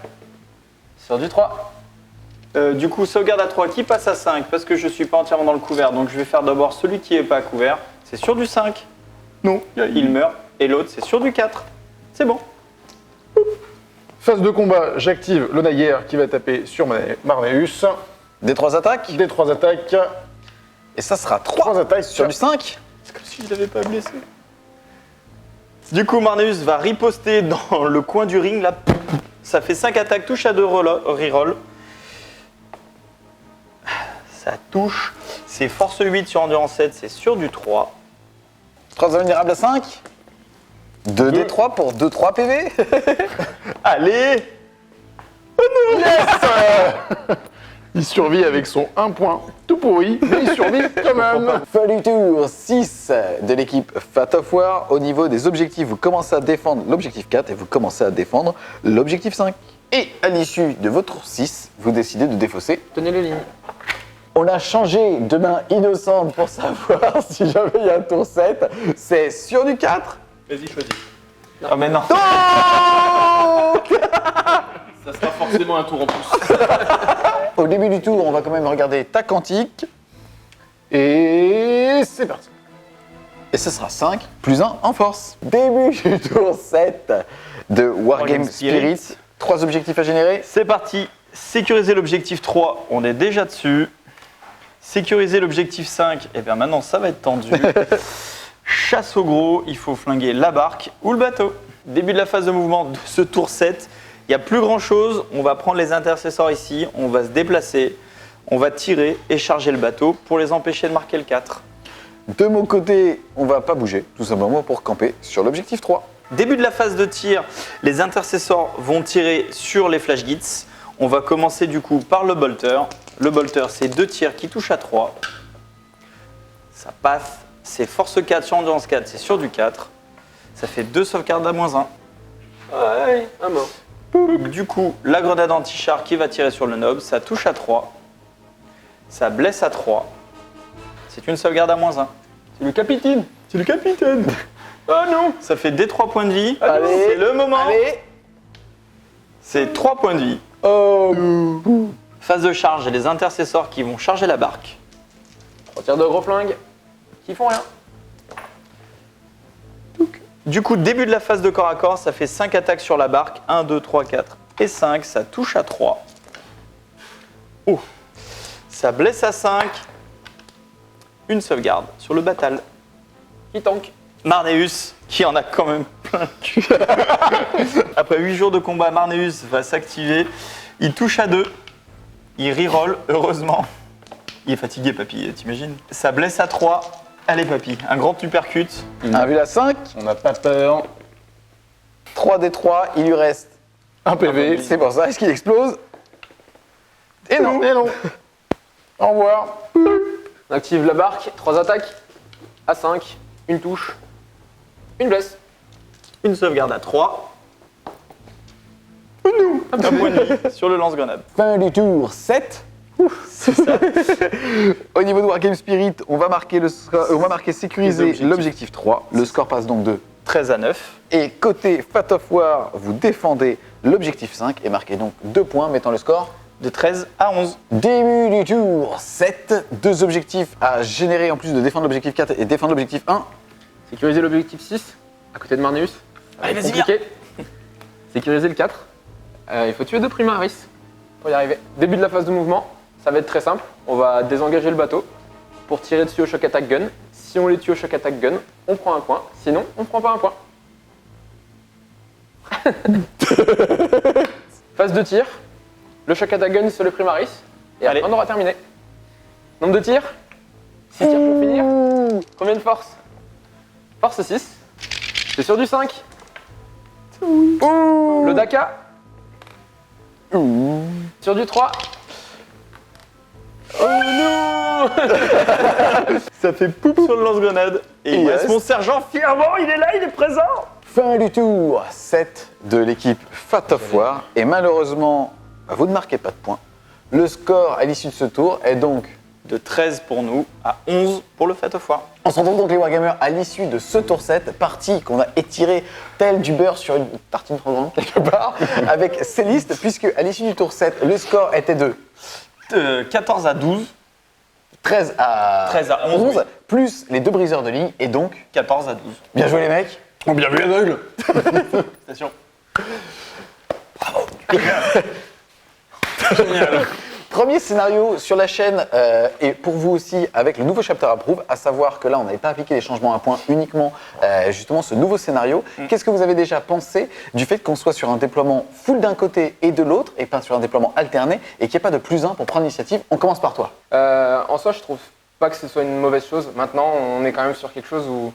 Sur du 3. Du coup, sauvegarde à 3 qui passe à 5 parce que je suis pas entièrement dans le couvert. Donc je vais faire d'abord celui qui est pas couvert. C'est sur du 5. Non, il meurt. Et l'autre, c'est sur du 4. C'est bon. Phase de combat, j'active le Naguère qui va taper sur Marneus. Des 3 attaques. Des 3 attaques. Et ça sera 3 3 attaques sur du 5. C'est comme si je l'avais pas blessé. Du coup, Marneus va riposter dans le coin du ring. Là, ça fait 5 attaques, touche à 2 reroll. Ça touche. C'est force 8 sur endurance 7, c'est sur du 3. 3 invulnérables à 5. 2 D3 pour 2-3 PV. Allez! Il survit avec son 1 point tout pourri, mais il survit quand même. Fin du tour 6 de l'équipe Fat of War. Au niveau des objectifs, vous commencez à défendre l'objectif 4 et vous commencez à défendre l'objectif 5. Et à l'issue de votre tour 6, vous décidez de défausser. Tenez les lignes. On a changé de main innocente pour savoir si jamais il y a un tour 7. C'est sur du 4. Vas-y, choisis. Ah, mais non! Ça sera forcément un tour en plus. Au début du tour, on va quand même regarder ta quantique. Et c'est parti. Et ce sera 5 plus 1 en force. Début du tour 7 de Wargame Spirit. 3 objectifs à générer. C'est parti. Sécuriser l'objectif 3, on est déjà dessus. Sécuriser l'objectif 5, et bien maintenant ça va être tendu. Chasse au gros, il faut flinguer la barque ou le bateau. Début de la phase de mouvement de ce tour 7. Il n'y a plus grand chose, on va prendre les intercesseurs ici, on va se déplacer, on va tirer et charger le bateau pour les empêcher de marquer le 4. De mon côté, on va pas bouger, tout simplement pour camper sur l'objectif 3. Début de la phase de tir, les intercesseurs vont tirer sur les flash guides. On va commencer du coup par le bolter. Le bolter, c'est 2 tirs qui touchent à 3. Ça passe. C'est force 4 sur endurance 4, c'est sur du 4. Ça fait 2 sauvegardes à -1. Ouais, un mort. Du coup, la grenade anti-char qui va tirer sur le nob, ça touche à 3. Ça blesse à 3. C'est une sauvegarde à -1. C'est le capitaine. C'est le capitaine. Ah non. Ça fait des 3 points de vie. Allez. C'est le moment. Allez. C'est 3 points de vie. Phase de charge, et les intercesseurs qui vont charger la barque. 3 tirs de gros flingue qui font rien. Du coup, début de la phase de corps à corps, ça fait 5 attaques sur la barque. 1, 2, 3, 4 et 5. Ça touche à 3. Oh. Ça blesse à 5. Une sauvegarde sur le batal. Qui tank. Marneus, qui en a quand même plein le cul. Après 8 jours de combat, Marneus va s'activer. Il touche à 2. Il reroll, heureusement. Il est fatigué, papy, t'imagines? Ça blesse à 3. Allez, papy, un grand uppercut. Il Un vu la 5, On n'a pas peur. 3 des 3, il lui reste. Un PV. C'est pour ça, est-ce qu'il explose? Et non. Et non. Au revoir. On active la barque, 3 attaques. À 5, une touche. Une blesse. Une sauvegarde à 3. Un point de vie sur le lance-grenade. Fin du tour 7. C'est ça. Au niveau de Wargame Spirit, on va marquer, on va marquer sécuriser l'objectif 3. Le score passe donc de 13 à 9. Et côté Fat of War, vous défendez l'objectif 5 et marquez donc 2 points, mettant le score. De 13 à 11. Début du tour 7. 2 objectifs à générer en plus de défendre l'objectif 4 et défendre l'objectif 1. Sécuriser l'objectif 6, à côté de Marneus. Allez, vas-y, Compliqué. Sécuriser le 4. Il faut tuer 2 primaris pour y arriver. Début de la phase de mouvement, ça va être très simple. On va désengager le bateau pour tirer dessus au choc attack gun. Si on les tue au choc attack gun, on prend un point. Sinon, on prend pas un point. Phase de tir. Le choc attack gun sur le primaris. Et Allez. après, on aura terminé. Nombre de tirs. 6 tirs pour finir. Combien de force? Force 6. C'est sur du 5. Le Daka. Sur du 3. Oh non. Ça fait poup sur le lance-grenade. Et il reste mon sergent fièrement, il est là, il est présent. Fin du tour 7 de l'équipe Fat of War. Et malheureusement, vous ne marquez pas de points. Le score à l'issue de ce tour est donc. De 13 pour nous à 11 pour le Fat of War. On se retrouve donc les Wargamers à l'issue de ce tour 7, partie qu'on a étirée tel du beurre sur une tartine trop grande quelque part, avec ces listes, puisque à l'issue du tour 7, le score était de 14 à 12, 13 à 11, oui. plus les 2 briseurs de ligne, et donc, 14 à 12. bien joué les mecs. Oh, bien vu l'aveugle. Station. Premier scénario sur la chaîne, et pour vous aussi avec le nouveau Chapter Approve, à savoir que là on n'avait pas appliqué les changements à points, uniquement justement ce nouveau scénario. Qu'est-ce que vous avez déjà pensé du fait qu'on soit sur un déploiement full d'un côté et de l'autre, et pas sur un déploiement alterné, et qu'il n'y ait pas de plus 1 pour prendre l'initiative? On commence par toi. En soi, je trouve pas que ce soit une mauvaise chose. Maintenant, on est quand même sur quelque chose où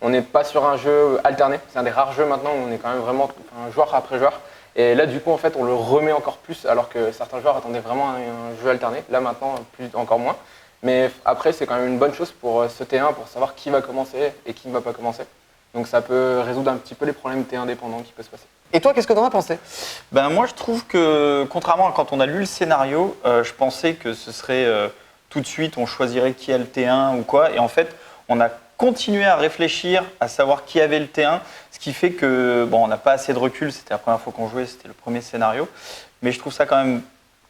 on n'est pas sur un jeu alterné. C'est un des rares jeux maintenant où on est quand même vraiment joueur après joueur. Et là, du coup, en fait, on le remet encore plus, alors que certains joueurs attendaient vraiment un jeu alterné. Là, maintenant, encore moins. Mais après, c'est quand même une bonne chose pour ce T1, pour savoir qui va commencer et qui ne va pas commencer. Donc ça peut résoudre un petit peu les problèmes T1 dépendants qui peuvent se passer. Et toi, qu'est-ce que t'en as pensé? Ben moi je trouve que contrairement à quand on a lu le scénario, je pensais que ce serait tout de suite on choisirait qui a le T1 ou quoi, et en fait on a continué à réfléchir à savoir qui avait le T1, ce qui fait que bon on n'a pas assez de recul, c'était la première fois qu'on jouait, c'était le premier scénario, mais je trouve ça quand même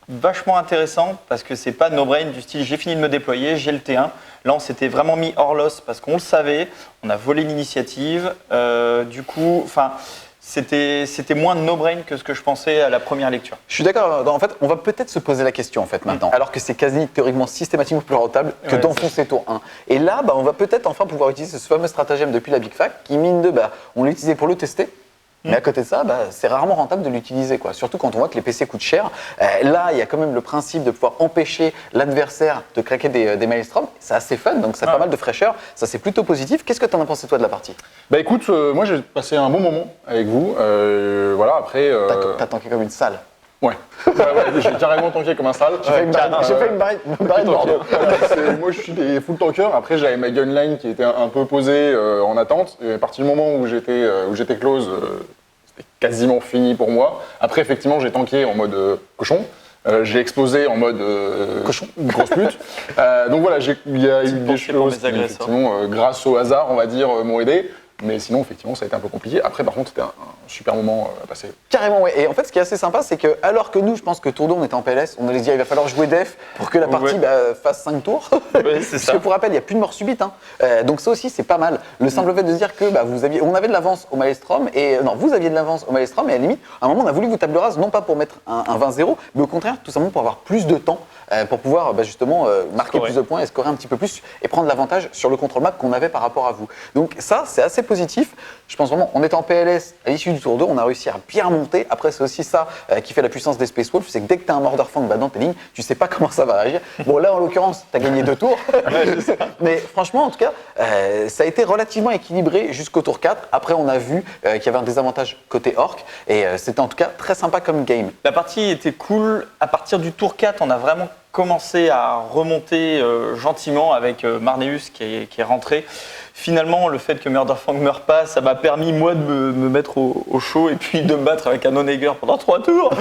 vachement intéressant parce que c'est pas no-brain du style j'ai fini de me déployer, j'ai le T1. Là on s'était vraiment mis hors loss parce qu'on le savait, on a volé l'initiative, du coup, enfin c'était moins no-brain que ce que je pensais à la première lecture. Je suis d'accord. En fait, on va peut-être se poser la question en fait maintenant, alors que c'est quasi théoriquement systématiquement plus rentable que Ouais, d'enfoncer tour 1. Et là, on va peut-être enfin pouvoir utiliser ce fameux stratagème depuis la Big Fac qui, mine de, on l'utilisait pour le tester. Mais à côté de ça, c'est rarement rentable de l'utiliser, quoi. Surtout quand on voit que les PC coûtent cher. Là, il y a quand même le principe de pouvoir empêcher l'adversaire de claquer des maelstroms. C'est assez fun, donc ça a pas mal de fraîcheur. Ça, c'est plutôt positif. Qu'est-ce que tu en as pensé, toi, de la partie? Bah écoute, moi j'ai passé un bon moment avec vous. Voilà, après. T'as tanké comme une salle. Ouais, j'ai carrément tanké comme un sale. J'ai fait une barrette de Bordeaux. Moi je suis des full tankers. Après j'avais ma gunline qui était un peu posée en attente. Et à partir du moment où j'étais close, c'était quasiment fini pour moi. Après effectivement j'ai tanké en mode cochon. J'ai explosé en mode cochon, grosse pute. Donc voilà, il y a eu des choses qui, effectivement, grâce au hasard, on va dire, m'ont aidé. Mais sinon, effectivement, ça a été un peu compliqué. Après, par contre, c'était un super moment à passer. Carrément, ouais. Et en fait, ce qui est assez sympa, c'est que alors que nous, je pense que tour 2, on était en PLS, on allait se dire il va falloir jouer def pour que la partie fasse 5 tours. Ouais, c'est Parce ça. que pour rappel, il n'y a plus de mort subite. Donc ça aussi, c'est pas mal. Le simple fait de se dire que on avait de l'avance au Maelstrom, et non, vous aviez de l'avance au Maelstrom, et à la limite, à un moment, on a voulu vous table rase, non pas pour mettre un 20-0, mais au contraire, tout simplement pour avoir plus de temps, pour pouvoir justement marquer plus de points et scorer un petit peu plus, et prendre l'avantage sur le contrôle map qu'on avait par rapport à vous. Donc ça, c'est assez positif. Je pense vraiment, on était en PLS à l'issue du tour 2, on a réussi à bien monter. Après, c'est aussi ça qui fait la puissance des Space Wolves, c'est que dès que tu as un Murderfang dans tes lignes, tu sais pas comment ça va réagir. Bon, là, en l'occurrence, tu as gagné 2 tours. Mais franchement, en tout cas, ça a été relativement équilibré jusqu'au tour 4. Après, on a vu qu'il y avait un désavantage côté Orc. Et c'était en tout cas très sympa comme game. La partie était cool. À partir du tour 4, on a vraiment commencé à remonter gentiment avec Marneus qui est rentré. Finalement, le fait que Murderfang ne meure pas, ça m'a permis, moi, de me mettre au chaud et puis de me battre avec un non-Egger pendant 3 tours.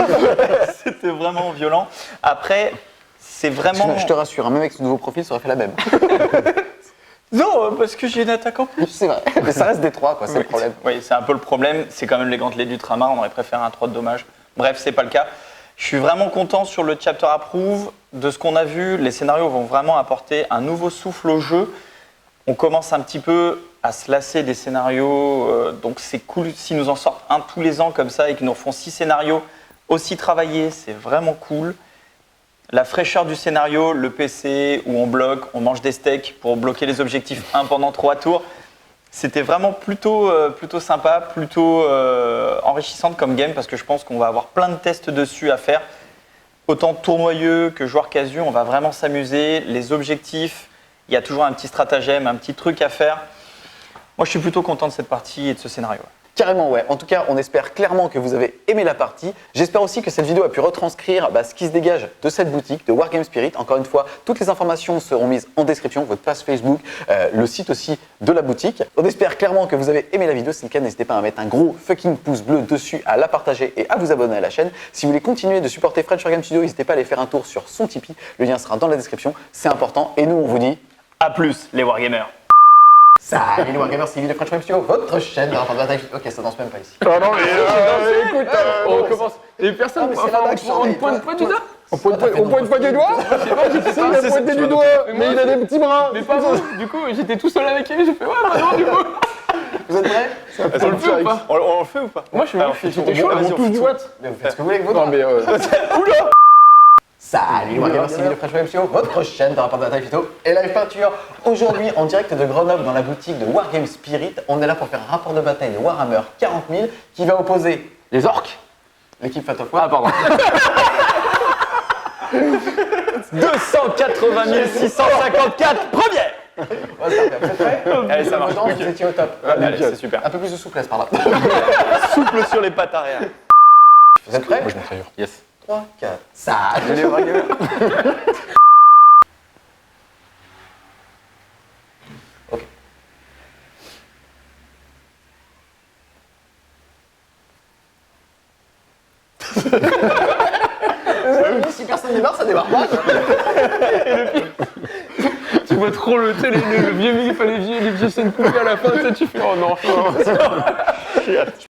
C'était vraiment violent. Après, c'est vraiment... Je te rassure, même avec ce nouveau profil, ça aurait fait la même. Non, parce que j'ai une attaque en plus. C'est vrai. Mais ça reste des 3, quoi, c'est le problème. Oui, c'est un peu le problème. C'est quand même les gantelets d'Ultramar. On aurait préféré un 3 de dommage. Bref, c'est pas le cas. Je suis vraiment content sur le Chapter Approve. De ce qu'on a vu, les scénarios vont vraiment apporter un nouveau souffle au jeu. On commence un petit peu à se lasser des scénarios. Donc c'est cool s'ils nous en sortent un tous les ans comme ça et qu'ils nous refont 6 scénarios aussi travaillés. C'est vraiment cool. La fraîcheur du scénario, le PC où on bloque, on mange des steaks pour bloquer les objectifs 1 pendant 3 tours. C'était vraiment plutôt sympa, plutôt enrichissante comme game parce que je pense qu'on va avoir plein de tests dessus à faire. Autant tournoyeux que joueur casu, on va vraiment s'amuser. Les objectifs, il y a toujours un petit stratagème, un petit truc à faire. Moi, je suis plutôt content de cette partie et de ce scénario. Carrément, ouais. En tout cas, on espère clairement que vous avez aimé la partie. J'espère aussi que cette vidéo a pu retranscrire ce qui se dégage de cette boutique de Wargame Spirit. Encore une fois, toutes les informations seront mises en description, votre page Facebook, le site aussi de la boutique. On espère clairement que vous avez aimé la vidéo. Si c'est le cas, n'hésitez pas à mettre un gros fucking pouce bleu dessus, à la partager et à vous abonner à la chaîne. Si vous voulez continuer de supporter French Wargame Studio, n'hésitez pas à aller faire un tour sur son Tipeee. Le lien sera dans la description. C'est important. Et nous, on vous dit A plus, les Wargamers. salut les Wargamers, c'est Yves de French Wargame Studio, votre chaîne de rapport de bataille. Ok, ça danse même pas ici. Ah non, mais écoute, On commence. Et personne, mais c'est la vache, on j'en ai, pointe toi. pas du doigt. on pointe pas du doigt. Si, il a pointé du doigt, mais il a des petits bras. Mais pas vous. Du coup, j'étais tout seul avec elle, j'ai fait ouais, maintenant du coup. Vous êtes prêts? On le fait ou pas? On le fait ou pas? Moi, je suis Alors, j'étais chaud. On touche du watt. Mais vous faites ce que vous voulez avec vos Non, doigts. mais Salut les Wargamers, c'est Yves de French Wargame Studio, votre chaîne de rapport de bataille phyto et live peinture. Aujourd'hui, en direct de Grenoble, dans la boutique de Wargame Spirit, on est là pour faire un rapport de bataille de Warhammer 40 000 qui va opposer Les orques. l'équipe Fat of War. Ah, pardon. 280 654 première. Ouais, ça va, vous êtes prêts? Allez, ça marche. Vous étiez au top. Allez, c'est super. Un peu plus de souplesse par là. Souple sur les pattes arrière. Vous êtes prêts? moi je monte ailleurs. Yes. 3, 4. Salut les Wargamers. Ok. Si personne démarre, ça démarre pas. Tu vois trop le vieux mec, les vieux scènes coupées à la fin, tu sais, tu fais oh non. Je